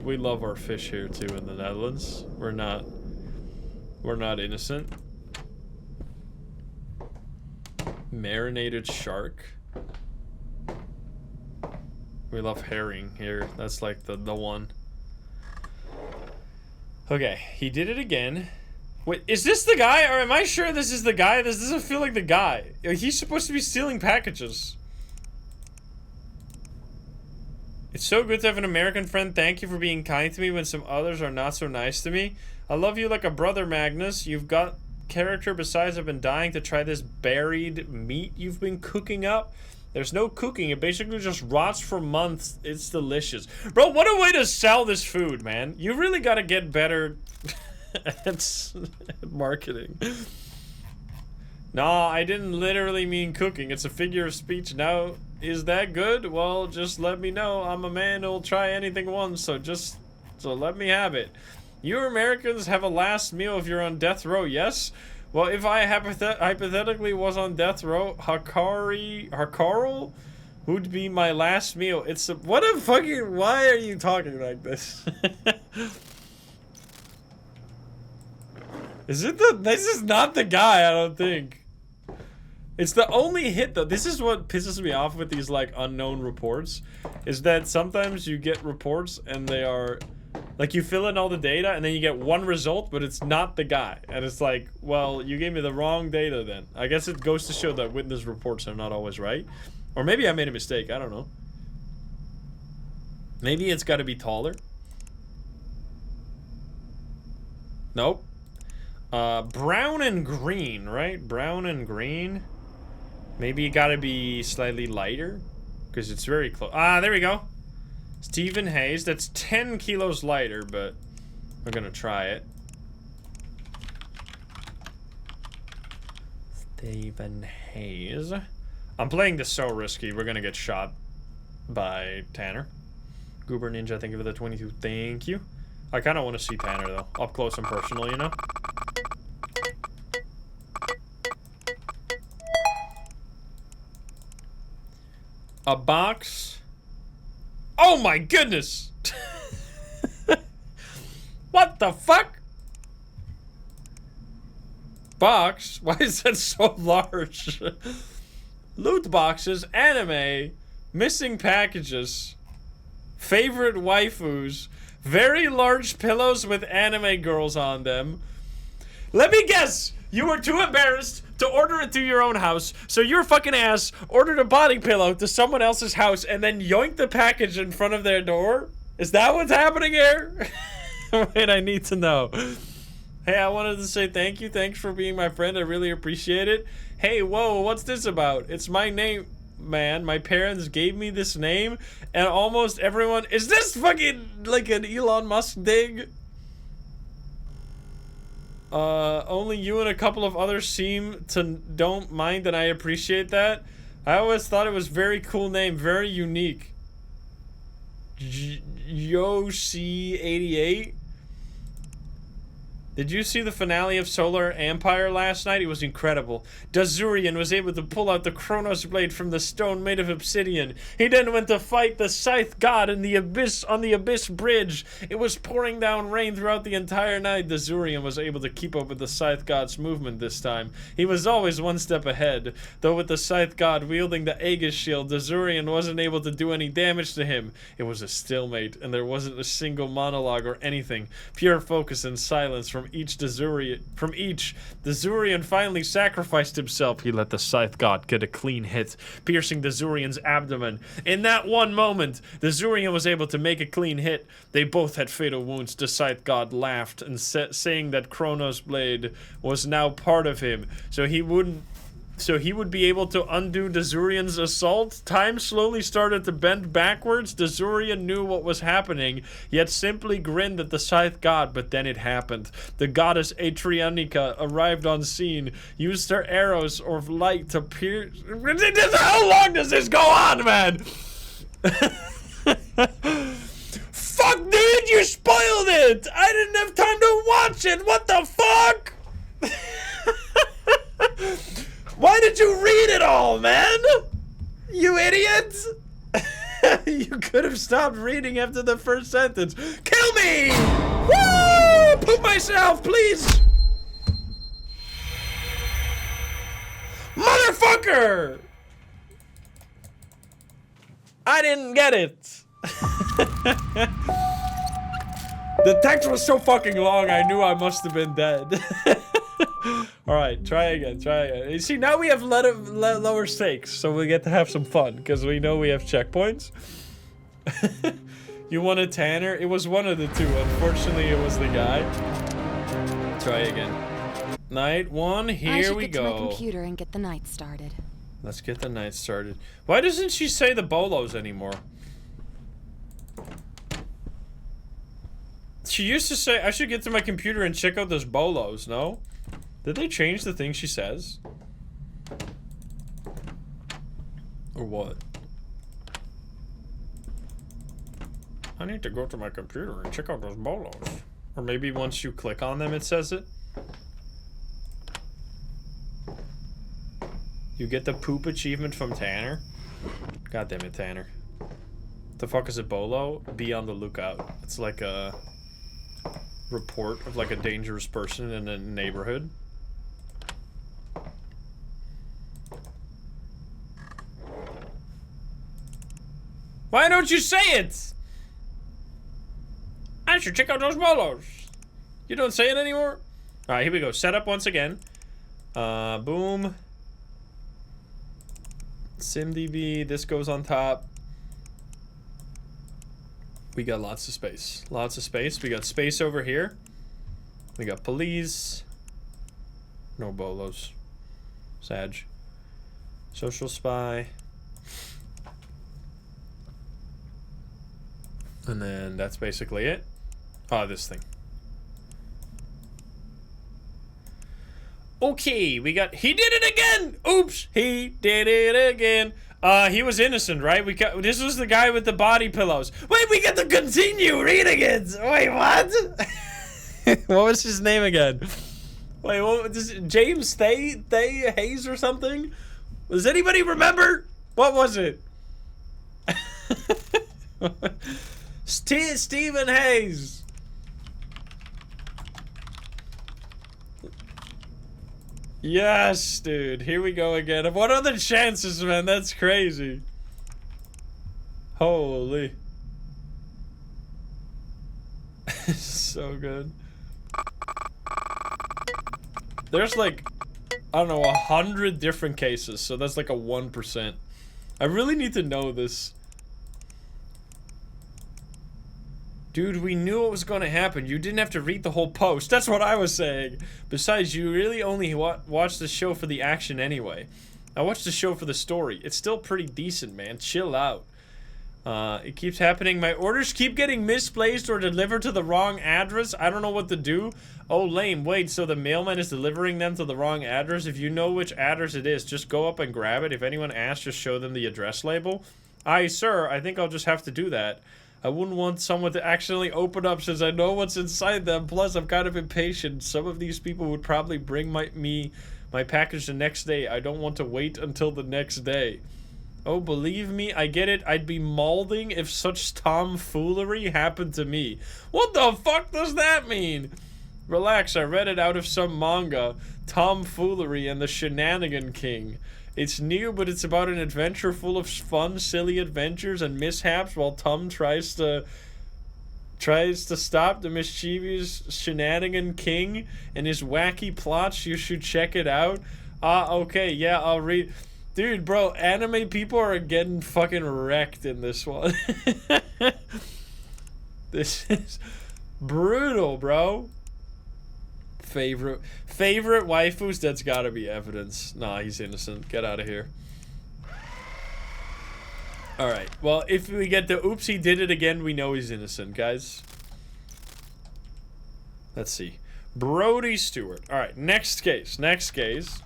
love our fish here too in the Netherlands. We're not innocent. Marinated shark. We love herring here. That's like the one. Okay, he did it again. Wait, is this the guy? Or am I sure this is the guy? This doesn't feel like the guy. He's supposed to be stealing packages. It's so good to have an American friend. Thank you for being kind to me when some others are not so nice to me. I love you like a brother, Magnus. You've got character. Besides, I've been dying to try this buried meat you've been cooking up. There's no cooking. It basically just rots for months. It's delicious. Bro, what a way to sell this food, man. You really got to get better at marketing. No, I didn't literally mean cooking. It's a figure of speech. Now, is that good? Well, just let me know. I'm a man who'll try anything once, so let me have it. You Americans have a last meal if you're on death row, yes? Well, if I hypothetically was on death row, Hakarl would be my last meal. It's a, what a fucking, why are you talking like this? Is it the... This is not the guy, I don't think. It's the only hit, though. This is what pisses me off with these, like, unknown reports. Is that sometimes you get reports and they are... Like, you fill in all the data and then you get one result, but it's not the guy. And it's like, well, you gave me the wrong data then. I guess it goes to show that witness reports are not always right. Or maybe I made a mistake. I don't know. Maybe it's got to be taller. Nope. Brown and green, right? Brown and green. Maybe it got to be slightly lighter. Because it's very close. Ah, there we go. Stephen Hayes. That's 10 kilos lighter, but we're going to try it. Stephen Hayes. I'm playing this so risky. We're going to get shot by Tanner. Goober Ninja, thank you for the 22. Thank you. I kind of want to see Tanner, though. Up close and personal, you know? A box. Oh my goodness! What the fuck? Box? Why is that so large? Loot boxes, anime, missing packages, favorite waifus, very large pillows with anime girls on them. Let me guess! You were too embarrassed to order it to your own house, so your fucking ass ordered a body pillow to someone else's house and then yoinked the package in front of their door? Is that what's happening here? Wait, I need to know. Hey, I wanted to say thank you. Thanks for being my friend. I really appreciate it. Hey, whoa, what's this about? It's my name, man. My parents gave me this name, and almost everyone... Is this fucking like an Elon Musk dig? Only you and a couple of others seem to don't mind, and I appreciate that. I always thought it was very cool name, very unique. Yoshi88? Did you see the finale of Solar Empire last night? It was incredible. Dazurian was able to pull out the Chronos blade from the stone made of obsidian. He then went to fight the Scythe God in the abyss on the Abyss Bridge. It was pouring down rain throughout the entire night. Dazurian was able to keep up with the Scythe God's movement this time. He was always one step ahead. Though with the Scythe God wielding the Aegis shield, Dazurian wasn't able to do any damage to him. It was a stalemate, and there wasn't a single monologue or anything. Pure focus and silence from each. Dazurian finally sacrificed himself. He let the Scythe God get a clean hit, piercing Dazurian's abdomen. In that one moment, Dazurian was able to make a clean hit. They both had fatal wounds. The Scythe God laughed and saying that Chronos blade was now part of him, so he would be able to undo Dazurian's assault. Time slowly started to bend backwards. Dazurian knew what was happening, yet simply grinned at the Scythe God, but then it happened. The goddess Atrianica arrived on scene, used her arrows of light to pierce... How long does this go on, man? Fuck, dude, you spoiled it! I didn't have time to watch it! What the fuck? Why did you read it all, man? You idiot! You could have stopped reading after the first sentence. Kill me! Woo! Poop myself, please! Motherfucker! I didn't get it. The text was so fucking long, I knew I must have been dead. Alright, try again. You see, now we have lower stakes, so we get to have some fun, because we know we have checkpoints. You wanted Tanner? It was one of the two. Unfortunately, it was the guy. Try again. Night one, here we go. I should get to my computer and get the night started. Let's get the night started. Why doesn't she say the bolos anymore? She used to say, I should get to my computer and check out those bolos, no? Did they change the thing she says? Or what? I need to go to my computer and check out those bolos. Or maybe once you click on them, it says it. You get the poop achievement from Tanner? God damn it, Tanner. What the fuck is a bolo? Be on the lookout. It's like a... report of like a dangerous person in a neighborhood. Why don't you say it? I should check out those bolos. You don't say it anymore? Alright, here we go. Setup once again. Boom. SimDB, this goes on top. We got lots of space. Lots of space. We got space over here. We got police. No bolos. Sag. Social spy. And then that's basically it. Oh, this thing. Okay, we got... He did it again! Oops! He did it again. He was innocent, right? This was the guy with the body pillows. Wait, we get to continue reading it! Wait, what? What was his name again? Wait, what was this? James Thay Hayes or something? Does anybody remember? What was it? Stephen Hayes. Yes, dude. Here we go again. What are the chances, man? That's crazy. Holy. So good. There's like, I don't know, 100 different cases, so that's like a 1%. I really need to know this. Dude, we knew what was going to happen. You didn't have to read the whole post. That's what I was saying. Besides, you really only watched the show for the action anyway. I watched the show for the story. It's still pretty decent, man. Chill out. It keeps happening. My orders keep getting misplaced or delivered to the wrong address. I don't know what to do. Oh, lame. Wait, so the mailman is delivering them to the wrong address? If you know which address it is, just go up and grab it. If anyone asks, just show them the address label. Aye, sir. I think I'll just have to do that. I wouldn't want someone to accidentally open up since I know what's inside them. Plus, I'm kind of impatient. Some of these people would probably bring my package the next day. I don't want to wait until the next day. Oh, believe me, I get it. I'd be mauling if such tomfoolery happened to me. What the fuck does that mean? Relax, I read it out of some manga. Tomfoolery and the Shenanigan King. It's new, but it's about an adventure full of fun, silly adventures and mishaps while Tom tries to stop the mischievous Shenanigan King and his wacky plots. You should check it out. Okay, yeah, I'll read. Dude, bro, anime people are getting fucking wrecked in this one. This is brutal, bro. Favorite waifus? That's gotta be evidence. Nah, he's innocent. Get out of here. Alright, well, if we get the oops, he did it again, we know he's innocent, guys. Let's see. Brody Stewart. Alright, next case. Next case.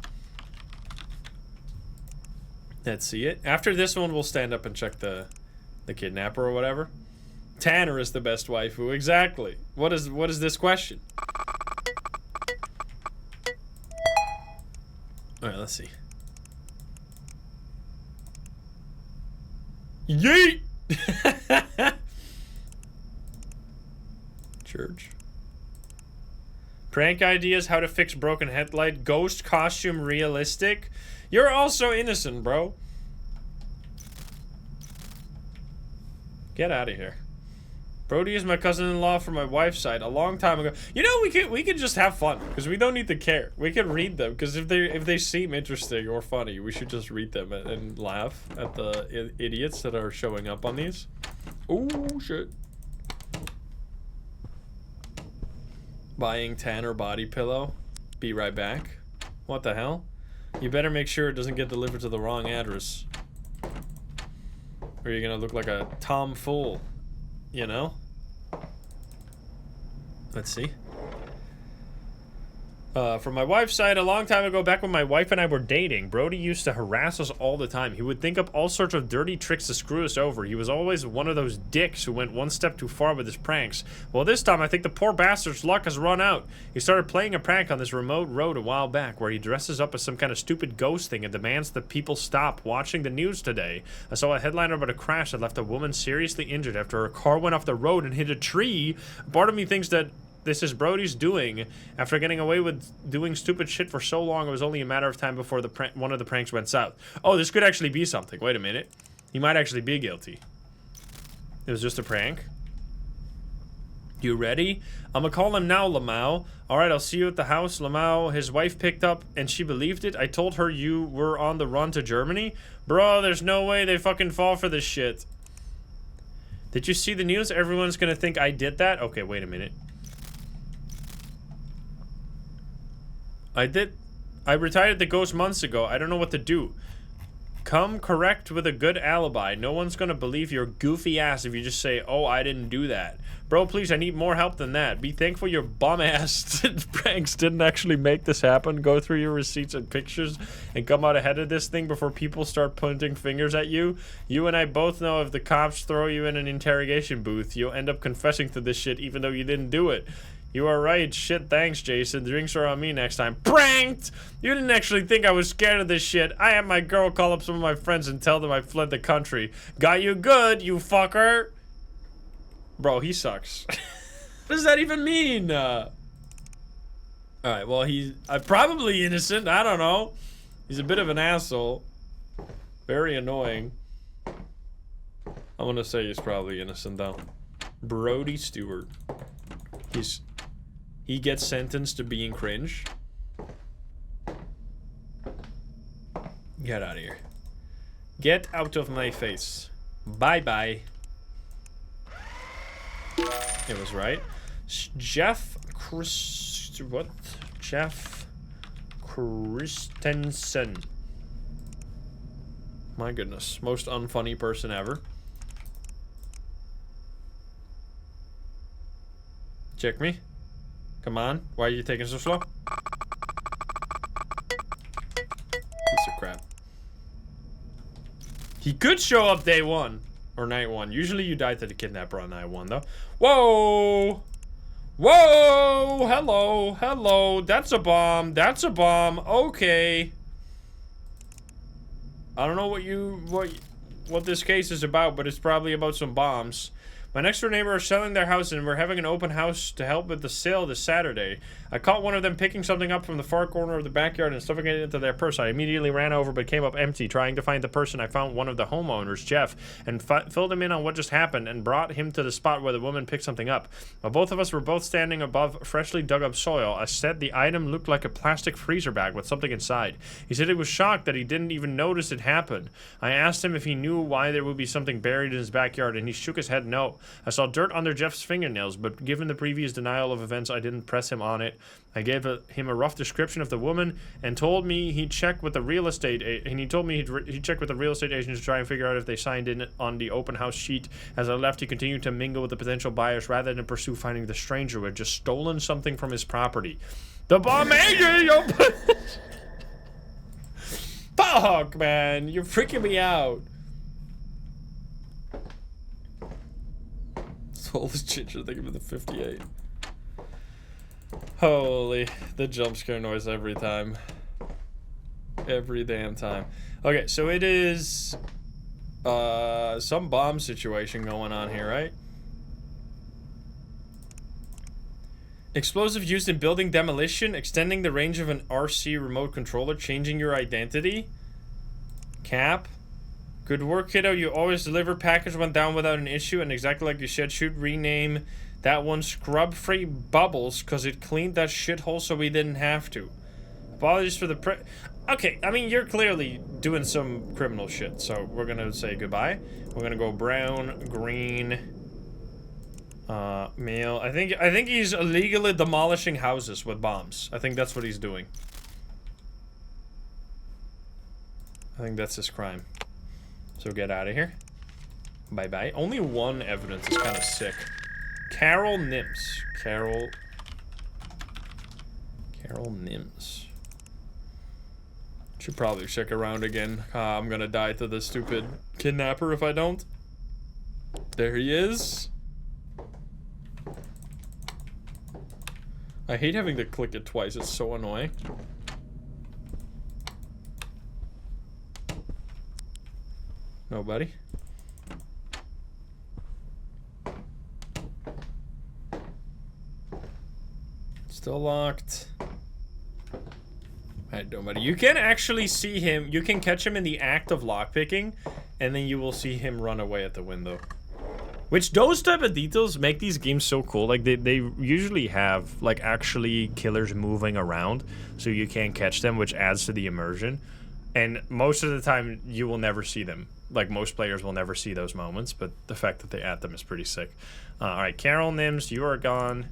Let's see it. After this one, we'll stand up and check the kidnapper or whatever. Tanner is the best waifu. Exactly. What is this question? Alright, let's see. Yeet! Church. Prank ideas, how to fix broken headlight, ghost costume realistic. You're also innocent, bro. Get out of here. Brody is my cousin-in-law from my wife's side a long time ago. You know, we could just have fun because we don't need to care. We can read them because if they seem interesting or funny, we should just read them and laugh at the idiots that are showing up on these. Oh shit! Buying Tanner body pillow. Be right back. What the hell? You better make sure it doesn't get delivered to the wrong address, or you're gonna look like a tomfool. You know? Let's see. From my wife's side, a long time ago, back when my wife and I were dating, Brody used to harass us all the time. He would think up all sorts of dirty tricks to screw us over. He was always one of those dicks who went one step too far with his pranks. Well, this time, I think the poor bastard's luck has run out. He started playing a prank on this remote road a while back, where he dresses up as some kind of stupid ghost thing and demands that people stop watching the news today. I saw a headline about a crash that left a woman seriously injured after her car went off the road and hit a tree. Part of me thinks that this is Brody's doing. After getting away with doing stupid shit for so long, it was only a matter of time before one of the pranks went south. Oh, this could actually be something. Wait a minute. He might actually be guilty. It was just a prank. You ready? I'm gonna call him now, Lamau. Alright, I'll see you at the house. Lamau, his wife picked up and she believed it. I told her you were on the run to Germany. Bro, there's no way they fucking fall for this shit. Did you see the news? Everyone's gonna think I did that? Okay, wait a minute. I retired the ghost months ago. I don't know what to do. Come correct with a good alibi. No one's gonna believe your goofy ass if you just say, oh, I didn't do that. Bro, please, I need more help than that. Be thankful your bum-ass pranks didn't actually make this happen. Go through your receipts and pictures and come out ahead of this thing before people start pointing fingers at you. You and I both know if the cops throw you in an interrogation booth, you'll end up confessing to this shit even though you didn't do it. You are right. Shit, thanks, Jason. Drinks are on me next time. Pranked! You didn't actually think I was scared of this shit. I had my girl call up some of my friends and tell them I fled the country. Got you good, you fucker. Bro, he sucks. What does that even mean? Alright, well, he's probably innocent. I don't know. He's a bit of an asshole. Very annoying. I'm gonna say he's probably innocent, though. Brody Stewart. He gets sentenced to being cringe. Get out of here. Get out of my face. Bye-bye. It was right. Jeff Christensen. My goodness. Most unfunny person ever. Check me. Come on. Why are you taking so slow? Piece of crap. He could show up day one. Or night one. Usually you die to the kidnapper on night one, though. Whoa! Whoa! Hello. Hello. That's a bomb. That's a bomb. Okay. I don't know what this case is about, but it's probably about some bombs. My next door neighbor is selling their house and we're having an open house to help with the sale this Saturday. I caught one of them picking something up from the far corner of the backyard and stuffing it into their purse. I immediately ran over but came up empty. Trying to find the person, I found one of the homeowners, Jeff, and filled him in on what just happened and brought him to the spot where the woman picked something up. While both of us were both standing above freshly dug up soil, I said the item looked like a plastic freezer bag with something inside. He said he was shocked that he didn't even notice it happen. I asked him if he knew why there would be something buried in his backyard and he shook his head no. I saw dirt under Jeff's fingernails, but given the previous denial of events, I didn't press him on it. I gave him a rough description of the woman and told me he'd check with the real estate he'd check with the real estate agents to try and figure out if they signed in on the open house sheet. As I left, he continued to mingle with the potential buyers rather than pursue finding the stranger who had just stolen something from his property. The bomb agent! Fuck, man, you're freaking me out. Sold this ginger, they give me the 58. Holy, the jump scare noise every time. Every damn time. Okay, so it is some bomb situation going on here, right? Explosive used in building demolition, extending the range of an RC remote controller, changing your identity. Cap. Good work, kiddo. You always deliver. Package went down without an issue, and exactly like you said, should rename that one Scrub-Free Bubbles, because it cleaned that shithole so we didn't have to. Apologies for the Okay, I mean, you're clearly doing some criminal shit, so we're gonna say goodbye. We're gonna go brown, green, male. I think he's illegally demolishing houses with bombs. I think that's what he's doing. I think that's his crime. So get out of here. Bye-bye. Only one evidence is kind of sick. Carol Nims. Carol Nims. Should probably check around again. I'm gonna die to the stupid kidnapper if I don't. There he is. I hate having to click it twice. It's so annoying. Nobody. Still locked. Alright, nobody. You can actually see him. You can catch him in the act of lockpicking, and then you will see him run away at the window. Which, those type of details make these games so cool. Like, they usually have, like, actually killers moving around, so you can't catch them, which adds to the immersion. And most of the time, you will never see them. Like, most players will never see those moments, but the fact that they add them is pretty sick. Alright, Carol Nims, you are gone.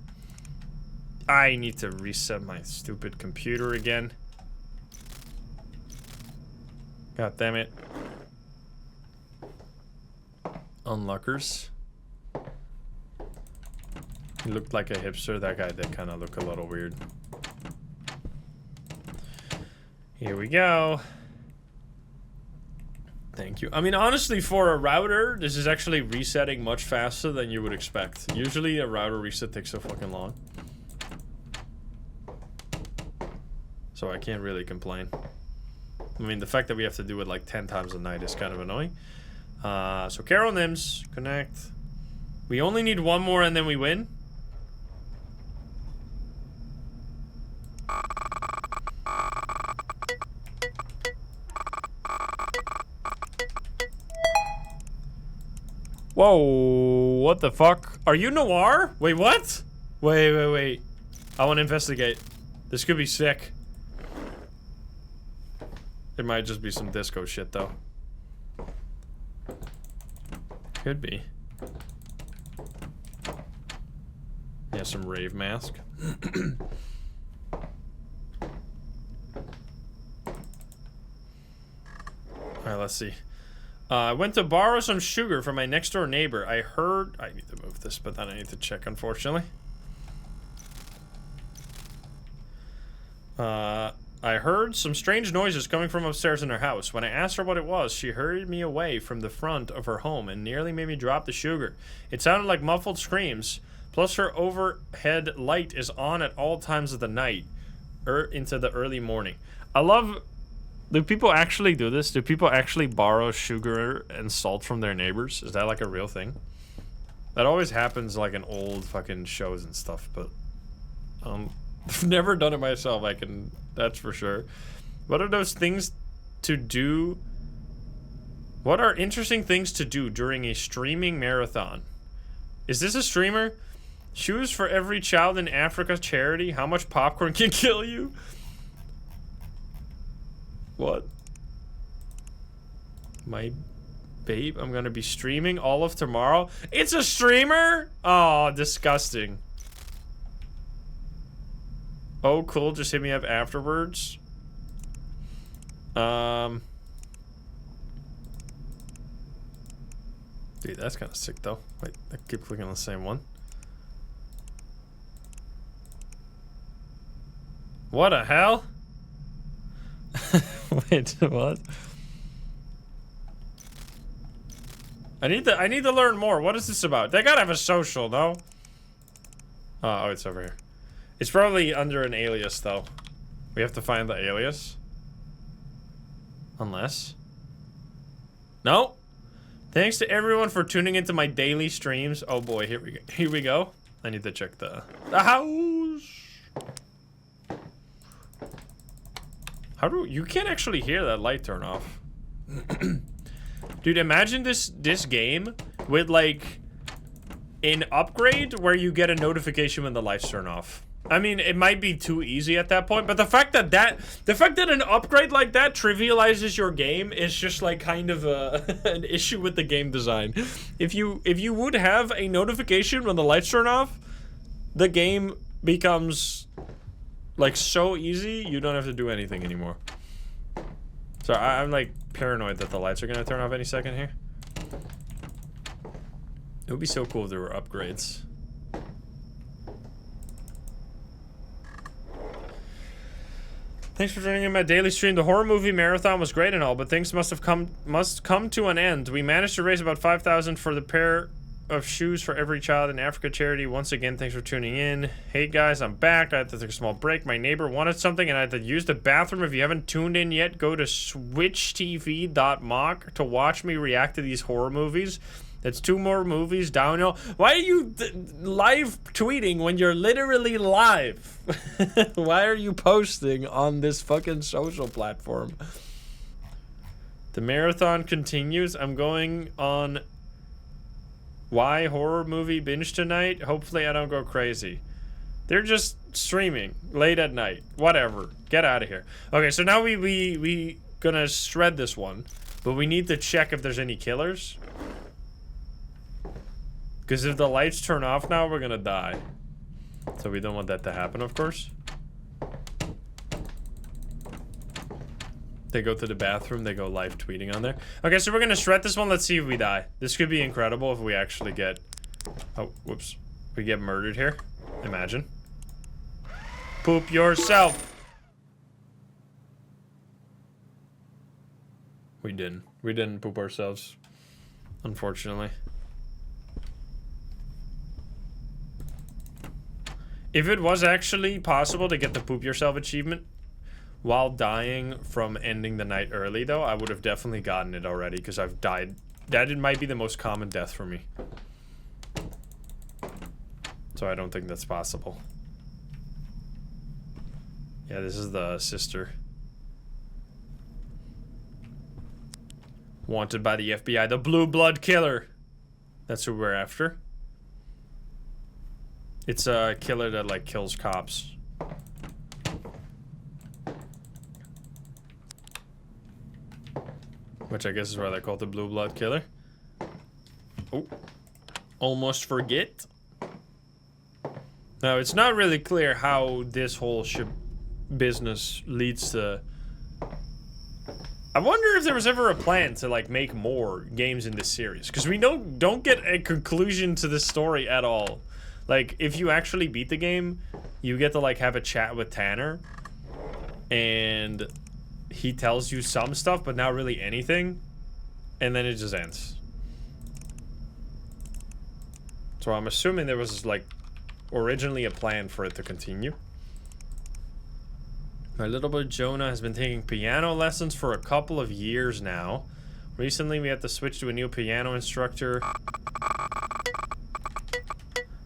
I need to reset my stupid computer again. God damn it. Unlockers. He looked like a hipster. That guy did kind of look a little weird. Here we go. Thank you. I mean, honestly, for a router, this is actually resetting much faster than you would expect. Usually a router reset takes so fucking long. So I can't really complain. I mean, the fact that we have to do it like 10 times a night is kind of annoying. So Carol Nims, connect. We only need one more and then we win. Whoa, what the fuck? Are you Noir? Wait, what? Wait. I want to investigate. This could be sick. It might just be some disco shit, though. Could be. Yeah, some rave mask. Alright, let's see. I went to borrow some sugar from my next door neighbor. I heard... I need to move this, but then I need to check, unfortunately. I heard some strange noises coming from upstairs in her house. When I asked her what it was, she hurried me away from the front of her home and nearly made me drop the sugar. It sounded like muffled screams. Plus, her overhead light is on at all times of the night, into the early morning. I love... Do people actually do this? Do people actually borrow sugar and salt from their neighbors? Is that like a real thing? That always happens like in old fucking shows and stuff, but I've never done it myself. That's for sure. What are those things to do? What are interesting things to do during a streaming marathon? Is this a streamer? Shoes for every child in Africa charity. How much popcorn can kill you? What? My babe, I'm gonna be streaming all of tomorrow. It's a streamer? Oh, disgusting. Oh, cool. Just hit me up afterwards. Dude, that's kind of sick, though. Wait, I keep clicking on the same one. What the hell? Wait, what? I need to learn more. What is this about? They gotta have a social, no? Oh, it's over here. It's probably under an alias, though. We have to find the alias. Unless. No. Thanks to everyone for tuning into my daily streams. Oh boy, here we go. Here we go. I need to check the house. How do you can't actually hear that light turn off? Dude, imagine this game with like an upgrade where you get a notification when the lights turn off. I mean, it might be too easy at that point, but the fact that an upgrade like that trivializes your game is just like kind of an issue with the game design. If you would have a notification when the lights turn off, the game becomes like so easy, you don't have to do anything anymore. So I'm like paranoid that the lights are gonna turn off any second here. It would be so cool if there were upgrades. Thanks for joining in my daily stream. The horror movie marathon was great and all, but things must come to an end. We managed to raise about 5,000 for the pair of shoes for every child in Africa charity. Once again, thanks for tuning in. Hey guys, I'm back. I had to take a small break. My neighbor wanted something and I had to use the bathroom. If you haven't tuned in yet, go to switchtv.mock to watch me react to these horror movies. That's 2 more movies downhill. Why are you live tweeting when you're literally live? Why are you posting on this fucking social platform? The marathon continues. I'm going on why horror movie binge tonight. Hopefully I don't go crazy. They're just streaming late at night. Whatever. Get out of here. Okay, so now we gonna shred this one, but we need to check if there's any killers. Because if the lights turn off now, we're gonna die. So we don't want that to happen, of course. They go to the bathroom, they go live tweeting on there. Okay, so we're gonna shred this one. Let's see if we die. This could be incredible if we actually get... Oh, whoops. We get murdered here. Imagine. Poop yourself. We didn't. We didn't poop ourselves. Unfortunately. If it was actually possible to get the poop yourself achievement while dying from ending the night early, though, I would have definitely gotten it already, because I've died. That might be the most common death for me. So I don't think that's possible. Yeah, this is the sister. Wanted by the FBI, the blue blood killer. That's who we're after. It's a killer that, like, kills cops. Which I guess is why they call it the blue blood killer. Oh. Almost forget. Now, it's not really clear how this whole business leads to... I wonder if there was ever a plan to, like, make more games in this series. Because we don't get a conclusion to this story at all. Like, if you actually beat the game, you get to, like, have a chat with Tanner. And he tells you some stuff, but not really anything. And then it just ends. So I'm assuming there was, like, originally a plan for it to continue. My little boy Jonah has been taking piano lessons for a couple of years now. Recently, we had to switch to a new piano instructor.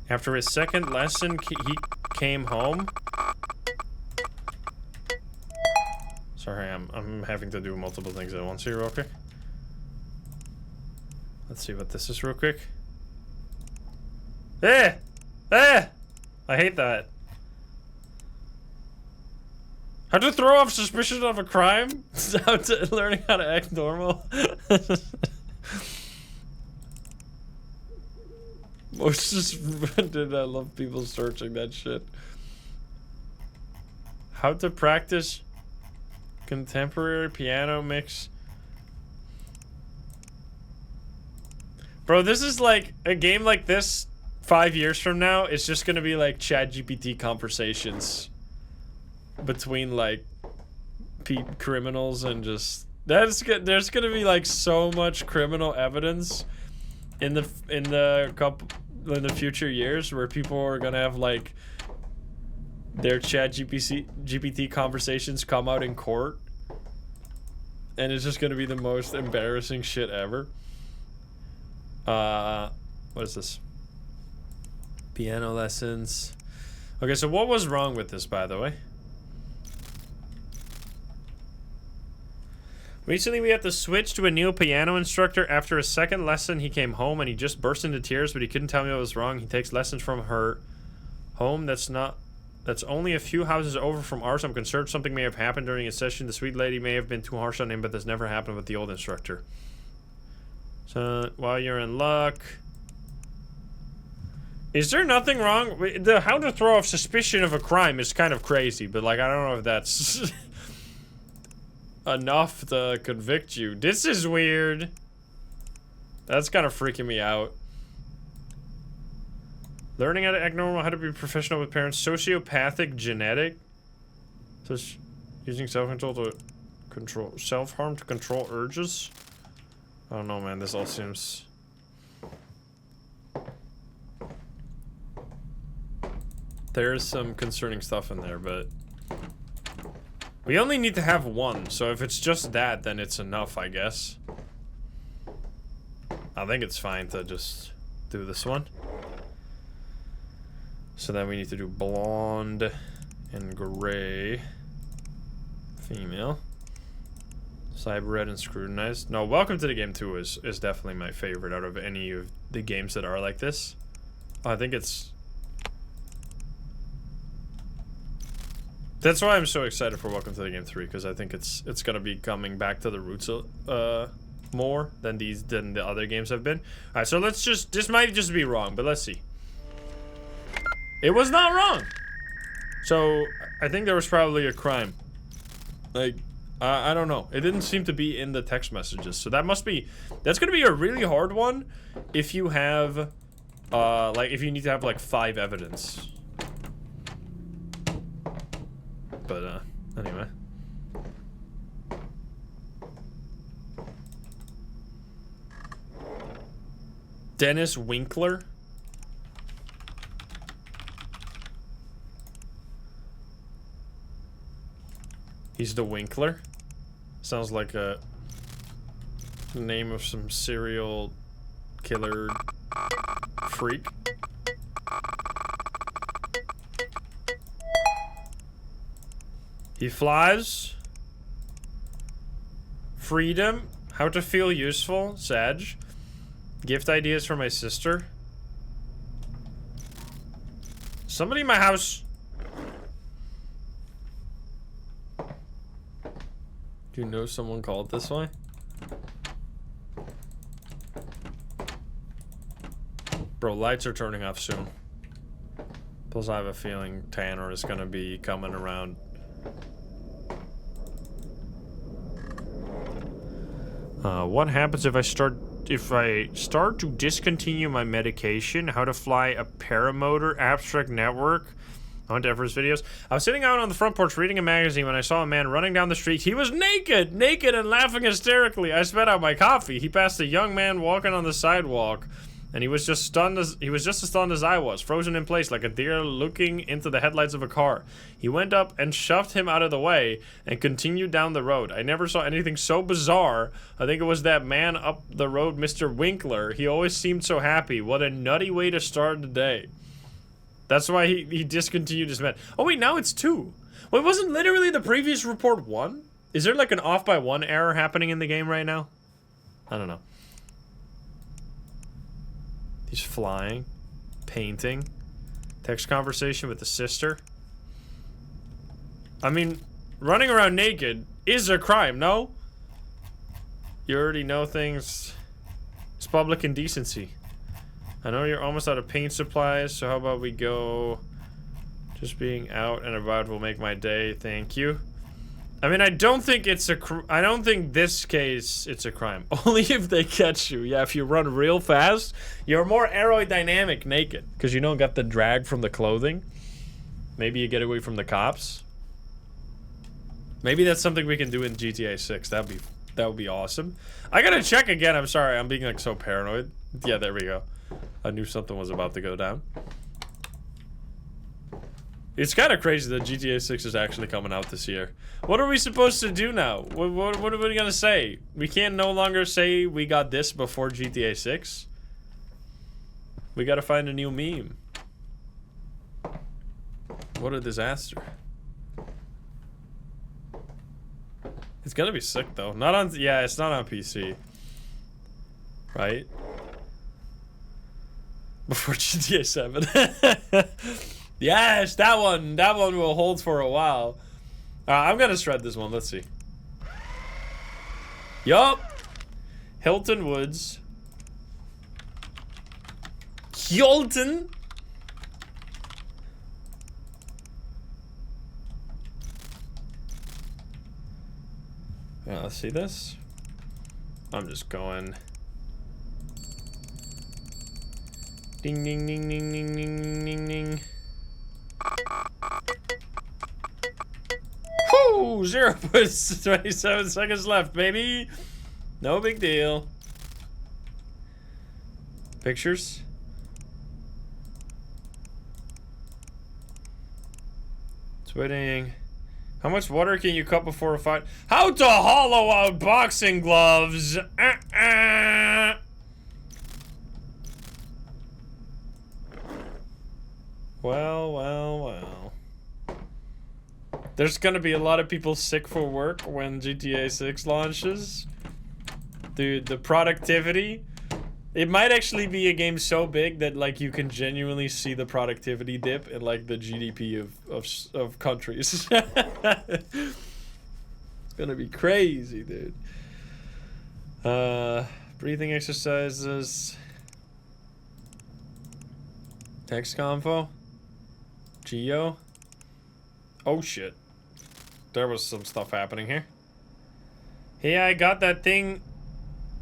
After his second lesson, he came home. Sorry, I'm having to do multiple things at once here real quick. Let's see what this is real quick. Eh! Eh! I hate that. How to throw off suspicion of a crime? Learning how to act normal. Most just did I love people searching that shit. How to practice contemporary piano mix. Bro, this is like a game like this 5 years from now. It's just gonna be like ChatGPT conversations between like criminals and just there's gonna be like so much criminal evidence in the future years where people are gonna have like their GPT conversations come out in court, and it's just gonna be the most embarrassing shit ever. What is this? Piano lessons. Okay, so what was wrong with this, by the way? Recently, we had to switch to a new piano instructor. After a second lesson, he came home and he just burst into tears, but he couldn't tell me what was wrong. He takes lessons from her home. That's only a few houses over from ours. I'm concerned something may have happened during a session. The sweet lady may have been too harsh on him, but this never happened with the old instructor. So, while you're in luck... Is there nothing wrong? How to throw off suspicion of a crime is kind of crazy, but like, I don't know if that's... enough to convict you. This is weird. That's kind of freaking me out. Learning how to act normal, how to be professional with parents, sociopathic genetic. So using self-control to control self-harm to control urges. I don't know, man. This all seems... There's some concerning stuff in there, but... We only need to have one, so if it's just that, then it's enough, I guess. I think it's fine to just do this one. So then we need to do blonde and gray. Female. Cyber Red and Scrutinized. No, Welcome to the Game 2 is definitely my favorite out of any of the games that are like this. I think it's... That's why I'm so excited for Welcome to the Game 3, because I think it's gonna be coming back to the roots more than the other games have been. Alright, so let's just... This might just be wrong, but let's see. It was not wrong! So, I think there was probably a crime. Like... I don't know. It didn't seem to be in the text messages. So that must be... That's going to be a really hard one if you have... like, if you need to have, like, 5 evidence. But, anyway. Dennis Winkler? He's the Winkler? Sounds like a name of some serial killer freak. He flies. Freedom. How to feel useful. Sag. Gift ideas for my sister. Somebody in my house. Do you know someone called this way? Bro, lights are turning off soon. Plus I have a feeling Tanner is gonna be coming around. What happens if I start to discontinue my medication? How to fly a paramotor? Abstract network? On to Everest videos. I was sitting out on the front porch reading a magazine when I saw a man running down the street. He was naked and laughing hysterically. I spat out my coffee. He passed a young man walking on the sidewalk, and he was just as stunned as I was, frozen in place like a deer looking into the headlights of a car. He went up and shoved him out of the way and continued down the road. I never saw anything so bizarre. I think it was that man up the road, Mr. Winkler. He always seemed so happy. What a nutty way to start the day. That's why he discontinued his med. Oh wait, now it's 2. Wait, wasn't literally the previous report 1? Is there like an off by 1 error happening in the game right now? I don't know. He's flying, painting, text conversation with the sister. I mean, running around naked is a crime, no? You already know things. It's public indecency. I know you're almost out of paint supplies, so how about we go... Just being out and about will make my day, thank you. I mean, I don't think it's I don't think this case it's a crime. Only if they catch you. Yeah, if you run real fast, you're more aerodynamic naked. Because you don't get the drag from the clothing. Maybe you get away from the cops. Maybe that's something we can do in GTA 6. That would be awesome. I gotta check again, I'm sorry, I'm being like so paranoid. Yeah, there we go. I knew something was about to go down. It's kind of crazy that GTA 6 is actually coming out this year. What are we supposed to do now? What are we gonna say? We can't no longer say we got this before GTA 6. We gotta find a new meme. What a disaster. It's gonna be sick though. Not on, yeah, it's not on PC. Right? Before GTA 7. Yes, that one will hold for a while. I'm gonna shred this one, let's see. Yup. Hilton Woods. Hilton? Yeah, let's see this. I'm just going. Ding ding ding ding ding ding ding ding. Whoo! 0.27 seconds left, baby. No big deal. Pictures. It's waiting. How much water can you cut before a fight? How to hollow out boxing gloves. Well, well, well. There's gonna be a lot of people sick for work when GTA 6 launches. Dude, the productivity. It might actually be a game so big that like you can genuinely see the productivity dip in like the GDP of countries. It's gonna be crazy, dude. Breathing exercises. Text convo. Geo. Oh shit. There was some stuff happening here. Hey, I got that thing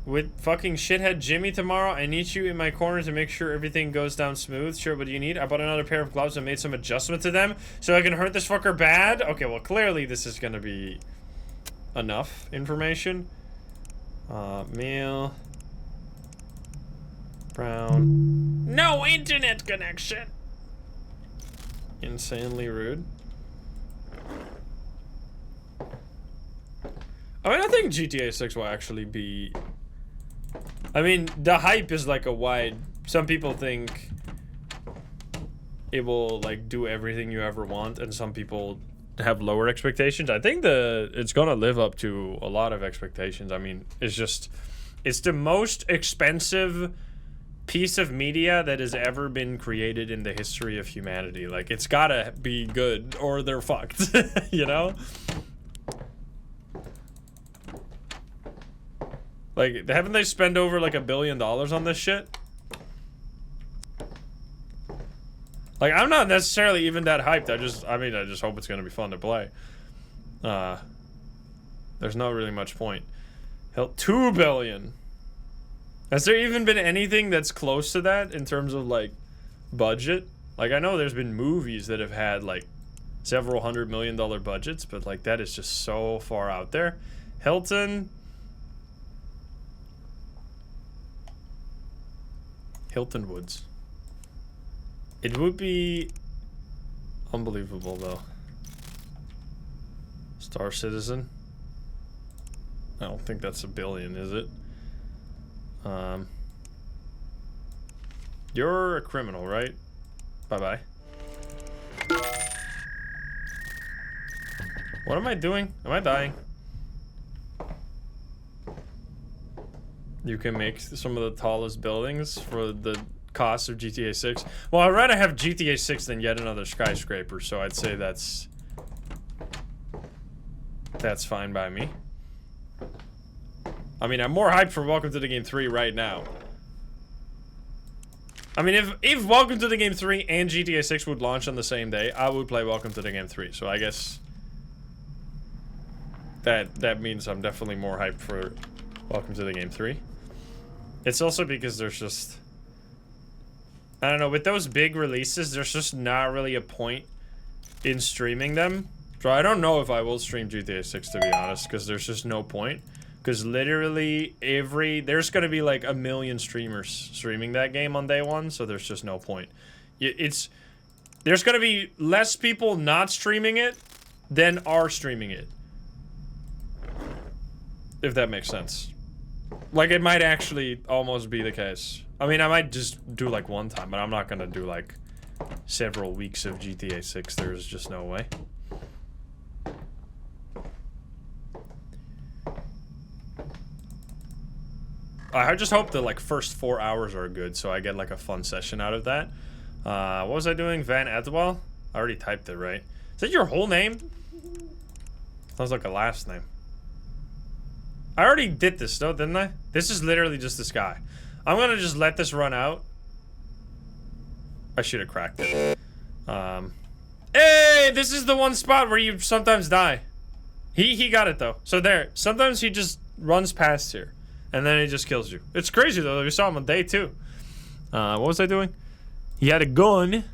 with fucking shithead Jimmy tomorrow. I need you in my corner to make sure everything goes down smooth. Sure, what do you need? I bought another pair of gloves and made some adjustment to them so I can hurt this fucker bad. Okay, well, clearly this is gonna be enough information. Meal. Brown. No internet connection. Insanely rude. I mean, I think GTA 6 will actually be... I mean, the hype is like a wide... Some people think it will like do everything you ever want, and some people have lower expectations. I think it's gonna live up to a lot of expectations. I mean, it's the most expensive piece of media that has ever been created in the history of humanity. Like, it's gotta be good or they're fucked, you know? Like, haven't they spent over like $1 billion on this shit? Like, I'm not necessarily even that hyped. I mean, I just hope it's gonna be fun to play. There's not really much point. Hell, $2 billion. Has there even been anything that's close to that in terms of like budget? Like, I know there's been movies that have had like several $100 million budgets, but like that is just so far out there. Hilton Woods. It would be unbelievable though. Star Citizen. I don't think that's $1 billion, is it? You're a criminal, right? Bye-bye. What am I doing? Am I dying? You can make some of the tallest buildings for the cost of GTA 6. Well, I'd rather have GTA 6 than yet another skyscraper, so I'd say that's fine by me. I mean, I'm more hyped for Welcome to the Game 3 right now. I mean, if Welcome to the Game 3 and GTA 6 would launch on the same day, I would play Welcome to the Game 3. So I guess that means I'm definitely more hyped for Welcome to the Game 3. It's also because there's just... I don't know, with those big releases, there's just not really a point in streaming them. So I don't know if I will stream GTA 6, to be honest, because there's just no point. Because literally there's gonna be like 1 million streamers streaming that game on day one, so there's just no point. There's gonna be less people not streaming it than are streaming it. If that makes sense. Like, it might actually almost be the case. I mean, I might just do like one time, but I'm not gonna do like several weeks of GTA 6. There's just no way. I just hope the like first 4 hours are good, so I get like a fun session out of that. What was I doing? Van Etwell? I already typed it, right? Is that your whole name? Sounds like a last name. I already did this though, didn't I? This is literally just this guy. I'm gonna just let this run out. I should have cracked it. Hey, this is the one spot where you sometimes die. He got it though. So there. Sometimes he just runs past here. And then he just kills you. It's crazy though. We saw him on day 2. What was I doing? He had a gun.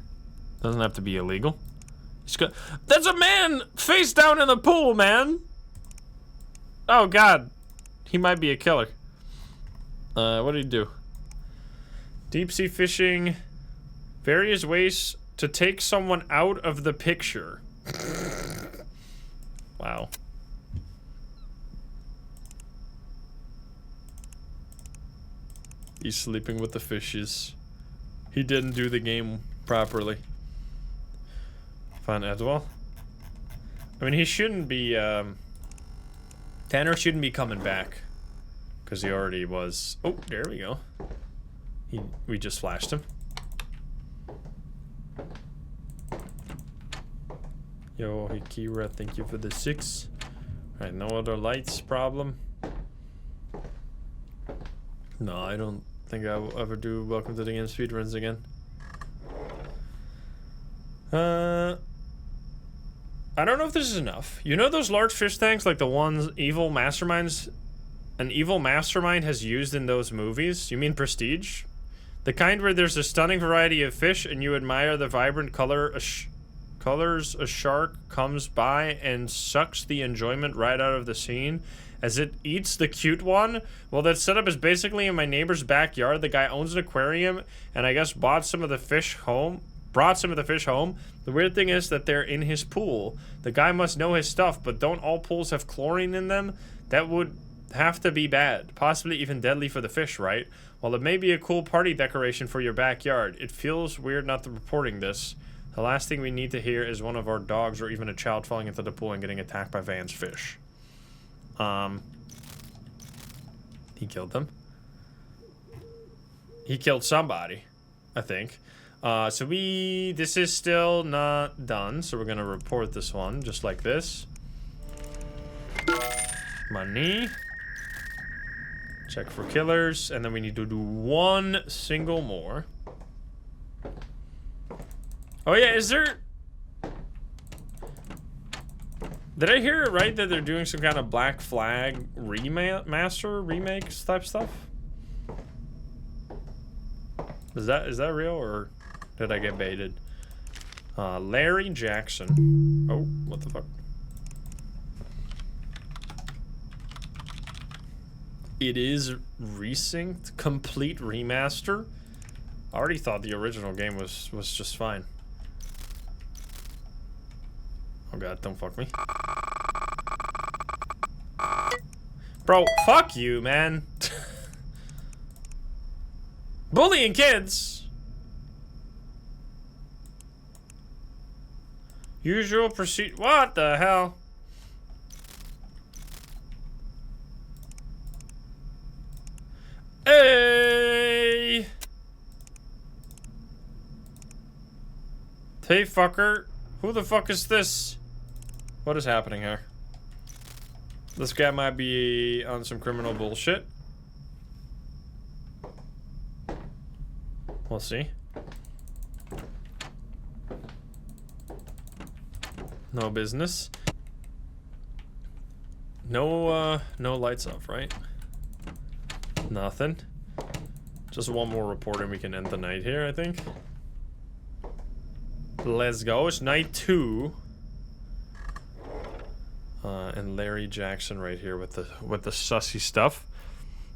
Doesn't have to be illegal. There's a man face down in the pool, man. Oh god. He might be a killer. What did he do? Deep sea fishing. Various ways to take someone out of the picture. Wow. He's sleeping with the fishes. He didn't do the game properly. Find Edwell. I mean, he shouldn't be, Tanner shouldn't be coming back. Because he already was. Oh, there we go. We just flashed him. Yo, Hikira, thank you for the 6. Alright, no other lights problem. No, I don't think I will ever do Welcome to the Game speedruns again. I don't know if this is enough. You know those large fish tanks, like the ones evil masterminds, an evil mastermind has used in those movies? You mean Prestige? The kind where there's a stunning variety of fish and you admire the vibrant colors a shark comes by and sucks the enjoyment right out of the scene as it eats the cute one? Well, that setup is basically in my neighbor's backyard. The guy owns an aquarium and I guess brought some of the fish home. The weird thing is that they're in his pool. The guy must know his stuff, but don't all pools have chlorine in them? That would have to be bad, possibly even deadly for the fish, right? Well, it may be a cool party decoration for your backyard. It feels weird not reporting this. The last thing we need to hear is one of our dogs or even a child falling into the pool and getting attacked by Van's fish. He killed them. He killed somebody, I think. So this is still not done, so we're gonna report this one, just like this. Money. Check for killers, and then we need to do one single more. Oh yeah, is there... Did I hear it right that they're doing some kind of Black Flag remakes type stuff? Is that real, or did I get baited? Larry Jackson. Oh, what the fuck? It is resynced, complete remaster. I already thought the original game was just fine. Oh god, don't fuck me. Bro, fuck you, man. Bullying kids. Usual procedure. What the hell? Hey! Hey, fucker. Who the fuck is this? What is happening here? This guy might be on some criminal bullshit. We'll see. No business. No lights off, right? Nothing. Just one more report and we can end the night here, I think. Let's go. It's night 2. And Larry Jackson right here with the sussy stuff.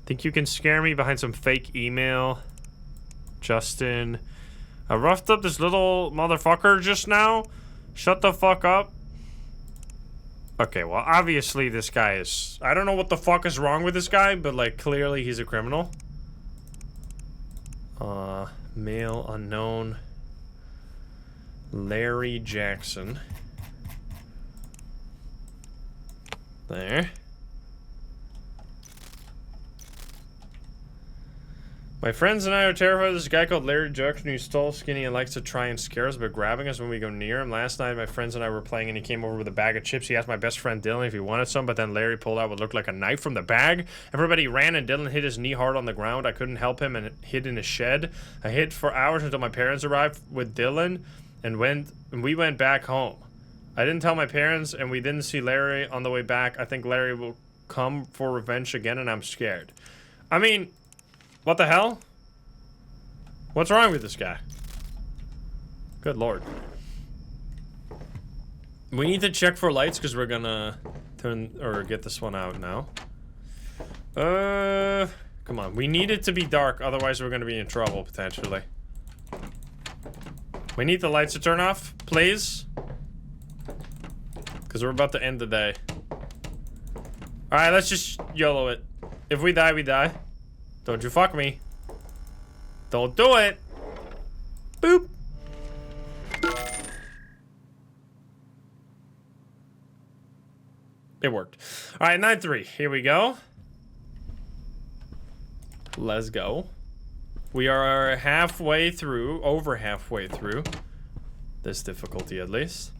Think you can scare me behind some fake email? Justin. I roughed up this little motherfucker just now. Shut the fuck up. Okay, well, obviously this guy is... I don't know what the fuck is wrong with this guy, but, like, clearly he's a criminal. Male unknown. Larry Jackson. There. My friends and I are terrified of this guy called Larry Jackson who's tall, skinny, and likes to try and scare us by grabbing us when we go near him. Last night, my friends and I were playing, and he came over with a bag of chips. He asked my best friend Dylan if he wanted some, but then Larry pulled out what looked like a knife from the bag. Everybody ran, and Dylan hit his knee hard on the ground. I couldn't help him and hid in a shed. I hid for hours until my parents arrived with Dylan, and we went back home. I didn't tell my parents, and we didn't see Larry on the way back. I think Larry will come for revenge again, and I'm scared. I mean... What the hell? What's wrong with this guy? Good lord. We need to check for lights because we're gonna get this one out now. Come on. We need it to be dark, otherwise we're gonna be in trouble potentially. We need the lights to turn off, please. Because we're about to end the day. Alright, let's just YOLO it. If we die, we die. Don't you fuck me. Don't do it. Boop. It worked. All right, 9-3. Here we go. Let's go. We are halfway through, over halfway through this difficulty at least.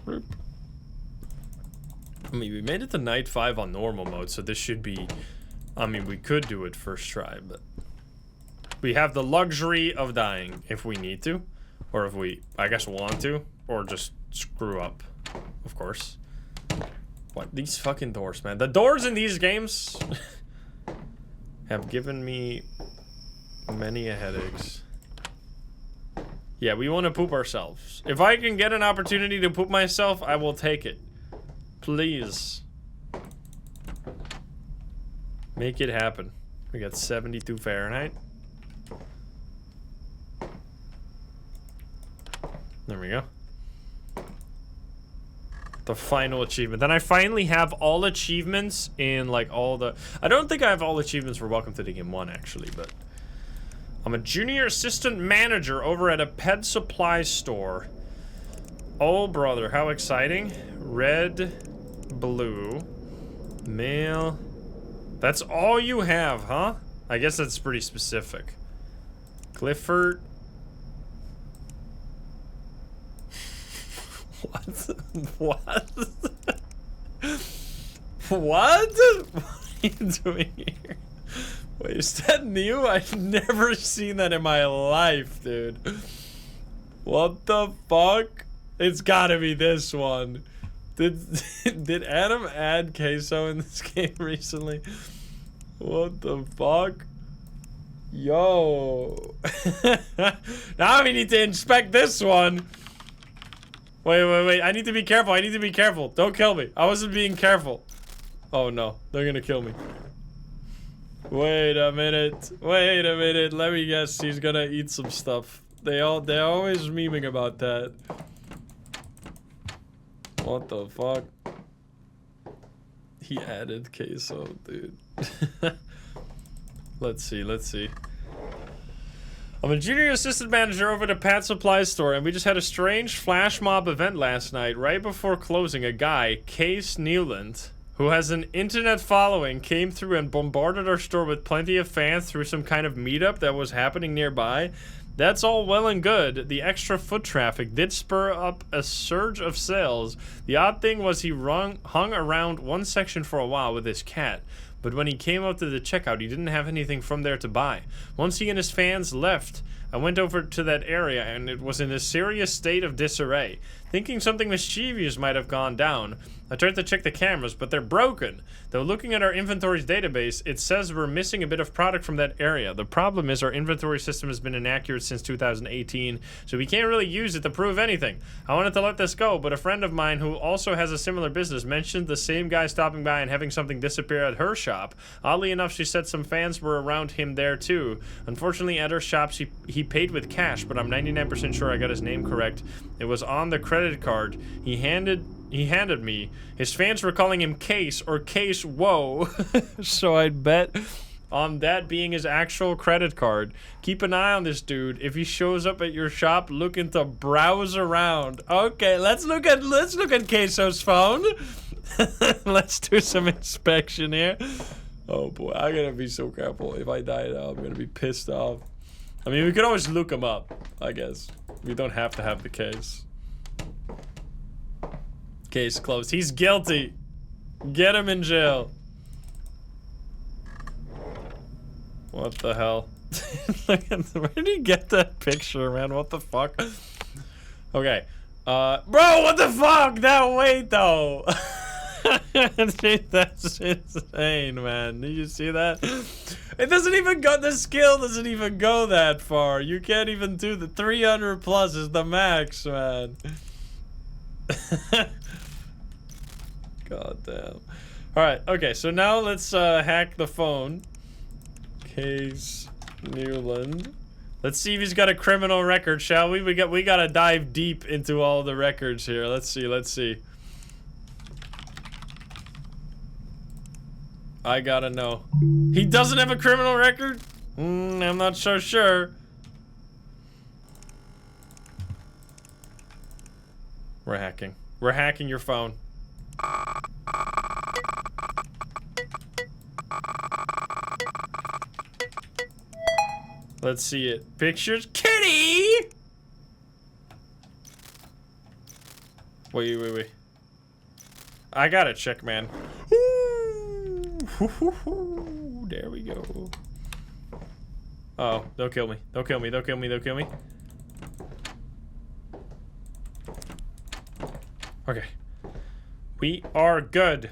I mean, we made it to night 5 on normal mode, so this should be, I mean, we could do it first try, but we have the luxury of dying if we need to, or if we, I guess, want to, or just screw up, of course. What, these fucking doors, man. The doors in these games have given me many a headaches. Yeah, we want to poop ourselves. If I can get an opportunity to poop myself, I will take it. Please. Make it happen. We got 72 Fahrenheit. There we go. The final achievement. Then I finally have all achievements in like all the... I don't think I have all achievements for Welcome to the Game 1 actually, but... I'm a junior assistant manager over at a pet supply store. Oh brother, how exciting. Red, blue, male. That's all you have, huh? I guess that's pretty specific. Clifford. What? What? What? What are you doing here? Wait, is that new? I've never seen that in my life, dude. What the fuck? It's gotta be this one. Did Adam add queso in this game recently? What the fuck? Yo. Now we need to inspect this one. Wait. I need to be careful. I need to be careful. Don't kill me. I wasn't being careful. Oh no. They're gonna kill me. Wait a minute. Wait a minute. Let me guess. He's gonna eat some stuff. They're always memeing about that. What the fuck? He added queso, dude. Let's see. I'm a junior assistant manager over at a pet supply store, and we just had a strange flash mob event last night. Right before closing, a guy, Case Newland, who has an internet following, came through and bombarded our store with plenty of fans through some kind of meetup that was happening nearby. That's all well and good. The extra foot traffic did spur up a surge of sales. The odd thing was he hung around one section for a while with his cat. But when he came up to the checkout, he didn't have anything from there to buy. Once he and his fans left, I went over to that area and it was in a serious state of disarray. Thinking something mischievous might have gone down, I tried to check the cameras, but they're broken. Though looking at our inventories database, it says we're missing a bit of product from that area. The problem is our inventory system has been inaccurate since 2018, so we can't really use it to prove anything. I wanted to let this go, but a friend of mine who also has a similar business mentioned the same guy stopping by and having something disappear at her shop. Oddly enough, she said some fans were around him there too. Unfortunately, at her shop, he paid with cash, but I'm 99% sure I got his name correct. It was on the credit card he handed me. His fans were calling him Case or Case Whoa. So I'd bet on that being his actual credit card. Keep an eye on this dude. If he shows up at your shop looking to browse around. Okay, let's look at Queso's phone. Let's do some inspection here. Oh boy, I gotta be so careful. If I die now, I'm gonna be pissed off. I mean, we could always look him up, I guess. We don't have to have the case. Case closed. He's guilty. Get him in jail. What the hell? Look at, where did he get that picture, man? What the fuck? Okay. Bro, what the fuck? That weight, though. That's insane, man. Did you see that? It doesn't even go, the skill doesn't even go that far. You can't even do the 300 plus is the max, man. God damn. Alright, okay, so now let's hack the phone. Case Newland. Let's see if he's got a criminal record, shall we? We gotta dive deep into all the records here. Let's see. I gotta know. He doesn't have a criminal record? I'm not so sure. We're hacking. We're hacking your phone. Let's see it. Pictures. Kitty! Wait. I gotta check, man. Ooh, there we go. Oh, they'll kill me. They'll kill me. Okay. We are good.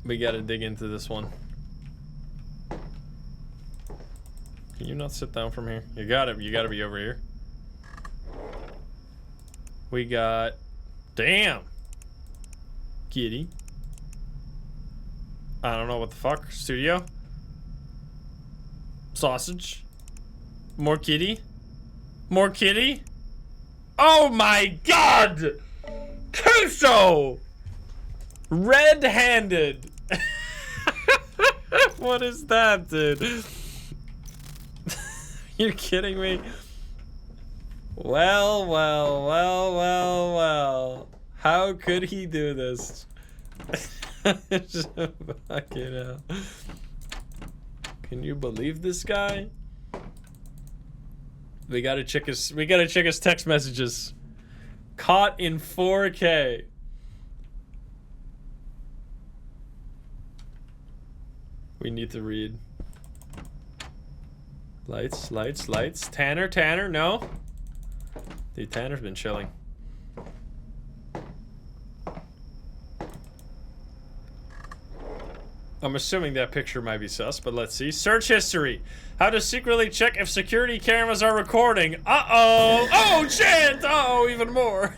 We gotta dig into this one. Can you not sit down from here? You gotta be over here. We got... Damn! Kitty. I don't know what the fuck. Studio? Sausage? More kitty? More kitty? Oh my god! Queso! Red-handed! What is that, dude? You're kidding me? Well. How could he do this? Fucking hell. Can you believe this guy? We gotta check his text messages. Caught in 4K. We need to read. Lights. Tanner, no. Dude, Tanner's been chilling. I'm assuming that picture might be sus, but let's see. Search history. How to secretly check if security cameras are recording. Uh-oh. Oh, shit. Uh-oh, even more.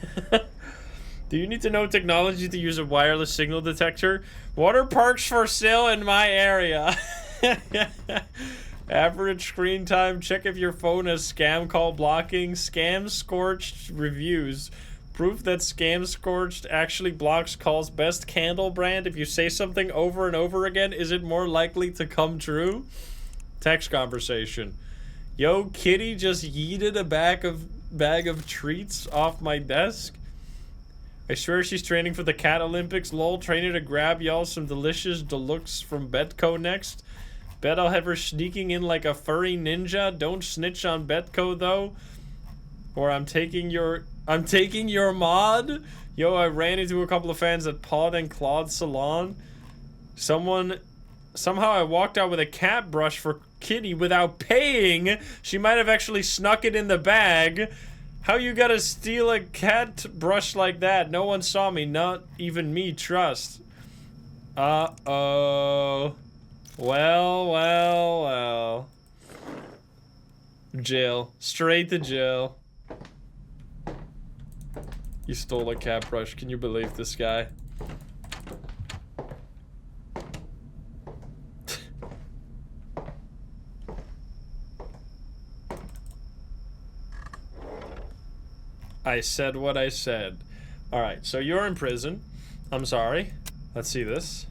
Do you need to know technology to use a wireless signal detector? Water parks for sale in my area. Average screen time. Check if your phone has scam call blocking. Scam scorched reviews. Proof that Scam Scorched actually blocks calls. Best candle brand. If you say something over and over again, is it more likely to come true? Text conversation. Yo, Kitty just yeeted a bag of treats off my desk. I swear she's training for the Cat Olympics. Lol, training to grab y'all some delicious deluxe from Betco next. Bet I'll have her sneaking in like a furry ninja. Don't snitch on Betco though. Or I'm taking your mod. Yo, I ran into a couple of fans at Pod and Claude Salon. Somehow I walked out with a cat brush for Kitty without paying. She might have actually snuck it in the bag. How you gotta steal a cat brush like that? No one saw me, not even me, trust. Uh-oh. Well. Jail. Straight to jail. You stole a cat brush. Can you believe this guy? I said what I said. Alright, so you're in prison. I'm sorry. Let's see this.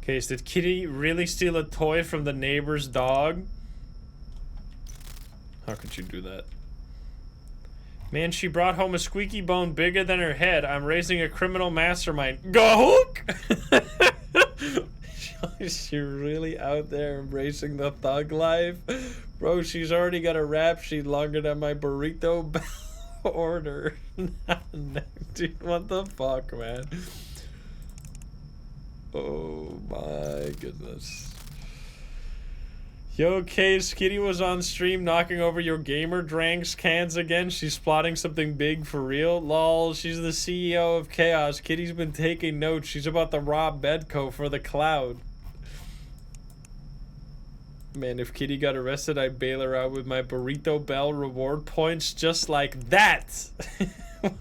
Case, did Kitty really steal a toy from the neighbor's dog? How could you do that? Man, she brought home a squeaky bone bigger than her head. I'm raising a criminal mastermind. Go hook! She's really out there embracing the thug life. Bro, she's already got a rap sheet longer than my burrito order. Dude, what the fuck, man? Oh my goodness. Yo, Case, Kitty was on stream knocking over your gamer dranks cans again. She's plotting something big for real. Lol, she's the CEO of Chaos. Kitty's been taking notes. She's about to rob Bedco for the cloud. Man, if Kitty got arrested, I'd bail her out with my Burrito Bell reward points just like that.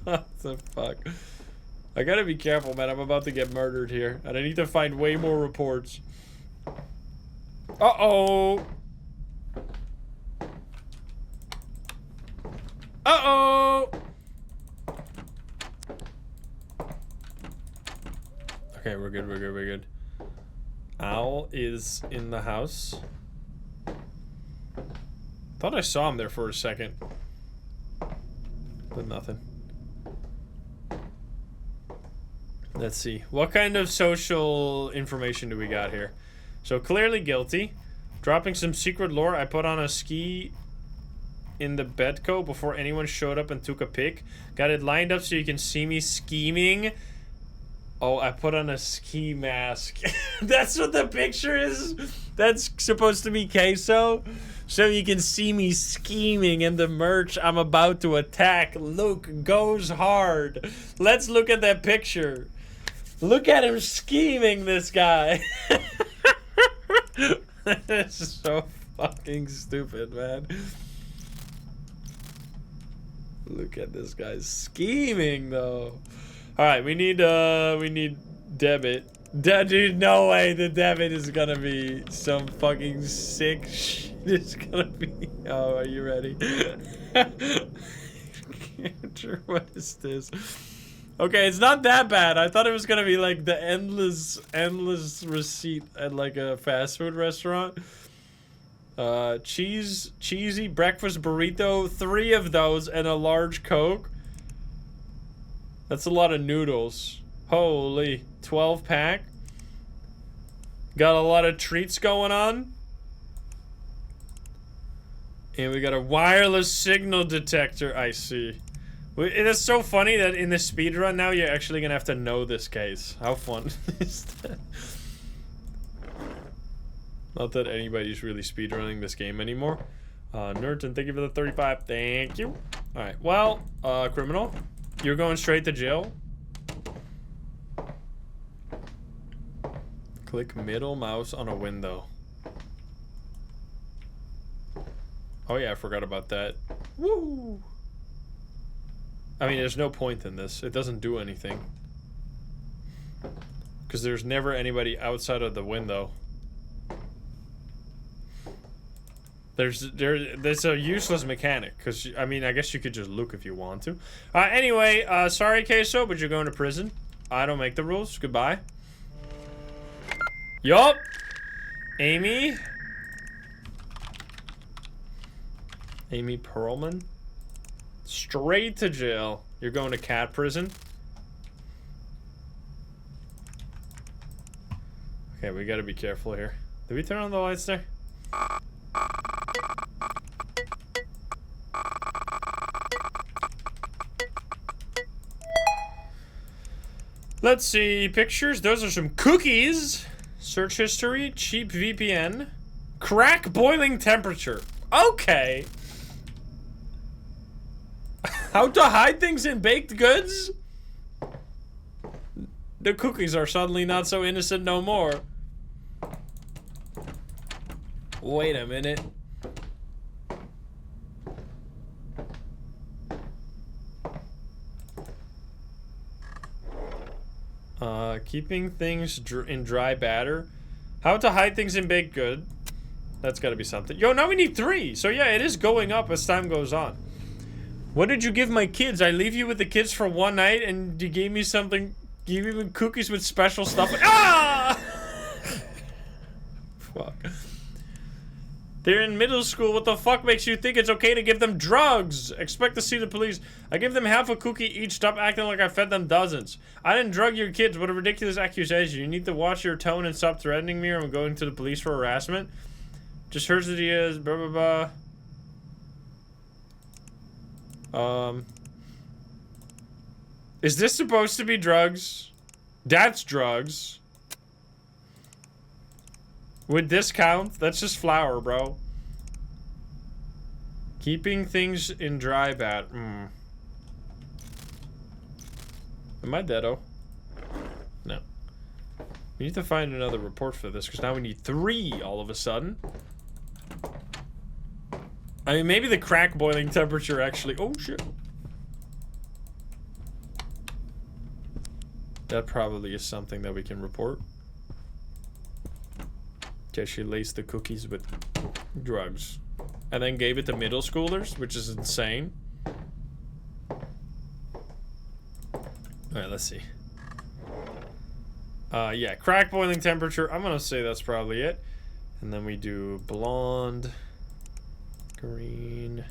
What the fuck? I gotta be careful, man. I'm about to get murdered here. And I need to find way more reports. Uh-oh. Uh-oh. Okay, we're good. Owl is in the house. Thought I saw him there for a second. But nothing. Let's see. What kind of social information do we got here? So clearly guilty. Dropping some secret lore. I put on a ski in the bedco before anyone showed up and took a pic. Got it lined up so you can see me scheming. Oh, I put on a ski mask. That's what the picture is? That's supposed to be queso? So you can see me scheming in the merch I'm about to attack. Luke goes hard. Let's look at that picture. Look at him scheming, this guy. This is so fucking stupid, man. Look at this guy scheming, though. All right, we need debit. Dude, no way the debit is gonna be some fucking sick shit. It's gonna be. Oh, are you ready? What is this? Okay, it's not that bad. I thought it was gonna be like the endless receipt at like a fast food restaurant. Cheesy breakfast burrito, 3 of those, and a large Coke. That's a lot of noodles. Holy, 12 pack. Got a lot of treats going on. And we got a wireless signal detector, I see. It is so funny that in the speedrun now, you're actually gonna have to know this case. How fun is that? Not that anybody's really speedrunning this game anymore. Nerdton, thank you for the 35. Thank you. Alright, well, criminal, you're going straight to jail. Click middle mouse on a window. Oh yeah, I forgot about that. Woo! I mean, there's no point in this. It doesn't do anything. Because there's never anybody outside of the window. There's a useless mechanic. Because, I mean, I guess you could just look if you want to. Anyway, sorry, Queso, but you're going to prison. I don't make the rules. Goodbye. Yup. Amy Perlman. Straight to jail. You're going to cat prison. Okay, we gotta be careful here. Did we turn on the lights there? Let's see. Pictures. Those are some cookies. Search history. Cheap VPN. Crack boiling temperature. Okay. How to hide things in baked goods? The cookies are suddenly not so innocent no more. Wait a minute. Keeping things in dry batter. How to hide things in baked good. That's gotta be something. Yo, now we need 3. So yeah, it is going up as time goes on. What did you give my kids? I leave you with the kids for one night and you gave me something. You gave me cookies with special stuff. Ah! Fuck. They're in middle school. What the fuck makes you think it's okay to give them drugs? Expect to see the police. I give them half a cookie each. Stop acting like I fed them dozens. I didn't drug your kids. What a ridiculous accusation. You need to watch your tone and stop threatening me or I'm going to the police for harassment. Just heard that he is. Blah, blah, blah. Is this supposed to be drugs? That's drugs. Would this count? That's just flour, bro. Keeping things in dry bat. Am I deado? No. We need to find another report for this, because now we need 3 all of a sudden. I mean, maybe the crack boiling temperature actually... Oh, shit. That probably is something that we can report. Okay, she laced the cookies with drugs. And then gave it to middle schoolers, which is insane. Alright, let's see. Yeah, crack boiling temperature. I'm gonna say that's probably it. And then we do blonde, green,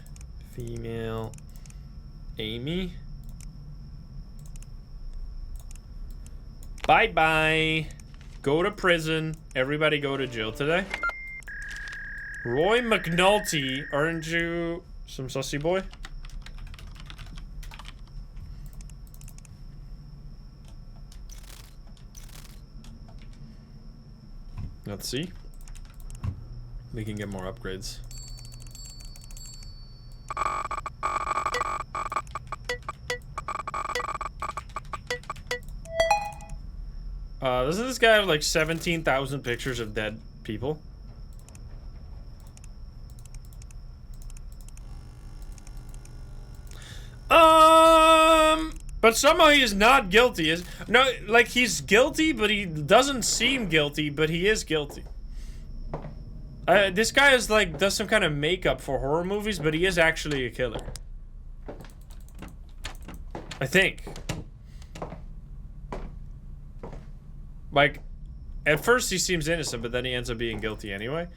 female, Amy. Bye-bye. Go to prison. Everybody go to jail today. Roy McNulty, aren't you some sussy boy? Let's see. We can get more upgrades. Doesn't this guy have like 17,000 pictures of dead people? But somehow he is not guilty. No, like he's guilty, but he doesn't seem guilty, but he is guilty. This guy is like, does some kind of makeup for horror movies, but he is actually a killer. I think. Like, at first he seems innocent, but then he ends up being guilty anyway.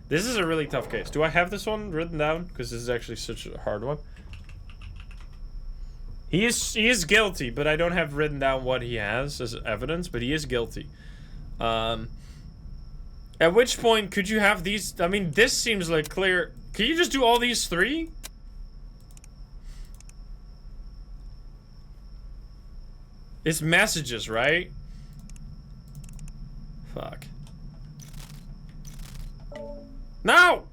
This is a really tough case. Do I have this one written down? Because this is actually such a hard one. He is guilty, but I don't have written down what he has as evidence, but he is guilty. At which point could you have these? I mean, this seems like clear. Can you just do all these three? It's messages, right? Fuck. No!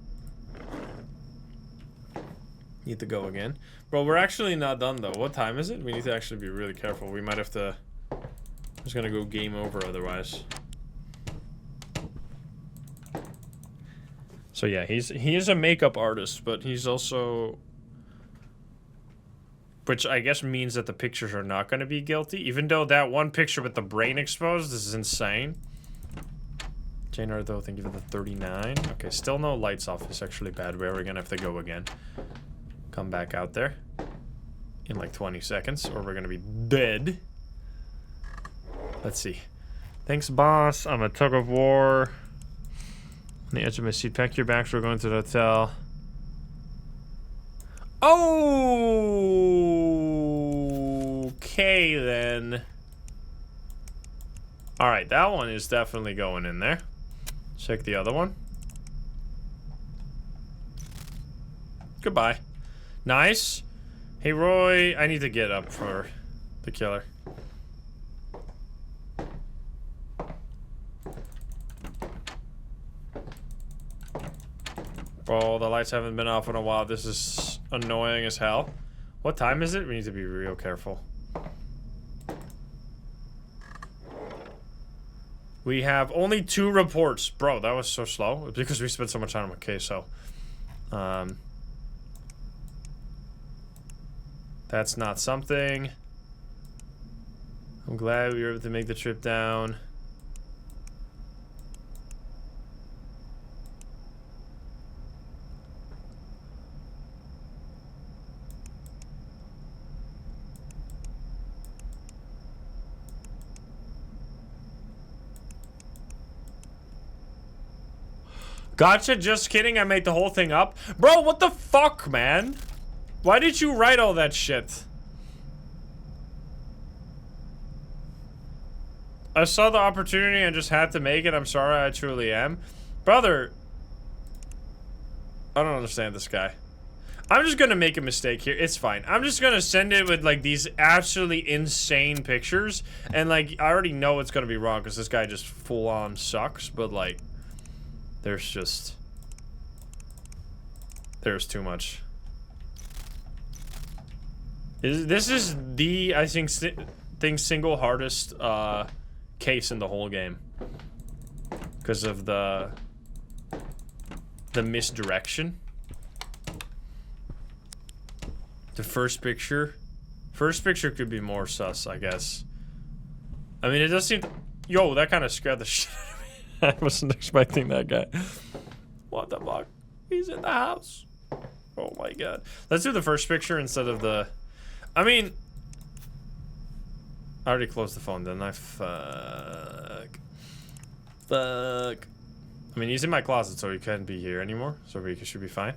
Need to go again. Bro, we're actually not done though. What time is it? We need to actually be really careful. We might have to... I'm just gonna go game over otherwise. So yeah, he is a makeup artist, but he's also... Which I guess means that the pictures are not gonna be guilty, even though that one picture with the brain exposed is insane. Jane Ardo, thank you for the 39. Okay, still no lights off. It's actually bad. We're gonna have to go again. Come back out there in like 20 seconds, or we're gonna be dead. Let's see. Thanks, boss. I'm a tug of war. On the edge of my seat. Pack your bags. We're going to the hotel. Oh, okay then. All right, that one is definitely going in there. Check the other one. Goodbye. Nice. Hey, Roy, I need to get up for the killer. Oh, the lights haven't been off in a while. This is annoying as hell. What time is it? We need to be real careful. We have only 2 reports. Bro, that was so slow. It's because we spent so much time on queso. That's not something. I'm glad we were able to make the trip down. Gotcha, just kidding, I made the whole thing up. Bro, what the fuck, man? Why did you write all that shit? I saw the opportunity and just had to make it. I'm sorry, I truly am. Brother. I don't understand this guy. I'm just gonna make a mistake here. It's fine. I'm just gonna send it with like these absolutely insane pictures. And like, I already know it's gonna be wrong because this guy just full on sucks. But like, there's too much. This is the, I think single hardest case in the whole game. Because of the misdirection. The first picture could be more sus, I guess. I mean, it does seem... Yo, that kind of scared the shit out of me. I wasn't expecting that guy. What the fuck? He's in the house. Oh my god. Let's do the first picture instead of the... I mean... I already closed the phone, didn't I? Fuck. I mean, he's in my closet, so he can't be here anymore. So we should be fine.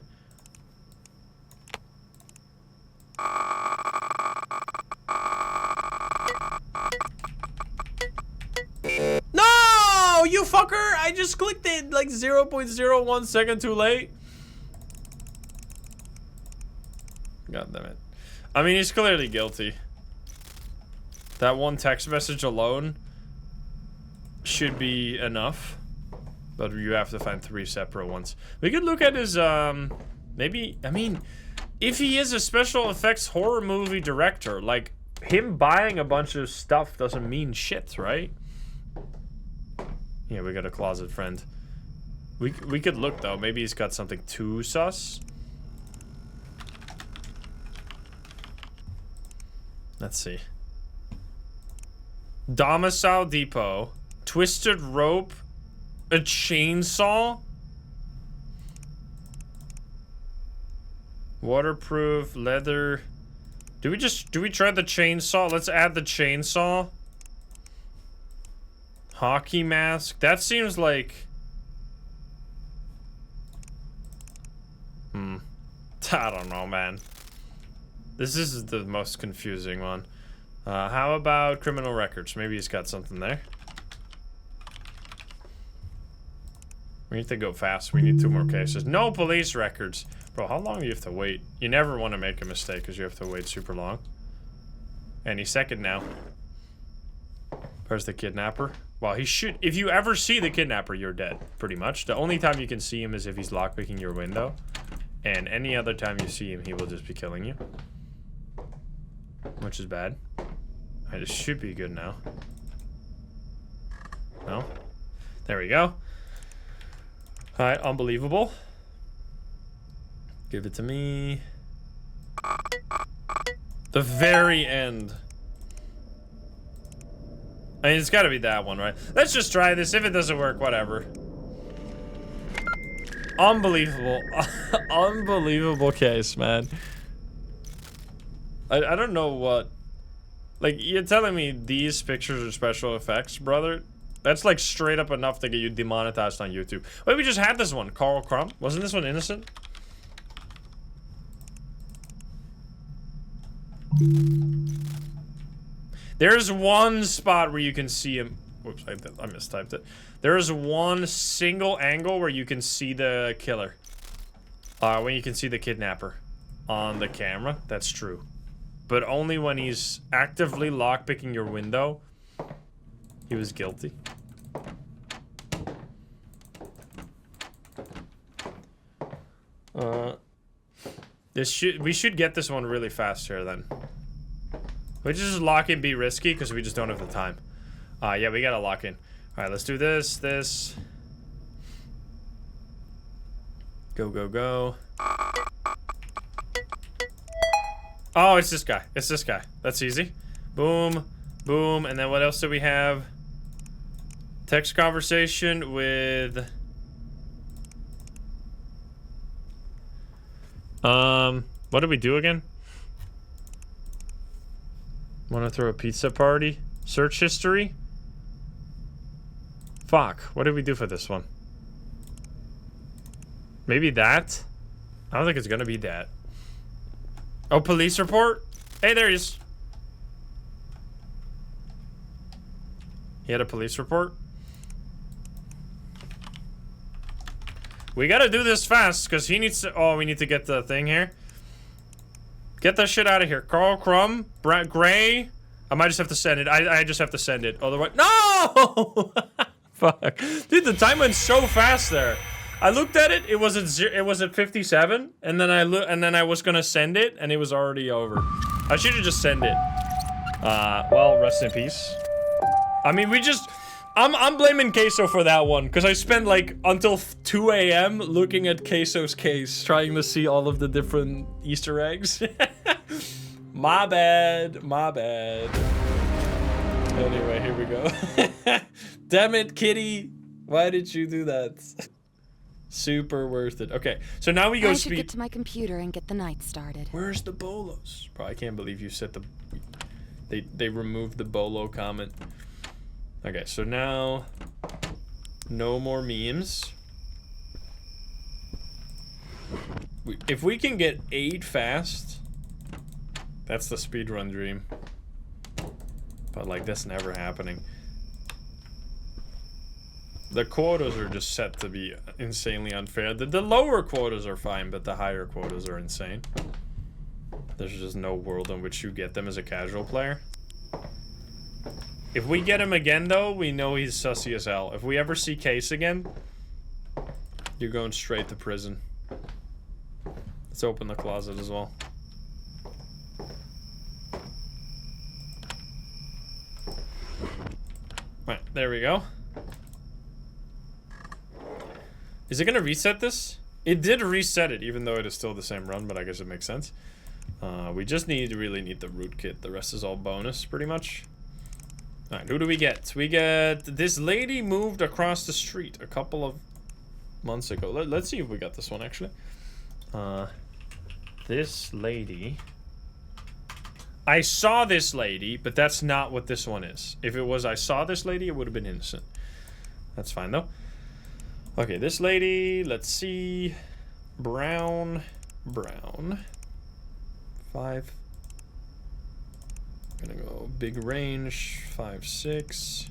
motherfucker! I just clicked it like 0.01 second too late. God damn it. I mean, he's clearly guilty. That one text message alone should be enough. But you have to find 3 separate ones. We could look at his, maybe, I mean, if he is a special effects horror movie director, like, him buying a bunch of stuff doesn't mean shit, right? Yeah, we got a closet friend. We could look, though. Maybe he's got something too sus. Let's see. Domicile Depot. Twisted rope. A chainsaw? Waterproof, leather. Do we try the chainsaw? Let's add the chainsaw. Hockey mask. That seems like... I don't know, man. This is the most confusing one. How about criminal records? Maybe he's got something there. We need to go fast. We need 2 more cases. No police records. Bro, how long do you have to wait? You never want to make a mistake because you have to wait super long. Any second now. Where's the kidnapper? Well, he should... If you ever see the kidnapper, you're dead, pretty much. The only time you can see him is if he's lockpicking your window. And any other time you see him, he will just be killing you. Which is bad. Alright, this should be good now. No? There we go. Alright, unbelievable. Give it to me. The very end. I mean, it's gotta be that one, right? Let's just try this. If it doesn't work, whatever. Unbelievable. Unbelievable case, man. I don't know what... Like, you're telling me these pictures are special effects, brother? That's like straight up enough to get you demonetized on YouTube. Wait, we just had this one. Carl Crump. Wasn't this one innocent? There's one spot where you can see him. Whoops, I mistyped it. There is one single angle where you can see the killer. When you can see the kidnapper on the camera. That's true. But only when he's actively lockpicking your window. He was guilty. We should get this one really fast here then. We just lock in, be risky because we just don't have the time. Yeah, we gotta lock in. All right, let's do this. Go, go, go. Oh, it's this guy. It's this guy. That's easy. Boom, boom, and then what else do we have? Text conversation with... what did we do again? Wanna throw a pizza party? Search history? Fuck, what did we do for this one? Maybe that? I don't think it's gonna be that. Oh, police report? Hey, there he is. He had a police report? We gotta do this fast, because he needs to... Oh, we need to get the thing here. Get that shit out of here. Carl Crumb? Gray? I might just have to send it. I just have to send it. Otherwise... No! Fuck. Dude, the time went so fast there. I looked at it, it was at 57, and then I was gonna send it, and it was already over. I should have just sent it. Well, rest in peace. I mean, I'm blaming Queso for that one, because I spent like until 2 a.m. looking at Queso's case, trying to see all of the different Easter eggs. My bad, my bad. Anyway, here we go. Damn it, kitty. Why did you do that? Super worth it. Okay, so now we go I should get to my computer and get the night started. Where's the bolos? Bro, I can't believe you set the... They removed the bolo comment. Okay, so now... No more memes. If we can get 8 fast... That's the speedrun dream. But like, that's never happening. The quotas are just set to be insanely unfair. The lower quotas are fine, but the higher quotas are insane. There's just no world in which you get them as a casual player. If we get him again, though, we know he's sussy as hell. If we ever see Case again, you're going straight to prison. Let's open the closet as well. Right, there we go. Is it gonna reset this? It did reset it, even though it is still the same run, but I guess it makes sense. We just really need the root kit. The rest is all bonus, pretty much. Alright, who do we get? We get... This lady moved across the street a couple of months ago. Let's see if we got this one, actually. This lady... I saw this lady, but that's not what this one is. If it was I saw this lady, it would have been innocent. That's fine, though. Okay, this lady, let's see. Brown. 5. Gonna go big range. 5, 6.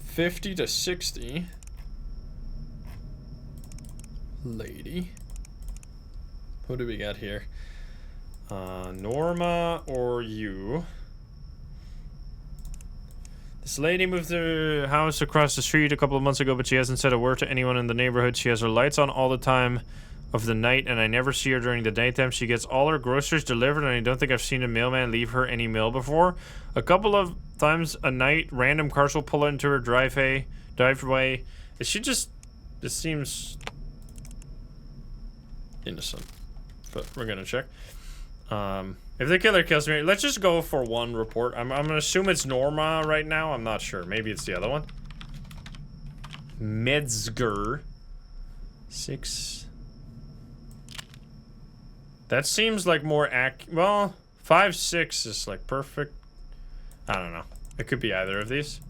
50 to 60. Lady. Who do we got here? Norma or you? This lady moved her house across the street a couple of months ago, but she hasn't said a word to anyone in the neighborhood. She has her lights on all the time of the night, and I never see her during the daytime. She gets all her groceries delivered, and I don't think I've seen a mailman leave her any mail before. A couple of times a night, random cars will pull into her driveway. Is she just... This seems... innocent. But we're gonna check. If the killer kills me, let's just go for one report. I'm gonna assume it's Norma right now. I'm not sure. Maybe it's the other one. Metzger. 6. That seems like more well, 5, 6 is like perfect. I don't know. It could be either of these.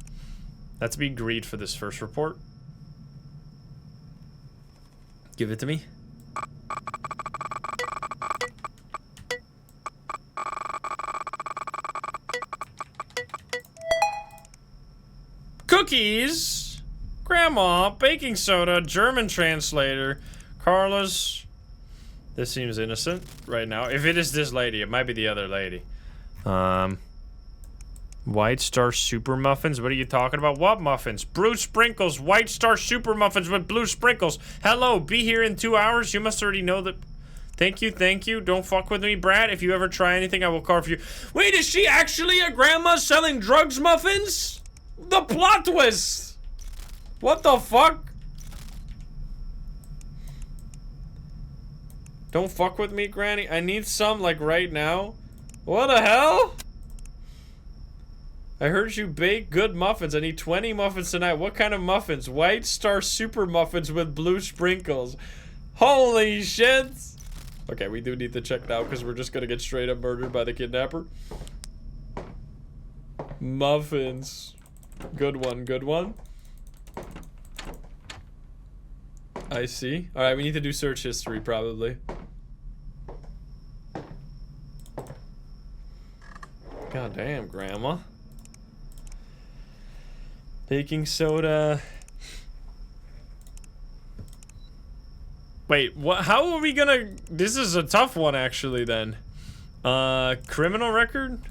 Let's be greed for this first report. Give it to me. Cookies, grandma, baking soda, German translator, Carlos. This seems innocent right now. If it is this lady, it might be the other lady. White Star Super Muffins. What are you talking about? What muffins? Blue sprinkles. White Star Super Muffins with blue sprinkles. Hello, be here in 2 hours. You must already know that. Thank you, thank you. Don't fuck with me, Brad. If you ever try anything, I will carve you. Wait, is she actually a grandma selling drugs muffins? The plot twist! What the fuck? Don't fuck with me, Granny. I need some, like, right now. What the hell? I heard you bake good muffins. I need 20 muffins tonight. What kind of muffins? White Star Super Muffins with blue sprinkles. Holy shit! Okay, we do need to check now because we're just gonna get straight up murdered by the kidnapper. Muffins. Good one, good one. I see. Alright, we need to do search history, probably. God damn, Grandma. Baking soda. Wait, what? How are we gonna... This is a tough one, actually, then. Criminal record?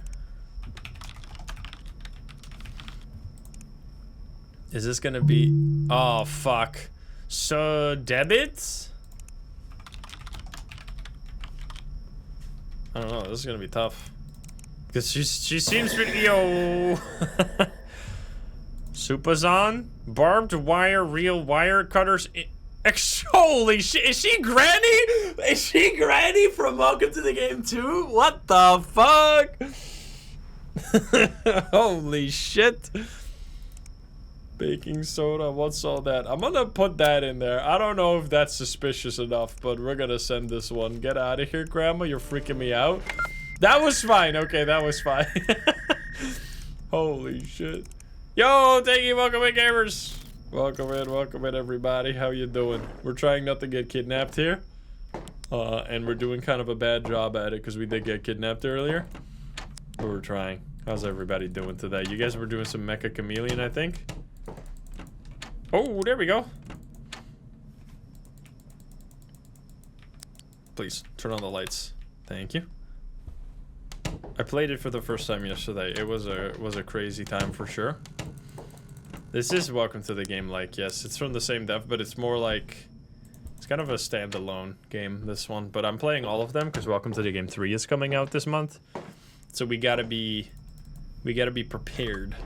Is this gonna be... Oh, fuck. So, debits? I don't know, this is gonna be tough. Because she seems pretty... Yo! Supazon? Barbed wire, real wire cutters... Holy shit, is she Granny? Is she Granny from Welcome to the Game 2? What the fuck? Holy shit. Baking soda, what's all that? I'm gonna put that in there. I don't know if that's suspicious enough, but we're gonna send this one. Get out of here, Grandma, you're freaking me out. That was fine, okay, that was fine. Holy shit. Yo, thank you, welcome in, gamers. Welcome in, everybody. How you doing? We're trying not to get kidnapped here. And we're doing kind of a bad job at it because we did get kidnapped earlier. But we're trying. How's everybody doing today? You guys were doing some Mecha Chameleon, I think? Oh, there we go. Please, turn on the lights. Thank you. I played it for the first time yesterday. It was a crazy time for sure. This is Welcome to the Game like, yes. It's from the same dev, but it's more like... It's kind of a standalone game, this one. But I'm playing all of them, because Welcome to the Game 3 is coming out this month. So we gotta be prepared.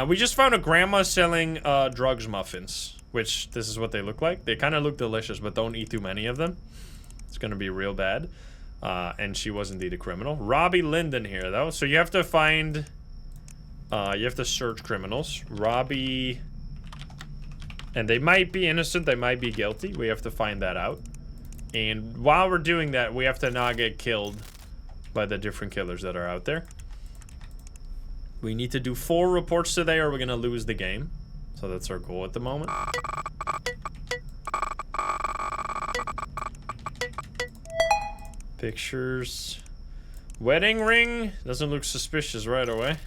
We just found a grandma selling drugs muffins, which this is what they look like. They kind of look delicious, but don't eat too many of them. It's gonna be real bad. And she was indeed a criminal. Robbie Linden here, though. So you have to find... you have to search criminals. Robbie... And they might be innocent, they might be guilty. We have to find that out. And while we're doing that, we have to not get killed by the different killers that are out there. We need to do 4 reports today or we're gonna lose the game. So that's our goal at the moment. Pictures. Wedding ring. Doesn't look suspicious right away.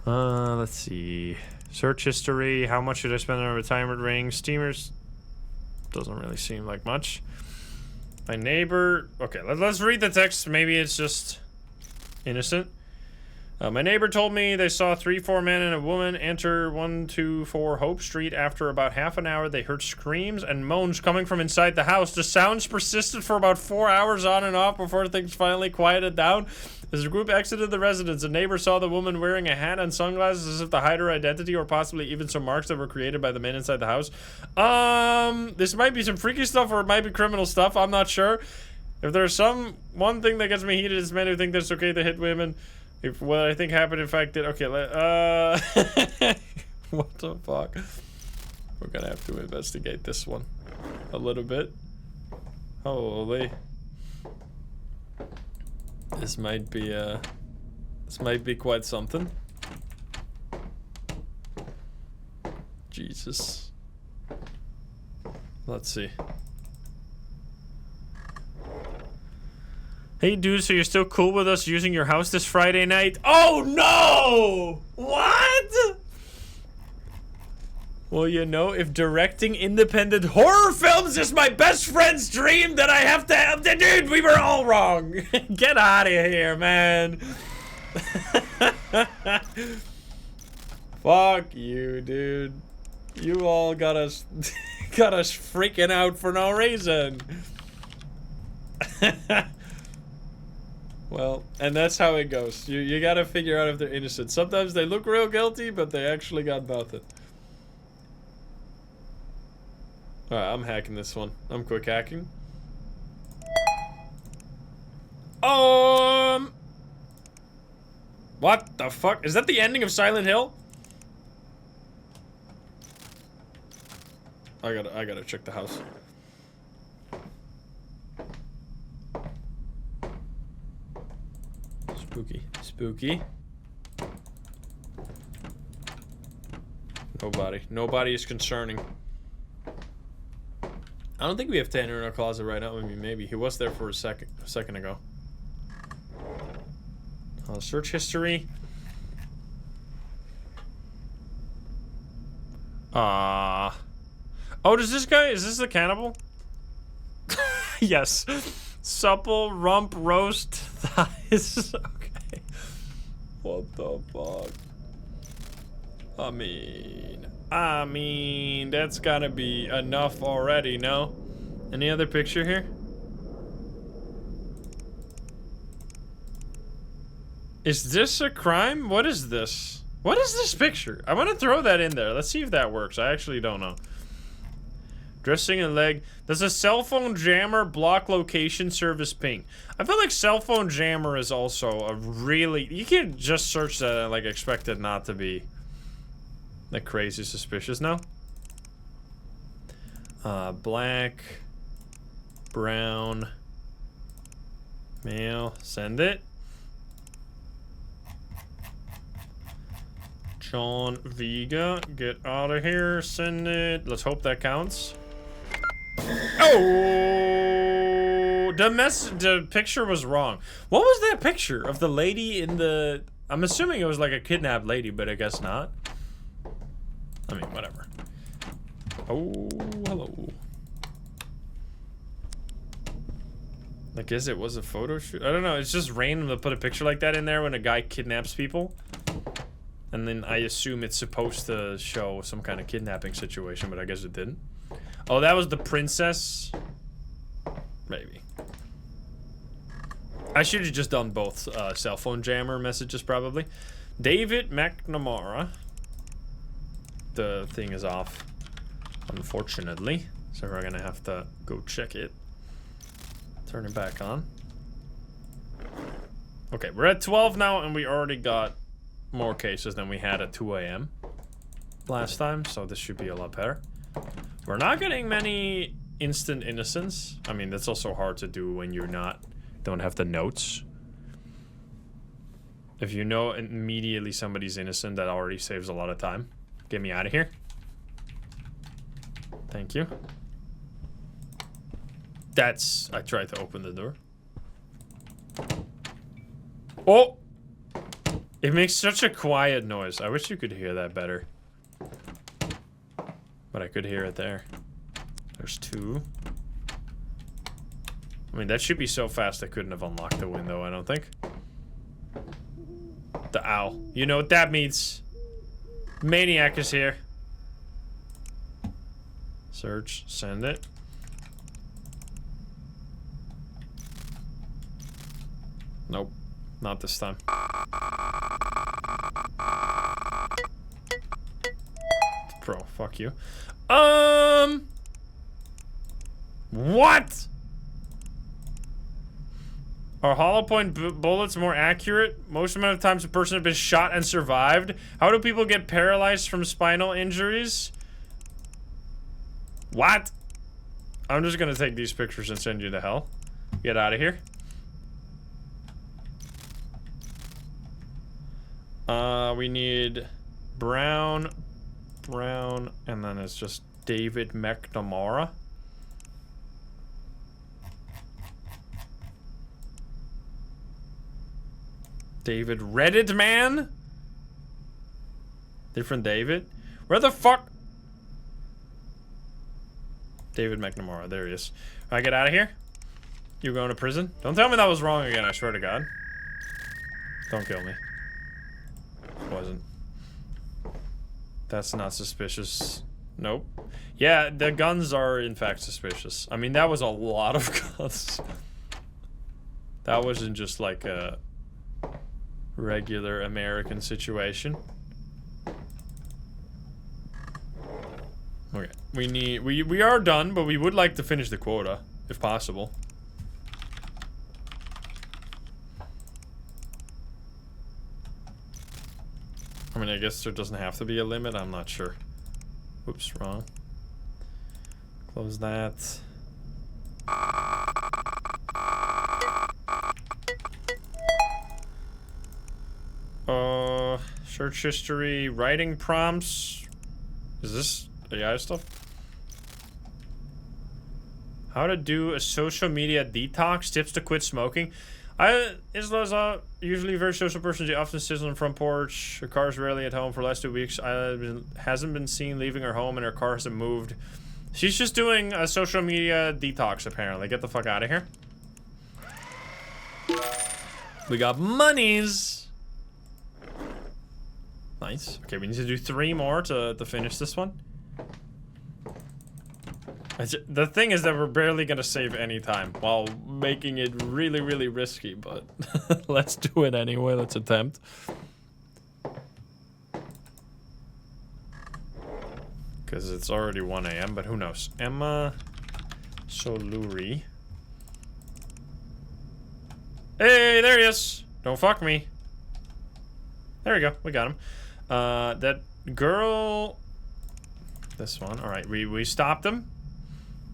Let's see. Search history. How much should I spend on a retirement ring? Steamers. Doesn't really seem like much. My neighbor. Okay, let's read the text. Maybe it's just innocent. My neighbor told me they saw 3-4 men and a woman enter 124 Hope Street. After about half an hour, they heard screams and moans coming from inside the house. The sounds persisted for about 4 hours on and off before things finally quieted down. As the group exited the residence, a neighbor saw the woman wearing a hat and sunglasses as if to hide her identity or possibly even some marks that were created by the men inside the house. This might be some freaky stuff or it might be criminal stuff. I'm not sure. If there's one thing that gets me heated is men who think that it's okay to hit women. If what I think happened in fact did... Okay, what the fuck? We're gonna have to investigate this one a little bit. Holy. This might be quite something. Jesus. Let's see. Hey dude, so you're still cool with us using your house this Friday night? Oh no! What? Well, you know, if directing independent horror films is my best friend's dream, then I have to help. Dude, we were all wrong. Get out of here, man. Fuck you, dude. You all got us freaking out for no reason. Well, and that's how it goes. You gotta figure out if they're innocent. Sometimes they look real guilty, but they actually got nothing. Alright, I'm hacking this one. I'm quick hacking. What the fuck? Is that the ending of Silent Hill? I gotta check the house. Spooky. Spooky. Nobody is concerning. I don't think we have Tanner in our closet right now. I mean, maybe. He was there for a second ago. Search history. Oh, does this guy... Is this the cannibal? Yes. Supple rump roast thighs. Okay. What the fuck? I mean, that's gotta be enough already, no? Any other picture here? Is this a crime? What is this? What is this picture? I want to throw that in there. Let's see if that works. I actually don't know. Dressing a leg. Does a cell phone jammer block location service ping? I feel like cell phone jammer is also a really... You can just search that and like expect it not to be like crazy suspicious, no? Black, brown, male, send it. John Vega, get out of here, send it. Let's hope that counts. Oh, the picture was wrong. What was that picture of the lady in the... I'm assuming it was like a kidnapped lady, but I guess not. I mean, whatever. Oh, hello. I guess it was a photo shoot. I don't know. It's just random to put a picture like that in there when a guy kidnaps people. And then I assume it's supposed to show some kind of kidnapping situation, but I guess it didn't. Oh, that was the princess? Maybe. I should have just done both cell phone jammer messages, probably. David McNamara. The thing is off, unfortunately. So we're gonna have to go check it. Turn it back on. Okay, we're at 12 now, and we already got more cases than we had at 2 a.m. last time, so this should be a lot better. We're not getting many instant innocence. I mean, that's also hard to do when you're don't have the notes. If you know immediately somebody's innocent, that already saves a lot of time. Get me out of here. Thank you. I tried to open the door. Oh! It makes such a quiet noise. I wish you could hear that better. But I could hear it there. There's 2. I mean, that should be so fast I couldn't have unlocked the window, I don't think. The owl. You know what that means. Maniac is here. Search. Send it. Nope. Not this time. Pro, fuck you. What? Are hollow point bullets more accurate? Most amount of times a person has been shot and survived. How do people get paralyzed from spinal injuries? What? I'm just gonna take these pictures and send you to hell. Get out of here. We need Brown, and then it's just David McNamara. David Reddit man? Different David? Where the fuck? David McNamara, there he is. I get out of here? You going to prison? Don't tell me that was wrong again, I swear to God. Don't kill me. Wasn't. That's not suspicious. Nope. Yeah, the guns are in fact suspicious. I mean, that was a lot of guns. That wasn't just like a regular American situation. Okay, we are done, but we would like to finish the quota, if possible. I mean, I guess there doesn't have to be a limit, I'm not sure. Oops, wrong. Close that. Search history, writing prompts. Is this AI stuff? How to do a social media detox, tips to quit smoking. Isla's usually a very social person. She often sits on the front porch. Her car is rarely at home for the last 2 weeks. Hasn't been seen leaving her home and her car hasn't moved. She's just doing a social media detox, apparently. Get the fuck out of here. We got monies. Nice. Okay, we need to do 3 more to finish this one. The thing is that we're barely gonna save any time while making it really, really risky, but let's do it anyway. Let's attempt. Because it's already 1 a.m., but who knows? Emma Soluri. Hey, there he is. Don't fuck me. There we go. We got him. That girl. This one. All right, we stopped him.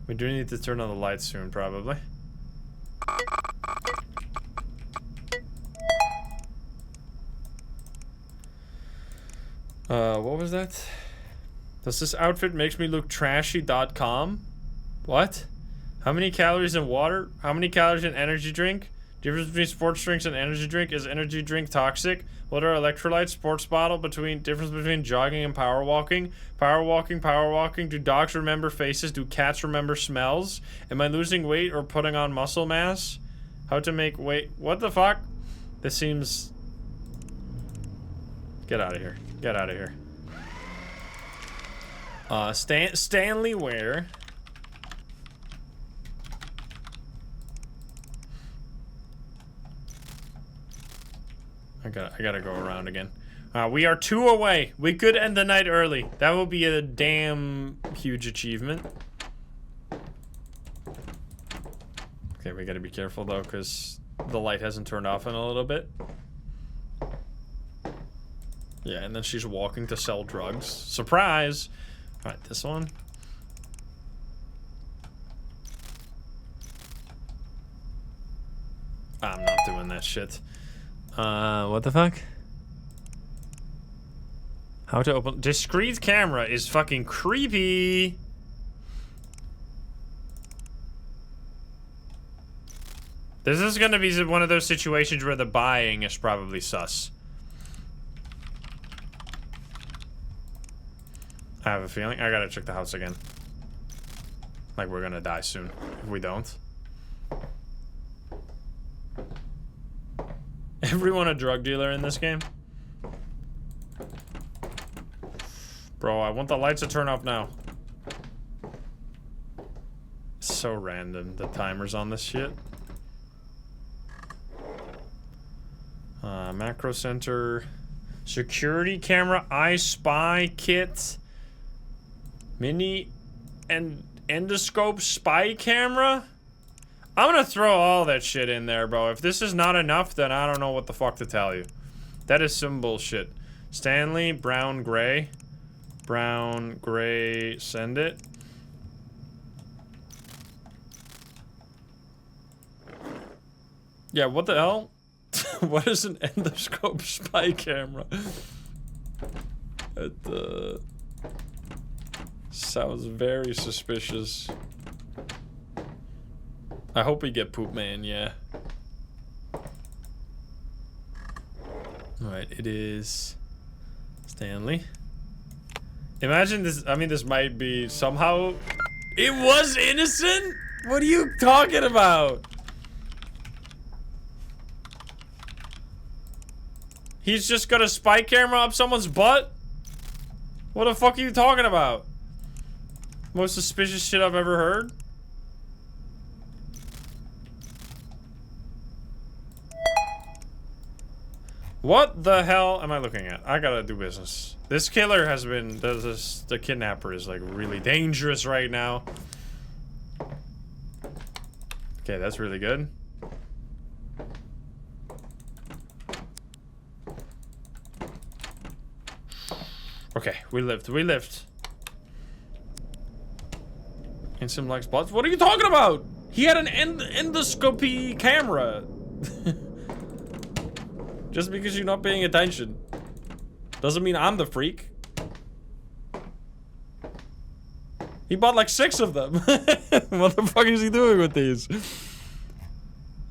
We do need to turn on the lights soon, probably. What was that? Does this outfit makes me look trashy.com? What? How many calories in water? How many calories in energy drink? Difference between sports drinks and energy drink. Is energy drink toxic? What are electrolytes? Sports bottle. Difference between jogging and power walking. Power walking. Do dogs remember faces? Do cats remember smells? Am I losing weight or putting on muscle mass? How to make weight? What the fuck? This seems... Get out of here. Get out of here. Stanley where? I gotta go around again. We are 2 away. We could end the night early. That would be a damn huge achievement. Okay, we gotta be careful though, because the light hasn't turned off in a little bit. Yeah, and then she's walking to sell drugs. Surprise! Alright, this one. I'm not doing that shit. What the fuck? How to open... Discreet camera is fucking creepy. This is gonna be one of those situations where the buying is probably sus. I have a feeling. I gotta check the house again. Like we're gonna die soon if we don't. Everyone a drug dealer in this game? Bro, I want the lights to turn off now. It's so random, the timers on this shit. Macro center. Security camera, I spy kit. Mini and endoscope spy camera? I'm gonna throw all that shit in there, bro. If this is not enough, then I don't know what the fuck to tell you. That is some bullshit. Stanley, brown, gray. Brown, gray, send it. Yeah, what the hell? What is an endoscope spy camera? It, sounds very suspicious. I hope we get Poop Man, yeah. Alright, it is Stanley. Imagine this, I mean, this might be somehow... It was innocent? What are you talking about? He's just got a spy camera up someone's butt? What the fuck are you talking about? Most suspicious shit I've ever heard? What the hell am I looking at? I gotta do business. This killer has been... The kidnapper is like really dangerous right now. Okay, that's really good. Okay, we lived. We lived. And some like spots. What are you talking about? He had an endoscopy camera. Just because you're not paying attention doesn't mean I'm the freak. He bought like 6 of them. What the fuck is he doing with these?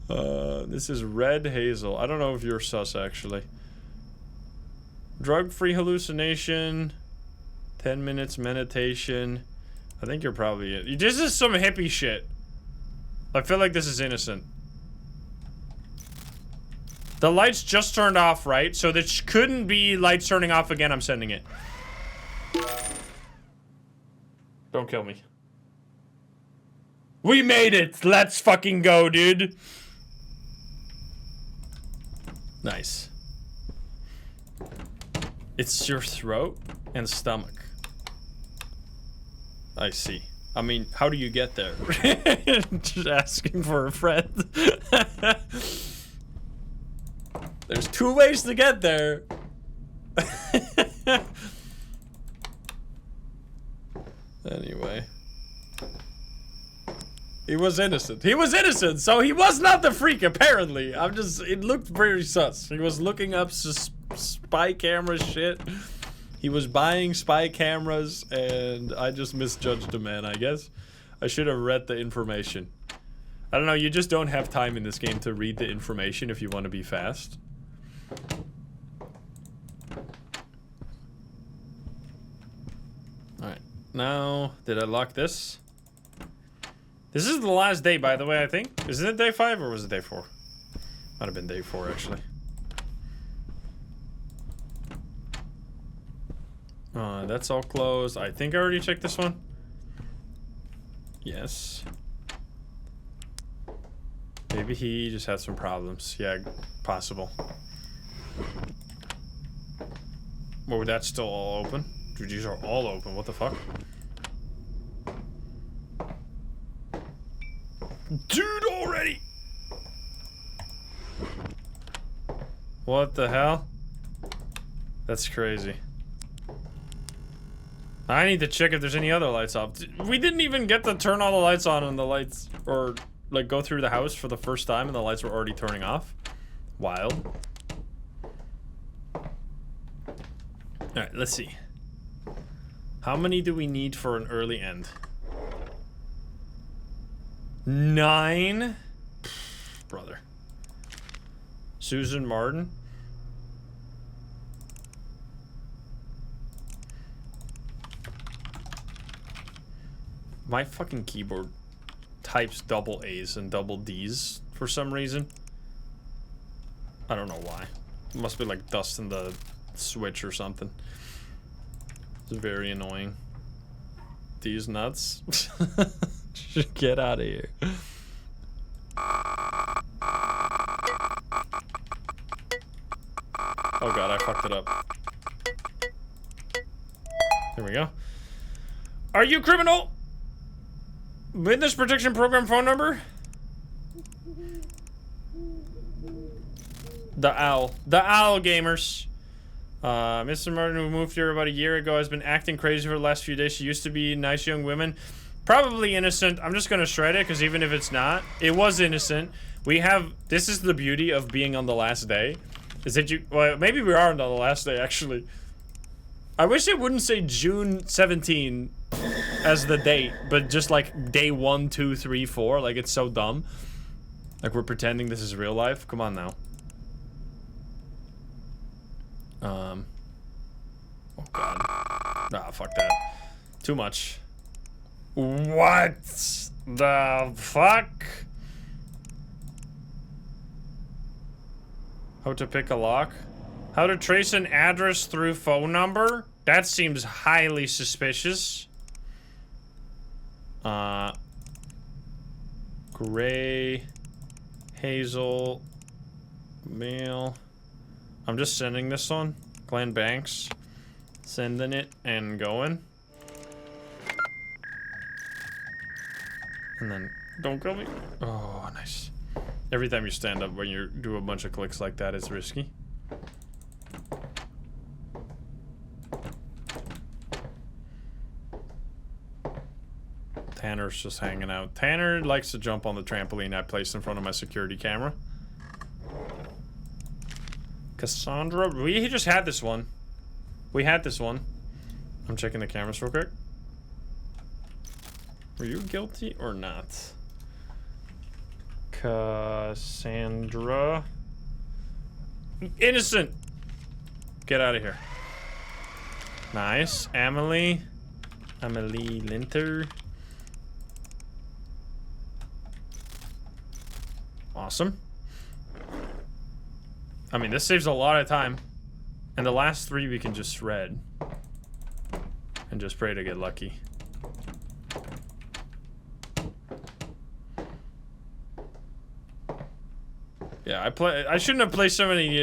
This is Red Hazel. I don't know if you're sus, actually. Drug-free hallucination. 10 minutes meditation. I think you're probably it. This is some hippie shit. I feel like this is innocent. The lights just turned off, right? So this couldn't be lights turning off again. I'm sending it. Don't kill me. We made it! Let's fucking go, dude! Nice. It's your throat and stomach. I see. I mean, how do you get there? Just asking for a friend. There's 2 ways to get there. Anyway. He was innocent. He was innocent, so he was not the freak, apparently. It looked very sus. He was looking up spy camera shit. He was buying spy cameras, and I just misjudged the man, I guess. I should have read the information. I don't know, you just don't have time in this game to read the information if you want to be fast. Alright, now, did I lock this? This is the last day, by the way, I think. Isn't it day 5 or was it day 4? Might have been day 4, actually. That's all closed. I think I already checked this one. Yes. Maybe he just had some problems. Yeah, possible. Oh, that's still all open? Dude, these are all open. What the fuck? Dude, already! What the hell? That's crazy. I need to check if there's any other lights off. We didn't even get to turn all the lights on and the lights, or like go through the house for the first time and the lights were already turning off. Wild. Alright, let's see. How many do we need for an early end? 9? Brother. Susan Martin. My fucking keyboard types double A's and double D's for some reason. I don't know why. It must be like dust in the switch or something. It's very annoying. These nuts. Get out of here. Oh god, I fucked it up. There we go. Are you criminal? Witness Protection Program phone number? The Owl. The Owl gamers. Mr. Martin, who moved here about a year ago, has been acting crazy for the last few days. She used to be nice young women. Probably innocent. I'm just gonna shred it, because even if it's not, it was innocent. We have... This is the beauty of being on the last day. Is that you... Well, maybe we are on the last day, actually. I wish it wouldn't say June 17 as the date, but just like day 1, 2, 3, 4. Like, it's so dumb. Like, we're pretending this is real life. Come on now. Oh god. Nah, fuck that. Too much. What the fuck? How to pick a lock? How to trace an address through phone number? That seems highly suspicious. Gray, Hazel, mail. I'm just sending this one. Glenn Banks. Sending it and going. And then, don't kill me. Oh, nice. Every time you stand up when you do a bunch of clicks like that, it's risky. Tanner's just hanging out. Tanner likes to jump on the trampoline I placed in front of my security camera. Cassandra, we just had this one. We had this one. I'm checking the cameras real quick. Were you guilty or not? Cassandra. Innocent! Get out of here. Nice. Emily. Emily Linter. Awesome. I mean, this saves a lot of time. And the last 3 we can just shred. And just pray to get lucky. Yeah, I shouldn't have placed so many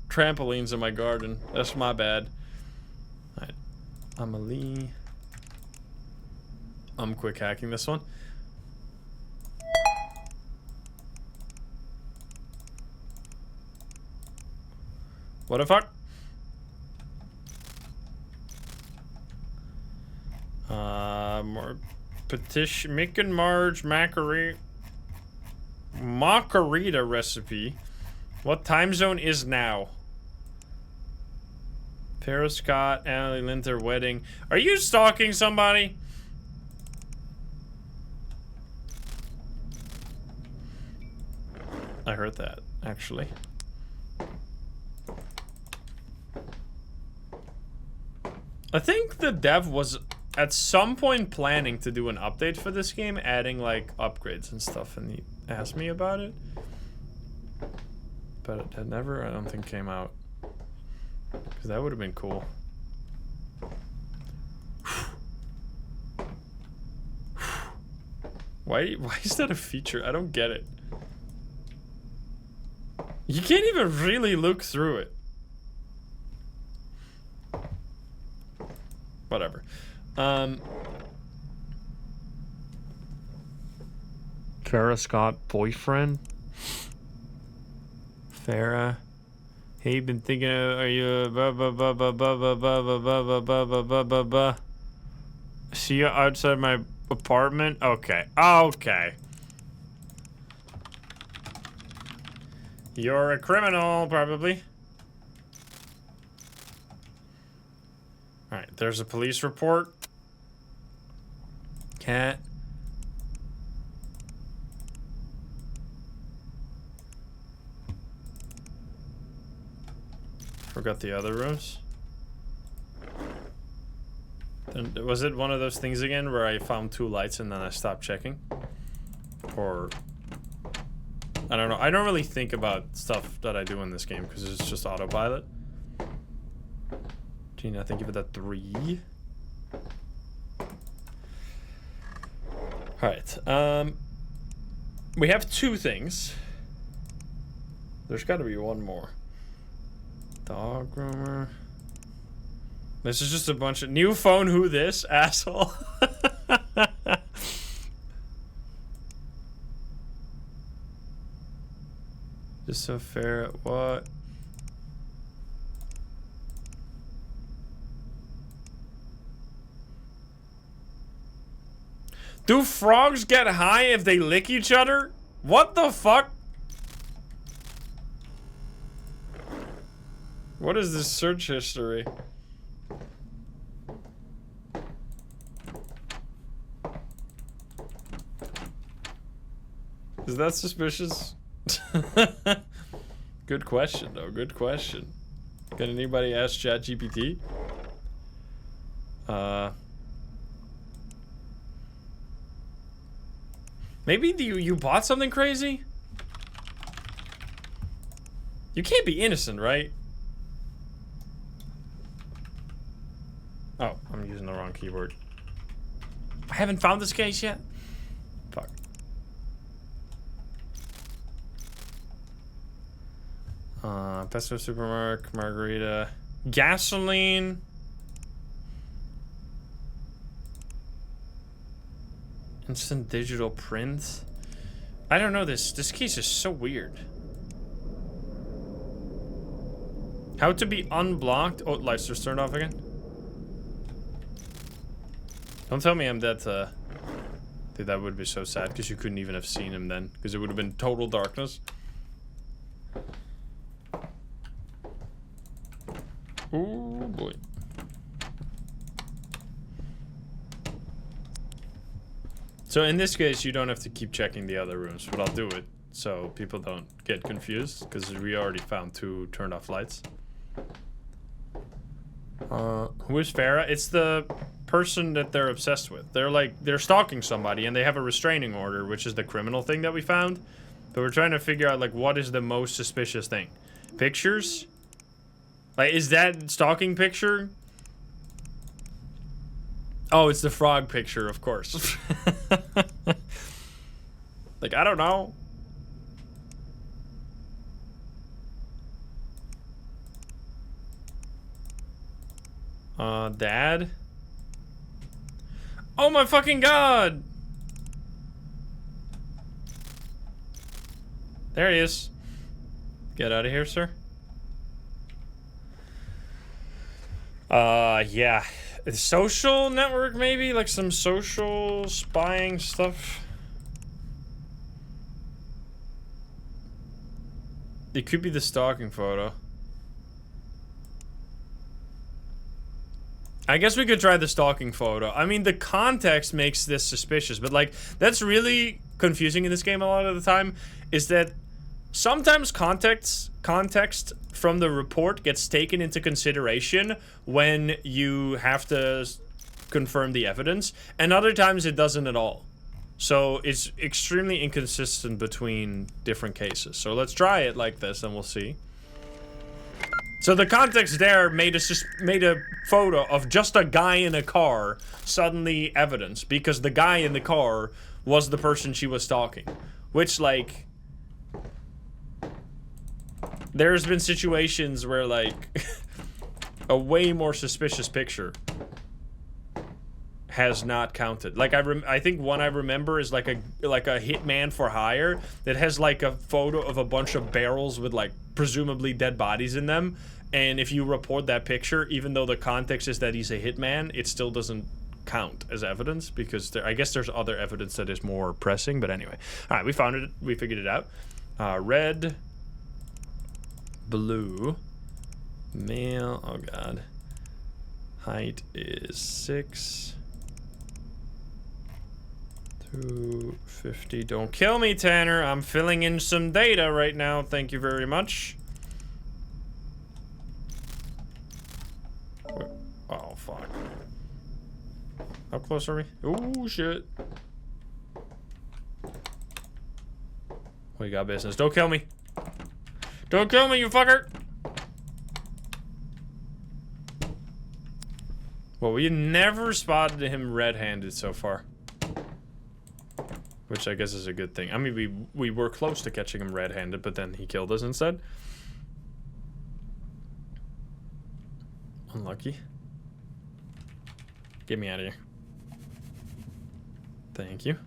trampolines in my garden. That's my bad. Alright. Amelie. I'm quick hacking this one. What the fuck? More petition. Mick and Marge Macarita recipe. What time zone is now? Farrah Scott, Emily Linter wedding. Are you stalking somebody? I heard that, actually. I think the dev was at some point planning to do an update for this game, adding like upgrades and stuff, and he asked me about it. But it never, I don't think, came out. Because that would have been cool. Why is that a feature? I don't get it. You can't even really look through it. Whatever. Farrah Scott boyfriend? Farrah. Hey, been thinking of, are you see you outside my apartment? Okay. Okay. You're a criminal, probably. Alright, there's a police report. Cat. Forgot the other rooms. And was it one of those things again where I found 2 lights and then I stopped checking? Or... I don't know. I don't really think about stuff that I do in this game because it's just autopilot. Gina, thank you for that 3. Alright, we have 2 things. There's gotta be one more. Dog groomer. This is just a bunch of new phone. Who this asshole? Just so fair at what? Do frogs get high if they lick each other? What the fuck? What is this search history? Is that suspicious? Good question, though. Good question. Can anybody ask ChatGPT? Maybe you bought something crazy? You can't be innocent, right? Oh, I'm using the wrong keyboard. I haven't found this case yet? Fuck. Pesto Supermarket, Margarita. Gasoline. Instant digital print. I don't know, this case is so weird. How to be unblocked. Oh, lights just turned off again. Don't tell me I'm that, dude, that would be so sad because you couldn't even have seen him then because it would have been total darkness. Oh boy. So in this case, you don't have to keep checking the other rooms, but I'll do it so people don't get confused because we already found 2 turned off lights. Who is Farrah? It's the person that they're obsessed with. They're stalking somebody and they have a restraining order, which is the criminal thing that we found. But we're trying to figure out, like, what is the most suspicious thing? Pictures? Like, is that stalking picture? Oh, it's the frog picture, of course. Like, I don't know. Dad? Oh my fucking god! There he is. Get out of here, sir. Yeah. Social network, maybe? Like some social spying stuff? It could be the stalking photo. I guess we could try the stalking photo. I mean, the context makes this suspicious, but like, that's really confusing in this game a lot of the time, is that sometimes context from the report gets taken into consideration when you have to confirm the evidence, and other times it doesn't at all. So it's extremely inconsistent between different cases. So let's try it like this and we'll see. So the context there made a photo of just a guy in a car suddenly evidence, because the guy in the car was the person she was stalking. Which, like, there's been situations where, like, a way more suspicious picture has not counted. Like, I think one I remember is like a hitman for hire that has like a photo of a bunch of barrels with like presumably dead bodies in them, and if you report that picture, even though the context is that he's a hitman, it still doesn't count as evidence, because I guess there's other evidence that is more pressing. But anyway, all right, we found it, we figured it out. Red, blue, male. Oh god, height is 6. 250. Don't kill me, Tanner. I'm filling in some data right now. Thank you very much. Oh, fuck. How close are we? Oh, shit. We got business. Don't kill me. Don't kill me, you fucker. Well, we never spotted him red-handed so far. Which I guess is a good thing. I mean, we were close to catching him red-handed, but then he killed us instead. Unlucky. Get me out of here. Thank you.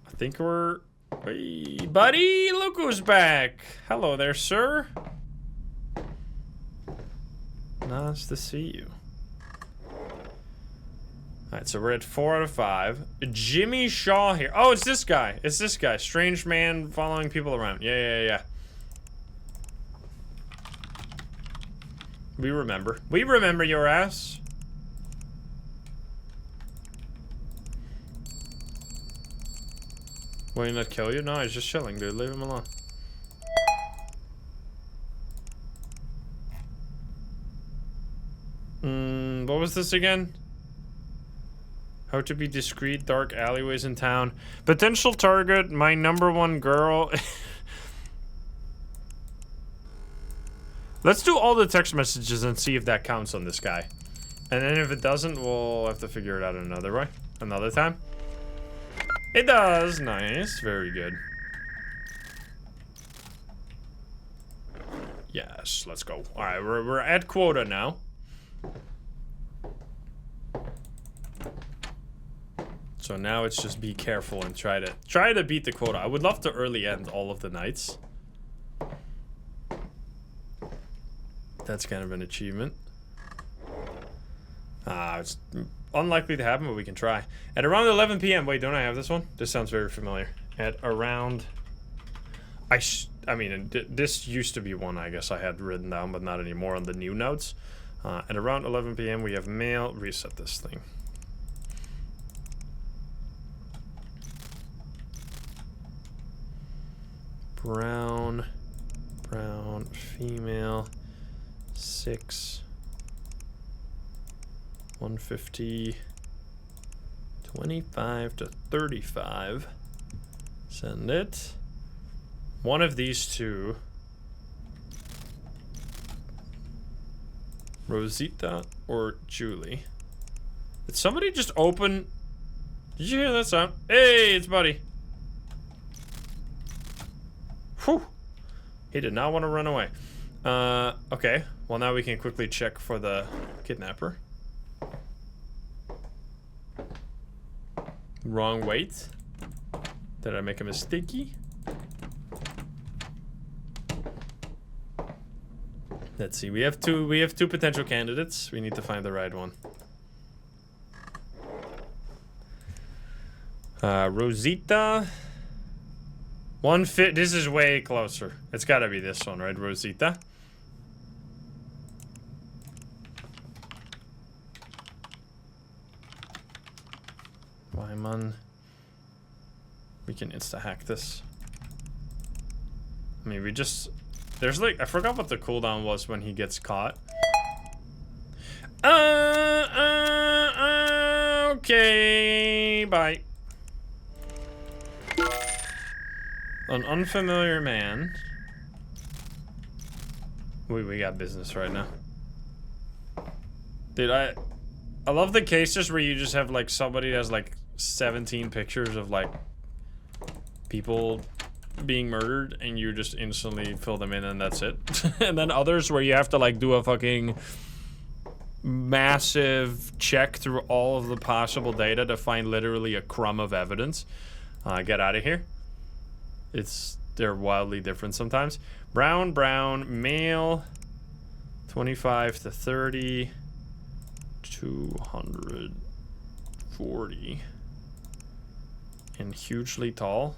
I think we're... Hey, buddy! Look who's back! Hello there, sir. Nice to see you. Alright, so we're at 4 out of 5. Jimmy Shaw here. Oh, it's this guy. It's this guy. Strange man following people around. Yeah. We remember. We remember your ass. Will he not kill you? No, he's just chilling, dude. Leave him alone. What was this again? How to be discreet, dark alleyways in town. Potential target, my #1 girl. Let's do all the text messages and see if that counts on this guy. And then if it doesn't, we'll have to figure it out another way. Another time. It does. Nice. Very good. Yes, let's go. Alright, we're at quota now. So now it's just be careful and try to beat the quota. I would love to early end all of the nights. That's kind of an achievement. It's unlikely to happen, but we can try. At around 11 p.m. Wait, don't I have this one? This sounds very familiar. At around... I mean, this used to be one I guess I had written down, but not anymore on the new notes. At around 11 p.m. we have mail. Reset this thing. Brown, female, 6, 150, 25 to 35. Send it. One of these two. Rosita or Julie. Did somebody just open? Did you hear that sound? Hey, it's Buddy. Whew. He did not want to run away. Okay. Well, now we can quickly check for the kidnapper. Wrong weight. Did I make a mistake? Let's see. We have two potential candidates. We need to find the right one. Rosita. This is way closer. It's gotta be this one, right? Rosita. Wyman. We can insta-hack this. I mean, we just... There's like... I forgot what the cooldown was when he gets caught. Okay. Bye. An unfamiliar man. We got business right now. Dude, I love the cases where you just have like somebody has like 17 pictures of like people being murdered and you just instantly fill them in and that's it. And then others where you have to like do a fucking massive check through all of the possible data to find literally a crumb of evidence. Get out of here. They're wildly different sometimes. Brown, male, 25 to 30, 240, and hugely tall.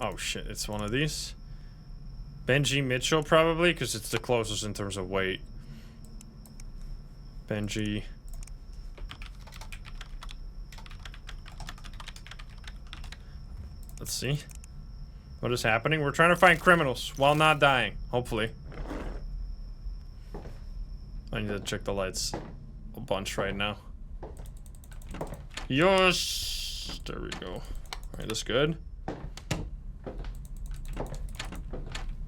Oh shit, it's one of these. Benji Mitchell probably, because it's the closest in terms of weight. Benji. Let's see. What is happening? We're trying to find criminals while not dying, hopefully. I need to check the lights a bunch right now. Yes! There we go. Alright, that's good.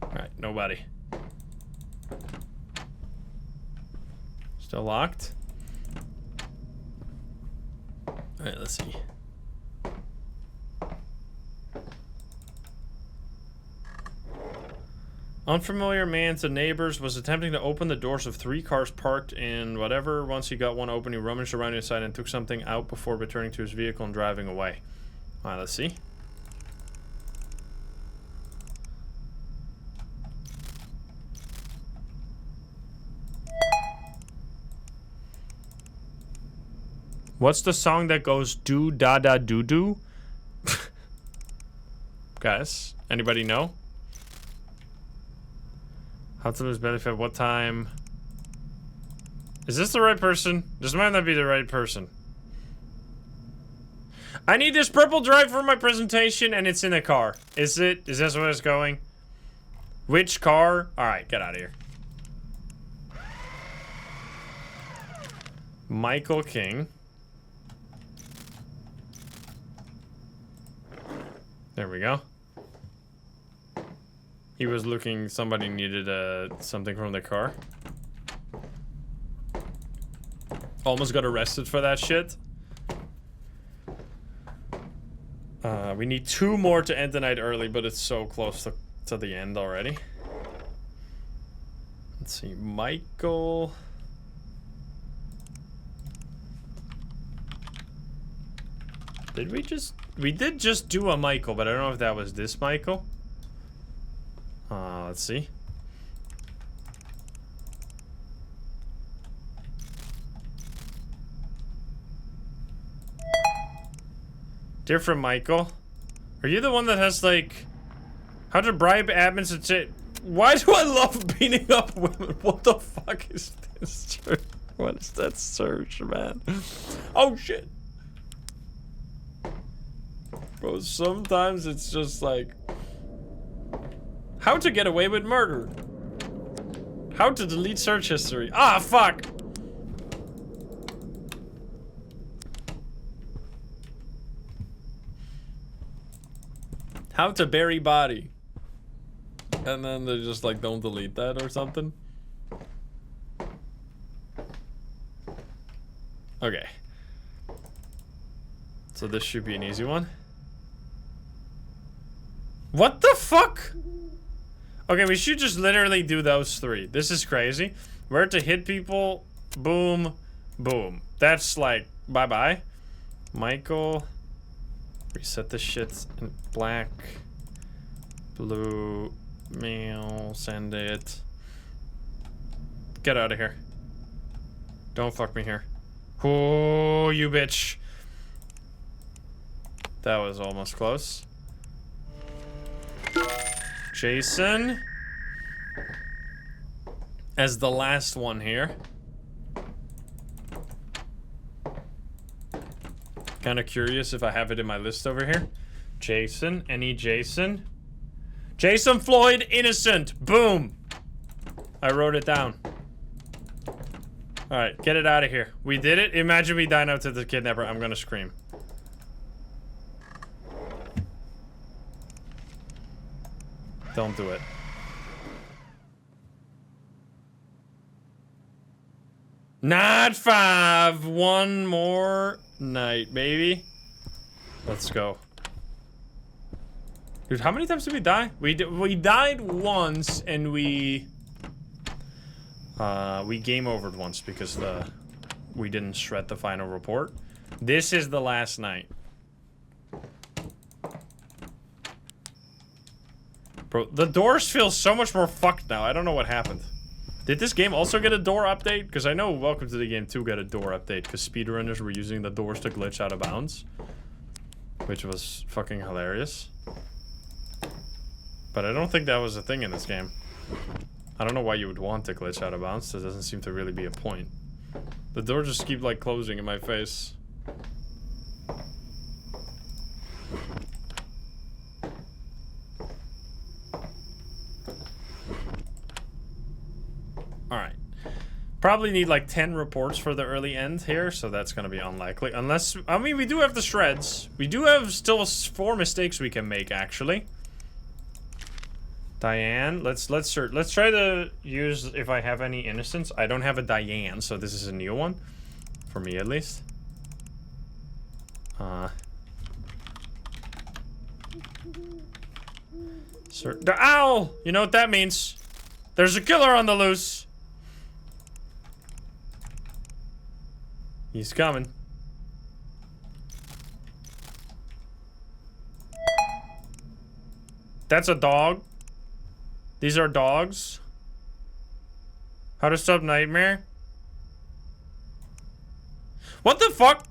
Alright, nobody. Still locked? Alright, let's see. Unfamiliar man to neighbors was attempting to open the doors of 3 cars parked in whatever. Once he got one open, he rummaged around inside and took something out before returning to his vehicle and driving away. Alright, let's see. What's the song that goes do da da do do? Guys, anybody know? How to lose belly fat? What time? Is this the right person? This might not be the right person. I need this purple drive for my presentation, and it's in a car. Is it? Is this where it's going? Which car? Alright, get out of here. Michael King. There we go. He was looking, somebody needed something from the car. Almost got arrested for that shit. We need 2 more to end the night early, but it's so close to the end already. Let's see, Michael. Did we just... We did just do a Michael, but I don't know if that was this Michael. Let's see. Different Michael. Are you the one that has like how to bribe admins and say, why do I love beating up women? What the fuck is this? What is that search, man? Oh shit. Bro, sometimes it's just like how to get away with murder. How to delete search history. Ah, fuck. How to bury body. And then they just like don't delete that or something. Okay. So this should be an easy one. What the fuck? Okay, we should just literally do those 3. This is crazy. Where to hit people, boom, boom. That's like, bye-bye. Michael, reset the shit in black, blue, mail, send it. Get out of here. Don't fuck me here. Oh, you bitch. That was almost close. Jason as the last one here. Kind of curious if I have it in my list over here. Jason, any Jason? Jason Floyd, innocent. Boom. I wrote it down. All right, get it out of here. We did it. Imagine we dine out to the kidnapper. I'm gonna scream. Don't do it. Not 5. One more night, baby. Let's go. Dude, how many times did we die? We died once, and we game overed once because we didn't shred the final report. This is the last night. Bro, the doors feel so much more fucked now. I don't know what happened. Did this game also get a door update? Because I know Welcome to the Game 2 got a door update because speedrunners were using the doors to glitch out of bounds. Which was fucking hilarious. But I don't think that was a thing in this game. I don't know why you would want to glitch out of bounds. There doesn't seem to really be a point. The door just keep like closing in my face. Alright. Probably need like 10 reports for the early end here, so that's gonna be unlikely. Unless, I mean, we do have the shreds. We do have still 4 mistakes we can make, actually. Diane, let's search. Let's try to use if I have any innocents. I don't have a Diane, so this is a new one. For me, at least. The owl! You know what that means. There's a killer on the loose. He's coming. That's a dog. These are dogs. How to stop nightmare? What the fuck?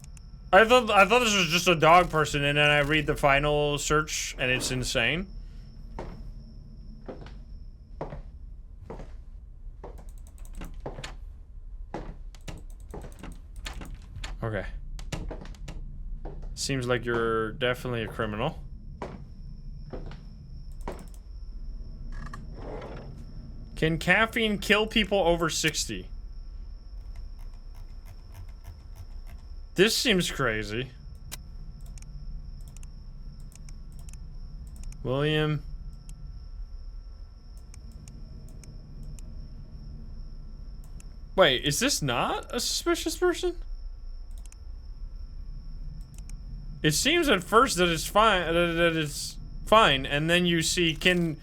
I thought this was just a dog person, and then I read the final search, and it's insane. Okay. Seems like you're definitely a criminal. Can caffeine kill people over 60? This seems crazy. William. Wait, is this not a suspicious person? It seems at first that it's fine, and then you see, can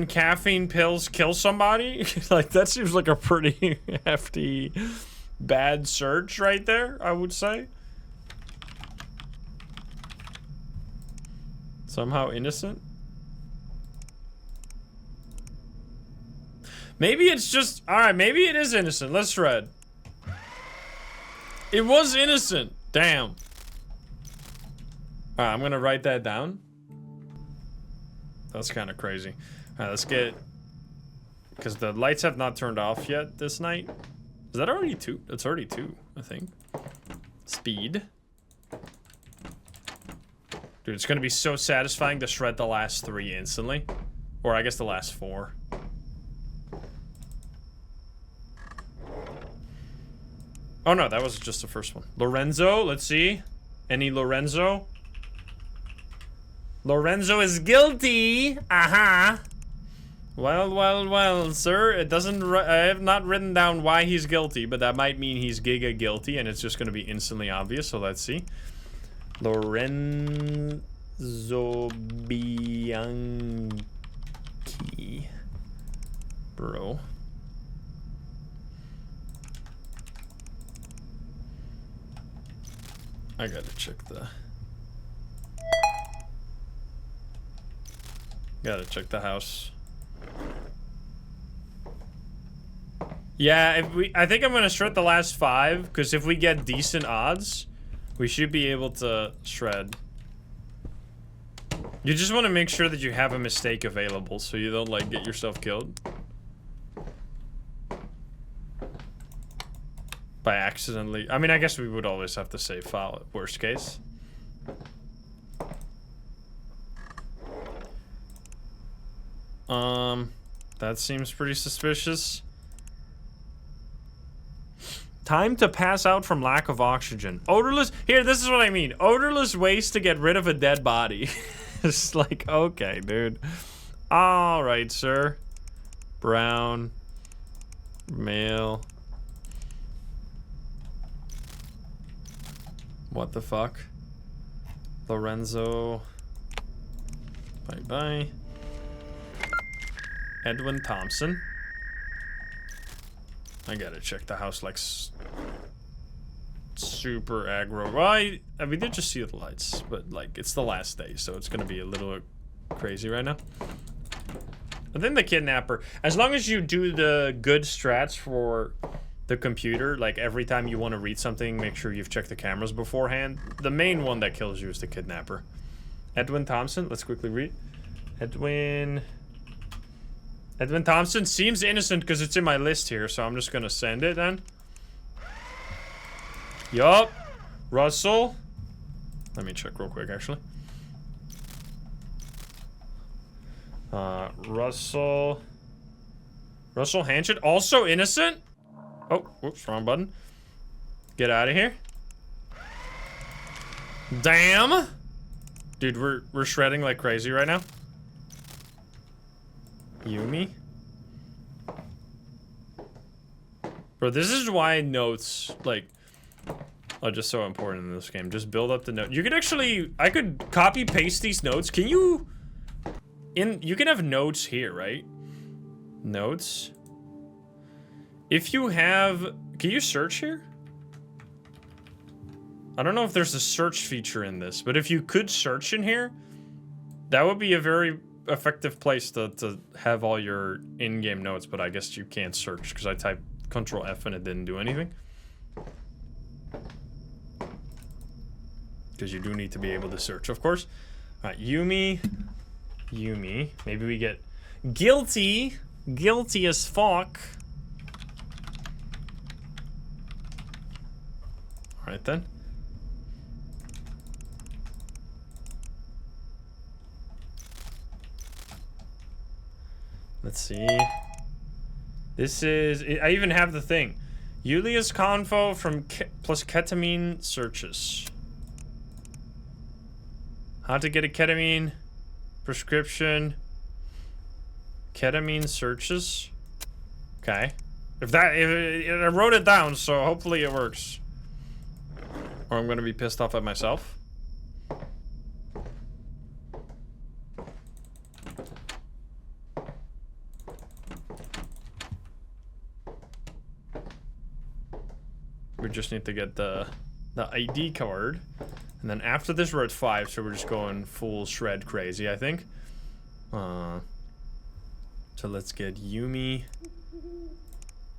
caffeine pills kill somebody? Like, that seems like a pretty hefty, bad search right there, I would say. Somehow innocent? Maybe it's just, alright, maybe it is innocent. Let's shred. It was innocent. Damn. Alright, I'm gonna write that down. That's kind of crazy. Alright, let's get... Because the lights have not turned off yet this night. Is that already 2? That's already 2, I think. Speed. Dude, it's gonna be so satisfying to shred the last 3 instantly. Or I guess the last 4. Oh no, that was just the first one. Lorenzo, let's see. Any Lorenzo? Lorenzo is guilty! Aha! Well, well, well, sir. It doesn't... I have not written down why he's guilty, but that might mean he's giga guilty, and it's just gonna be instantly obvious, so let's see. Lorenzo Bianchi. Bro. I gotta check the... Gotta check the house. Yeah, if we... I think I'm gonna shred the last 5, because if we get decent odds, we should be able to shred. You just want to make sure that you have a mistake available, so you don't, like, get yourself killed. by accidentally. I mean, I guess we would always have to save file, worst case. That seems pretty suspicious. Time to pass out from lack of oxygen. Odorless. Here, this is what I mean. Odorless ways to get rid of a dead body. It's like, okay, dude. All right, sir. Brown. Male. What the fuck? Lorenzo. Bye-bye. Edwin Thompson. I gotta check the house like super aggro. Well, we did just see the lights, but like it's the last day, so it's gonna be a little crazy right now. But then the kidnapper, as long as you do the good strats for the computer, like every time you want to read something, make sure you've checked the cameras beforehand. The main one that kills you is the kidnapper. Edwin Thompson, let's quickly read. Edwin Thompson seems innocent because it's in my list here, so I'm just gonna send it then. Yup. Russell. Let me check real quick, actually. Russell Hanchett, also innocent? Oh, whoops, wrong button. Get out of here. Damn. Dude, we're shredding like crazy right now. Yumi? Bro, this is why notes, like, are just so important in this game. Just build up the note. You could actually, I could copy paste these notes. Can you, you can have notes here, right? Notes. If you have, can you search here? I don't know if there's a search feature in this, but if you could search in here, that would be a very effective place to have all your in-game notes, but I guess you can't search because I typed Control F and it didn't do anything. Because you do need to be able to search, of course. All right, Yumi. Maybe we get guilty as fuck. All right then. Let's see. This is, I even have the thing. Julius Convo from plus ketamine searches. How to get a ketamine prescription. Ketamine searches. Okay. If I wrote it down, so hopefully it works. Or I'm gonna be pissed off at myself. We just need to get the ID card. And then after this we're at 5, so we're just going full shred crazy, I think. So let's get Yumi.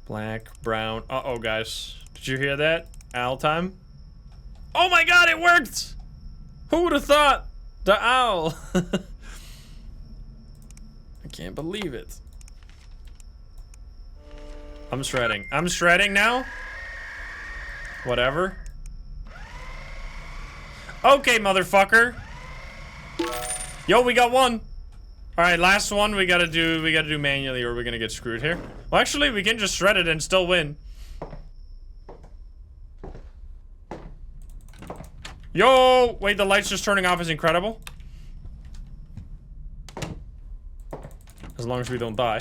Black, brown. Uh-oh, guys. Did you hear that? Owl time. Oh my god, it worked! Who would have thought? The owl. I can't believe it. I'm shredding. I'm shredding now? Whatever. Okay, motherfucker. Yo, we got one. All right, last one we gotta do manually or we're gonna get screwed here. Well, actually, we can just shred it and still win. Yo, wait, the lights just turning off is incredible. As long as we don't die.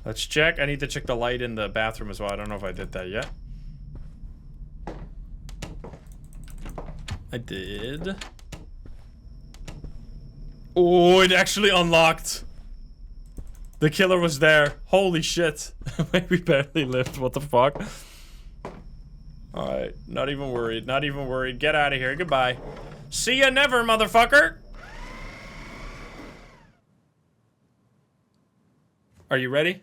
Let's check. I need to check the light in the bathroom as well. I don't know if I did that yet. I did. Oh, it actually unlocked. The killer was there. Holy shit. We barely lived. What the fuck? Alright. Not even worried. Not even worried. Get out of here. Goodbye. See ya never, motherfucker. Are you ready?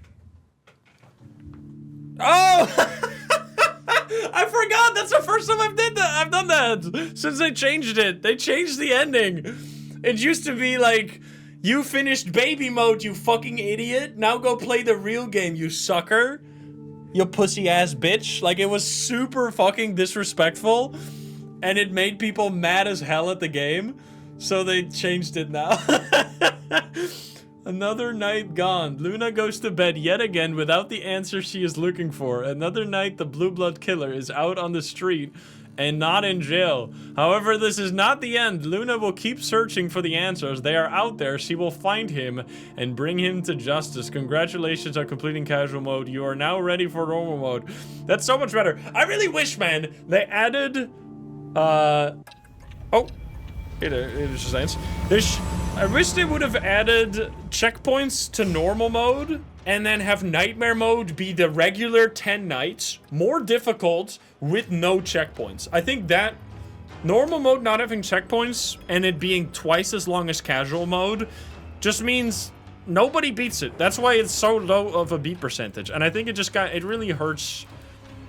Oh! I forgot. That's the first time I've done that since they changed it. They changed the ending. It used to be like You finished baby mode, you fucking idiot. Now go play the real game, you sucker. You pussy ass bitch. Like, it was super fucking disrespectful. And it made people mad as hell at the game. So they changed it now. Another night gone. Luna goes to bed yet again without the answer she is looking for. Another night the blue blood killer is out on the street and not in jail. However, this is not the end. Luna will keep searching for the answers. They are out there. She will find him and bring him to justice. Congratulations on completing casual mode. You are now ready for normal mode. That's so much better. I really wish, man, they added, oh, it is science. I wish they would have added checkpoints to normal mode and then have nightmare mode be the regular 10 nights, more difficult with no checkpoints. I think that normal mode not having checkpoints and it being twice as long as casual mode just means nobody beats it. That's why it's so low of a beat percentage. And I think it really hurts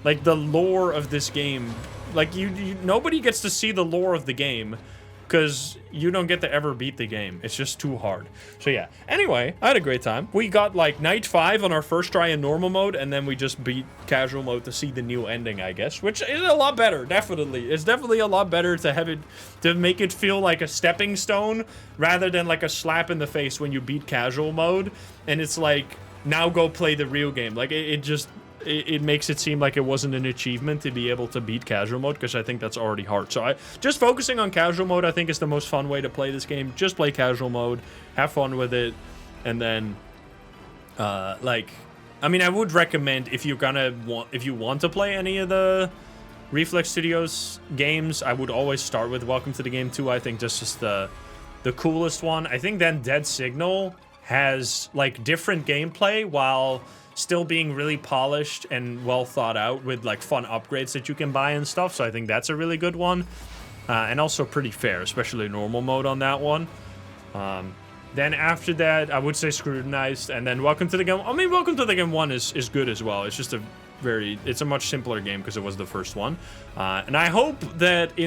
like the lore of this game. Like nobody gets to see the lore of the game because you don't get to ever beat the game. It's just too hard. So yeah. Anyway, I had a great time. We got like night 5 on our first try in normal mode, and then we just beat casual mode to see the new ending, I guess, which is a lot better. Definitely, it's definitely a lot better to have it to make it feel like a stepping stone rather than like a slap in the face when you beat casual mode. And it's like, now go play the real game. Like it makes it seem like it wasn't an achievement to be able to beat casual mode, because I think that's already hard. So just focusing on casual mode, I think, is the most fun way to play this game. Just play casual mode, have fun with it, and then, like, I mean, I would recommend if you want to play any of the Reflex Studios games, I would always start with Welcome to the Game 2. I think that's just the coolest one. I think then Dead Signal has like different gameplay while still being really polished and well thought out with like fun upgrades that you can buy and stuff. So I think that's a really good one. And also pretty fair, especially normal mode on that one. Then after that, I would say Scrutinized, and then Welcome to the Game. I mean, Welcome to the Game 1 is good as well. It's just it's a much simpler game because it was the first one. And I hope that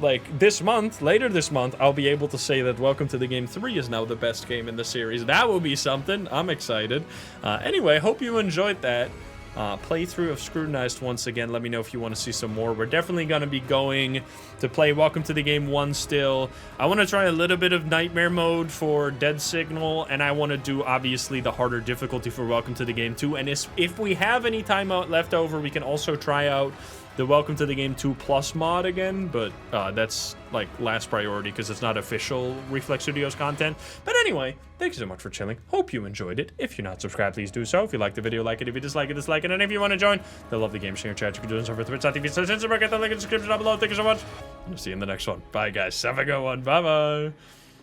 later this month, I'll be able to say that Welcome to the Game 3 is now the best game in the series. That will be something. I'm excited. Anyway, hope you enjoyed that playthrough of Scrutinized once again. Let me know if you want to see some more. We're definitely going to be going to play Welcome to the Game 1 still. I want to try a little bit of Nightmare mode for Dead Signal, and I want to do, obviously, the harder difficulty for Welcome to the Game 2. And if we have any time left over, we can also try out the Welcome to the Game 2 Plus mod again, but that's like last priority because it's not official Reflex Studios content. But anyway, thank you so much for chilling. Hope you enjoyed it. If you're not subscribed, please do so. If you like the video, like it. If you dislike it, dislike it. And if you want to join the Love the Game Sharing chat, you can do this over Twitch.tv/Instagram. Get the link in the description down below. Thank you so much. I'll see you in the next one. Bye, guys. Have a good one. Bye-bye.